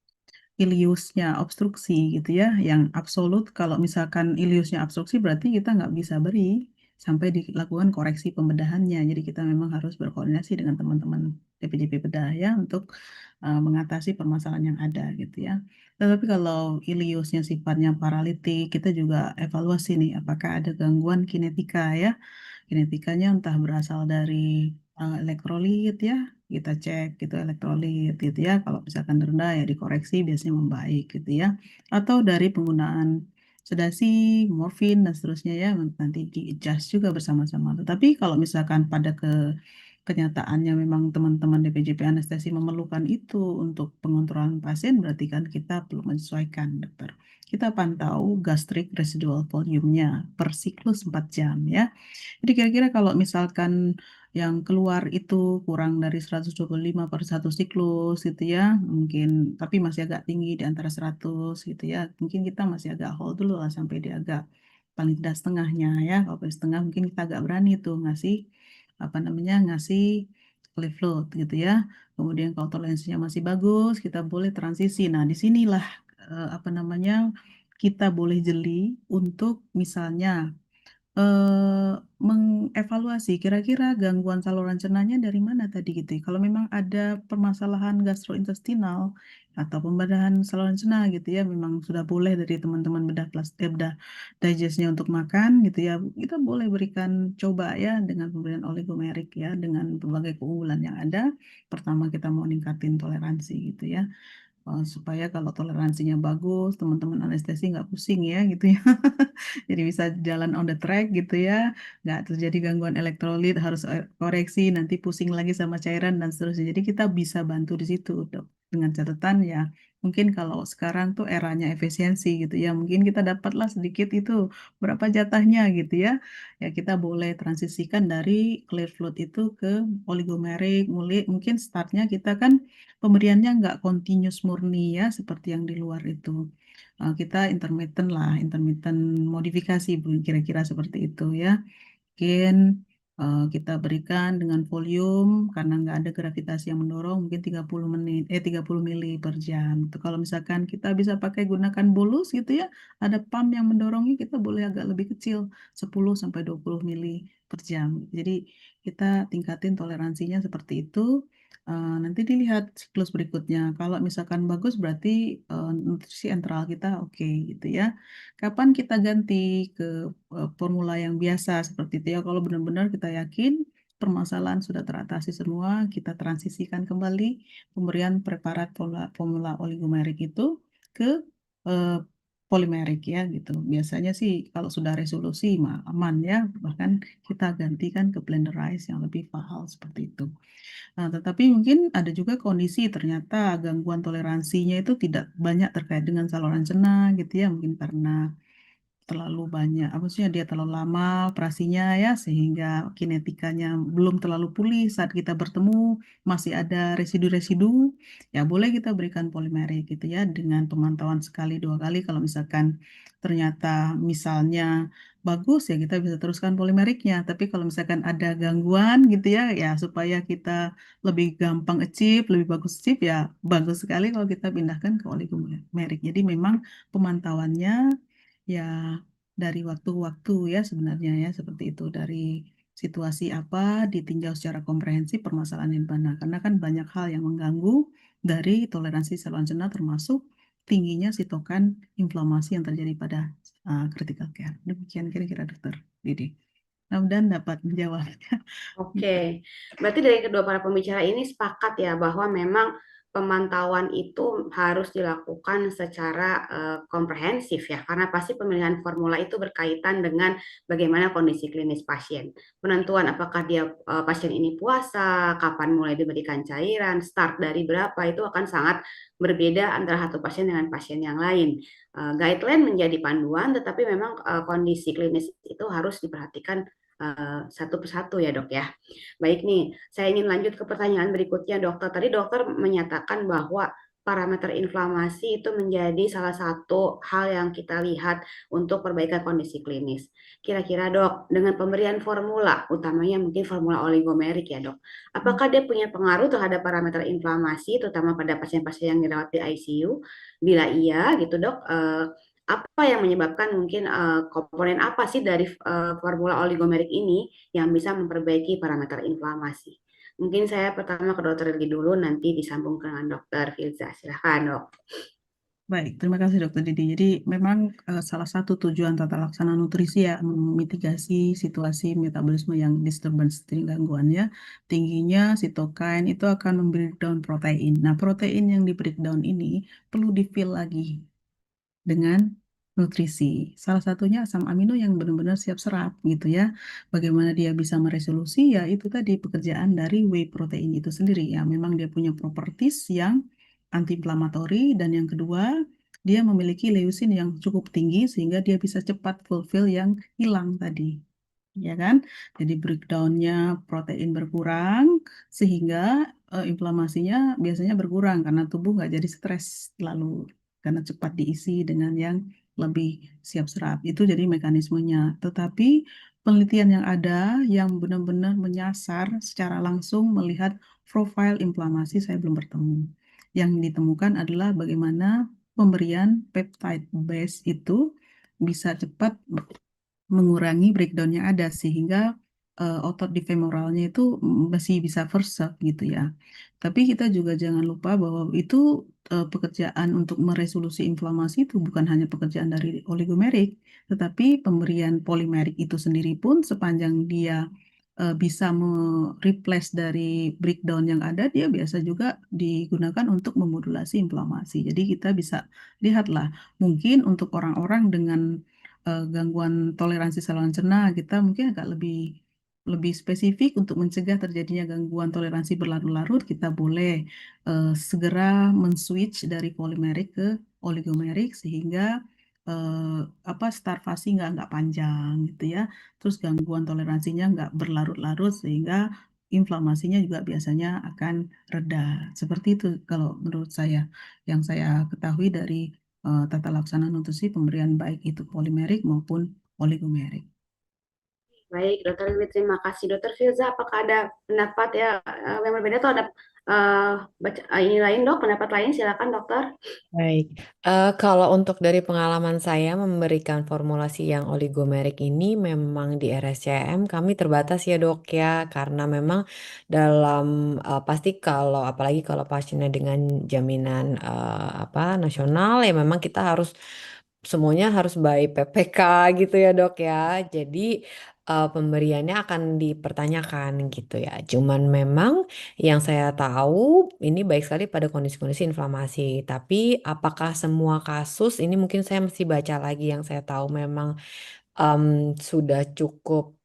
iliusnya obstruksi gitu ya, yang absolut. Kalau misalkan iliusnya obstruksi berarti kita nggak bisa beri sampai dilakukan koreksi pembedahannya. Jadi kita memang harus berkoordinasi dengan teman-teman DPJP bedah ya untuk mengatasi permasalahan yang ada gitu ya. Tetapi kalau iliusnya sifatnya paralitik, kita juga evaluasi nih apakah ada gangguan kinetika ya. Kinetikanya entah berasal dari elektrolit ya, kita cek gitu elektrolit gitu ya. Kalau misalkan rendah ya dikoreksi biasanya membaik gitu ya. Atau dari penggunaan sedasi, morfin dan seterusnya ya nanti di-adjust juga bersama-sama. Tetapi kalau misalkan pada kenyataannya memang teman-teman DPJP anestesi memerlukan itu untuk pengontrolan pasien, berarti kan kita perlu menyesuaikan, dokter. Kita pantau gastric residual volume-nya per siklus 4 jam ya. Jadi kira-kira kalau misalkan yang keluar itu kurang dari 125 per satu siklus gitu ya, mungkin tapi masih agak tinggi di antara 100 gitu ya, mungkin kita masih agak hold dulu lah sampai dia agak paling tidak setengahnya ya. Kalau paling setengah mungkin kita agak berani tuh ngasih apa namanya ngasih cliff float gitu ya. Kemudian kalau toleransinya masih bagus, kita boleh transisi. Nah, disinilah apa namanya kita boleh jeli untuk misalnya mengevaluasi kira-kira gangguan saluran cernanya dari mana tadi gitu ya. Kalau memang ada permasalahan gastrointestinal atau pembedahan saluran cerna gitu ya, memang sudah boleh dari teman-teman bedah digestnya untuk makan gitu ya. Kita boleh berikan coba ya dengan pemberian oligomerik ya dengan berbagai keunggulan yang ada. Pertama kita mau ningkatin toleransi gitu ya. Supaya kalau toleransinya bagus, teman-teman anestesi nggak pusing ya gitu ya. Jadi bisa jalan on the track gitu ya, nggak terjadi gangguan elektrolit, harus koreksi, nanti pusing lagi sama cairan dan seterusnya. Jadi kita bisa bantu di situ, dok. Dengan catatan ya, mungkin kalau sekarang tuh eranya efisiensi gitu ya, mungkin kita dapatlah sedikit itu berapa jatahnya gitu ya. Ya kita boleh transisikan dari clear fluid itu ke oligomerik, mulai mungkin startnya kita kan pemberiannya nggak continuous murni ya, seperti yang di luar itu. Kita intermittent lah, intermittent modifikasi kira-kira seperti itu ya. Mungkin kita berikan dengan volume karena nggak ada gravitasi yang mendorong mungkin 30 menit 30 mili per jam. Itu kalau misalkan kita bisa pakai gunakan bolus gitu ya, ada pump yang mendorongnya kita boleh agak lebih kecil 10 sampai 20 mili per jam. Jadi kita tingkatin toleransinya seperti itu. Nanti dilihat siklus berikutnya. Kalau misalkan bagus berarti nutrisi enteral kita oke gitu ya. Kapan kita ganti ke formula yang biasa seperti itu ya. Kalau benar-benar kita yakin permasalahan sudah teratasi semua, kita transisikan kembali pemberian preparat formula oligomerik itu ke eh, polimerik ya gitu. Biasanya sih kalau sudah resolusi mah aman ya, bahkan kita gantikan ke blenderize yang lebih fahal seperti itu. Nah, tetapi mungkin ada juga kondisi ternyata gangguan toleransinya itu tidak banyak terkait dengan saluran cerna gitu ya, mungkin karena terlalu banyak, apa maksudnya dia terlalu lama operasinya ya, sehingga kinetikanya belum terlalu pulih saat kita bertemu, masih ada residu-residu, ya boleh kita berikan polimerik gitu ya, dengan pemantauan sekali dua kali. Kalau misalkan ternyata misalnya bagus ya kita bisa teruskan polimeriknya, tapi kalau misalkan ada gangguan gitu ya, ya supaya kita lebih gampang achieve, lebih bagus achieve ya bagus sekali kalau kita pindahkan ke oligomerik. Jadi memang pemantauannya ya dari waktu ke waktu ya sebenarnya ya seperti itu, dari situasi apa ditinjau secara komprehensif permasalahan yang mana, karena kan banyak hal yang mengganggu dari toleransi saluran cerna termasuk tingginya sitokan inflamasi yang terjadi pada critical care. Demikian kira-kira dokter Didi. Mudah-mudahan dapat menjawab. Oke, berarti dari kedua para pembicara ini sepakat ya bahwa memang pemantauan itu harus dilakukan secara komprehensif ya, karena pasti pemilihan formula itu berkaitan dengan bagaimana kondisi klinis pasien. Penentuan apakah dia pasien ini puasa, kapan mulai diberikan cairan, start dari berapa itu akan sangat berbeda antara satu pasien dengan pasien yang lain. Guideline menjadi panduan, tetapi memang kondisi klinis itu harus diperhatikan satu persatu ya dok ya. Baik nih, saya ingin lanjut ke pertanyaan berikutnya dokter. Tadi dokter menyatakan bahwa parameter inflamasi itu menjadi salah satu hal yang kita lihat untuk perbaikan kondisi klinis. Kira-kira dok, dengan pemberian formula, utamanya mungkin formula oligomerik ya dok, apakah dia punya pengaruh terhadap parameter inflamasi, terutama pada pasien-pasien yang dirawat di ICU? Bila iya, gitu dok, apa yang menyebabkan mungkin komponen apa sih dari formula oligomerik ini yang bisa memperbaiki parameter inflamasi? Mungkin saya pertama ke dokter Lili dulu, nanti disambung dengan dokter Filza. Silahkan dok. Baik, terima kasih Dokter Didi. Jadi memang salah satu tujuan tata laksana nutrisi ya memitigasi situasi metabolisme yang disturbance, gangguan ya. Tingginya sitokain itu akan membreakdown protein. Nah, protein yang di breakdown ini perlu di-fill lagi dengan nutrisi. Salah satunya asam amino yang benar-benar siap serap gitu ya. Bagaimana dia bisa meresolusi ya itu tadi pekerjaan dari whey protein itu sendiri ya. Memang dia punya properties yang anti-inflammatory dan yang kedua dia memiliki leusin yang cukup tinggi sehingga dia bisa cepat fulfill yang hilang tadi. Ya kan? Jadi breakdownnya protein berkurang sehingga inflamasinya biasanya berkurang karena tubuh nggak jadi stres lalu karena cepat diisi dengan yang lebih siap serap. Itu jadi mekanismenya. Tetapi penelitian yang ada yang benar-benar menyasar secara langsung melihat profil inflamasi saya belum bertemu. Yang ditemukan adalah bagaimana pemberian peptide base itu bisa cepat mengurangi breakdown yang ada sehingga otot di femoralnya itu masih bisa verse gitu ya. Tapi kita juga jangan lupa bahwa itu pekerjaan untuk meresolusi inflamasi itu bukan hanya pekerjaan dari oligomerik, tetapi pemberian polimerik itu sendiri pun sepanjang dia bisa mereplace dari breakdown yang ada, dia biasa juga digunakan untuk memodulasi inflamasi. Jadi kita bisa lihatlah, mungkin untuk orang-orang dengan gangguan toleransi saluran cerna, kita mungkin agak lebih spesifik untuk mencegah terjadinya gangguan toleransi berlarut-larut, kita boleh segera men-switch dari polimerik ke oligomerik sehingga starvasi nggak panjang gitu ya. Terus gangguan toleransinya nggak berlarut-larut sehingga inflamasinya juga biasanya akan reda. Seperti itu kalau menurut saya yang saya ketahui dari tata laksana nutrisi pemberian baik itu polimerik maupun oligomerik. Baik, dokter Lili, terima kasih. Dokter Filza, apakah ada pendapat ya yang berbeda atau ada ini lain dok, pendapat lain? Silakan dokter. Baik, kalau untuk dari pengalaman saya memberikan formulasi yang oligomerik ini memang di RSCM kami terbatas ya dok ya, karena memang dalam pasti kalau apalagi kalau pasiennya dengan jaminan nasional ya memang kita harus semuanya harus by PPK gitu ya dok ya. Jadi pemberiannya akan dipertanyakan gitu ya. Cuman memang yang saya tahu ini baik sekali pada kondisi-kondisi inflamasi. Tapi apakah semua kasus ini mungkin saya mesti baca lagi yang saya tahu memang sudah cukup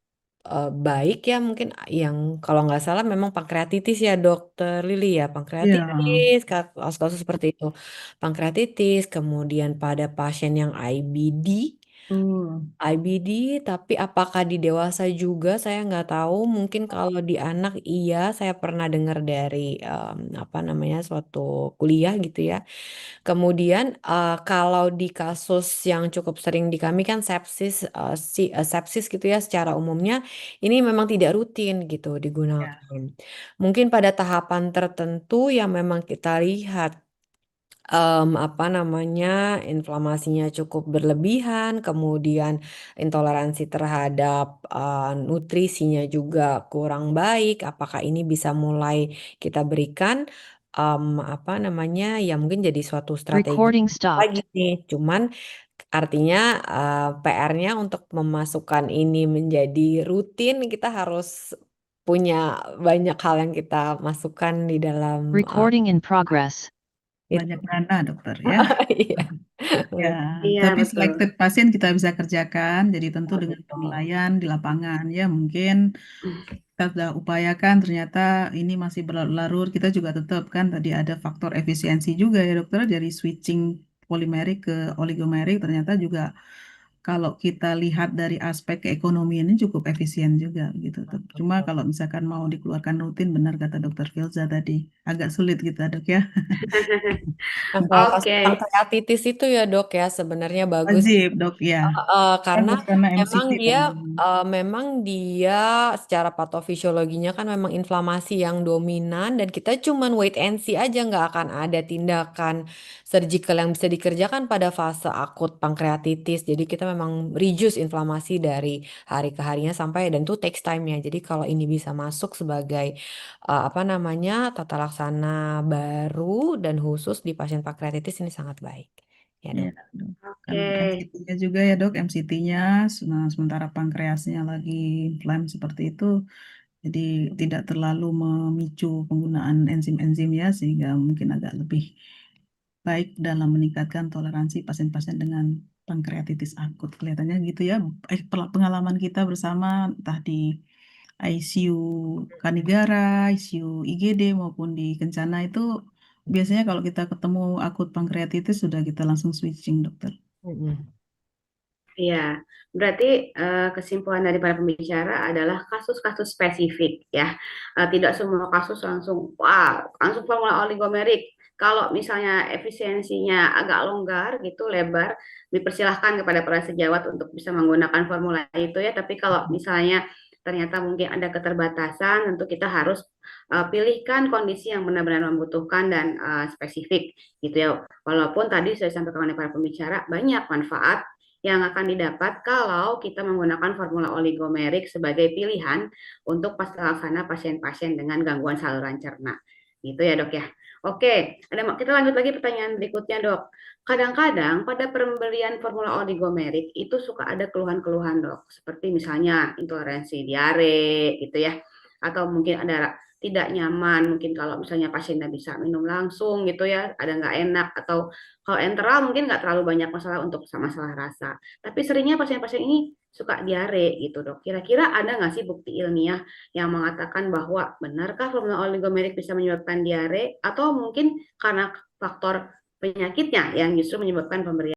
baik ya mungkin yang kalau nggak salah memang pankreatitis ya dokter Lili ya Ya, pankreatitis kasus-kasus seperti itu pankreatitis kemudian pada pasien yang IBD betul. IBD, tapi apakah di dewasa juga saya nggak tahu. Mungkin kalau di anak iya, saya pernah dengar dari suatu kuliah gitu ya. Kemudian kalau di kasus yang cukup sering di kami kan sepsis, sepsis gitu ya. Secara umumnya ini memang tidak rutin gitu Ya. digunakan. Mungkin pada tahapan tertentu yang memang kita lihat inflamasinya cukup berlebihan, kemudian intoleransi terhadap nutrisinya juga kurang baik. Apakah ini bisa mulai kita berikan ya mungkin jadi suatu strategi Recording lagi stopped. nih. Cuman artinya PR-nya untuk memasukkan ini menjadi rutin kita harus punya banyak hal yang kita masukkan di dalam Recording in progress. itu. Banyak dana dokter ya. Iya. Ya, Iya, tapi betul. selected pasien kita bisa kerjakan, jadi tentu dengan Betul. penilaian di lapangan ya mungkin kita sudah upayakan ternyata ini masih berlarut-larut, kita juga tetap kan tadi ada faktor efisiensi juga ya dokter dari switching polimerik ke oligomerik ternyata juga kalau kita lihat dari aspek keekonomiannya cukup efisien juga gitu, Dok. Cuma Betul. kalau misalkan mau dikeluarkan rutin, benar kata Dokter Filza tadi, agak sulit gitu, Dok ya. Nah, kalau kasus Oke, pankreatitis itu ya dok ya sebenarnya bagus. Wajib, Dok ya. Karena Karena memang MCT dia tadi. secara patofisiologinya kan memang inflamasi yang dominan dan kita cuman wait and see aja nggak akan ada tindakan surgical yang bisa dikerjakan pada fase akut pankreatitis. Jadi kita memang reduce inflamasi dari hari ke harinya sampai dan itu takes time-nya. Jadi kalau ini bisa masuk sebagai apa namanya tata laksana baru dan khusus di pasien pankreatitis ini sangat baik. Ya Ya, dok. Dok. Kan oke. MCT-nya juga ya, Dok. MCT-nya, sementara pankreasnya lagi inflam seperti itu, jadi tidak terlalu memicu penggunaan enzim-enzim ya, sehingga mungkin agak lebih baik dalam meningkatkan toleransi pasien-pasien dengan pankreatitis akut. Kelihatannya gitu ya, pengalaman kita bersama entah di ICU Kanigara, ICU IGD maupun di Kencana itu biasanya kalau kita ketemu akut pankreatitis sudah kita langsung switching, dokter. Mm-mm. Iya, berarti kesimpulan dari para pembicara adalah kasus-kasus spesifik ya. Tidak semua kasus langsung, wah, langsung formula oligomerik. Kalau misalnya efisiensinya agak longgar gitu, lebar, dipersilahkan kepada para sejawat untuk bisa menggunakan formula itu ya. Tapi kalau misalnya ternyata mungkin ada keterbatasan, tentu kita harus pilihkan kondisi yang benar-benar membutuhkan dan spesifik gitu ya. Walaupun tadi sudah disampaikan oleh para pembicara, banyak manfaat yang akan didapat kalau kita menggunakan formula oligomerik sebagai pilihan untuk pelaksana pasien-pasien dengan gangguan saluran cerna. Gitu ya dok ya. Oke, kita lanjut lagi pertanyaan berikutnya dok. Kadang-kadang pada pemberian formula oligomerik itu suka ada keluhan-keluhan dok, seperti misalnya intoleransi diare gitu ya, atau mungkin ada tidak nyaman, mungkin kalau misalnya pasiennya bisa minum langsung gitu ya, ada nggak enak, atau kalau enteral mungkin nggak terlalu banyak masalah untuk masalah rasa. Tapi seringnya pasien-pasien ini suka diare gitu dok. Kira-kira ada nggak sih bukti ilmiah yang mengatakan bahwa benarkah formula oligomerik bisa menyebabkan diare atau mungkin karena faktor penyakitnya yang justru menyebabkan pemberian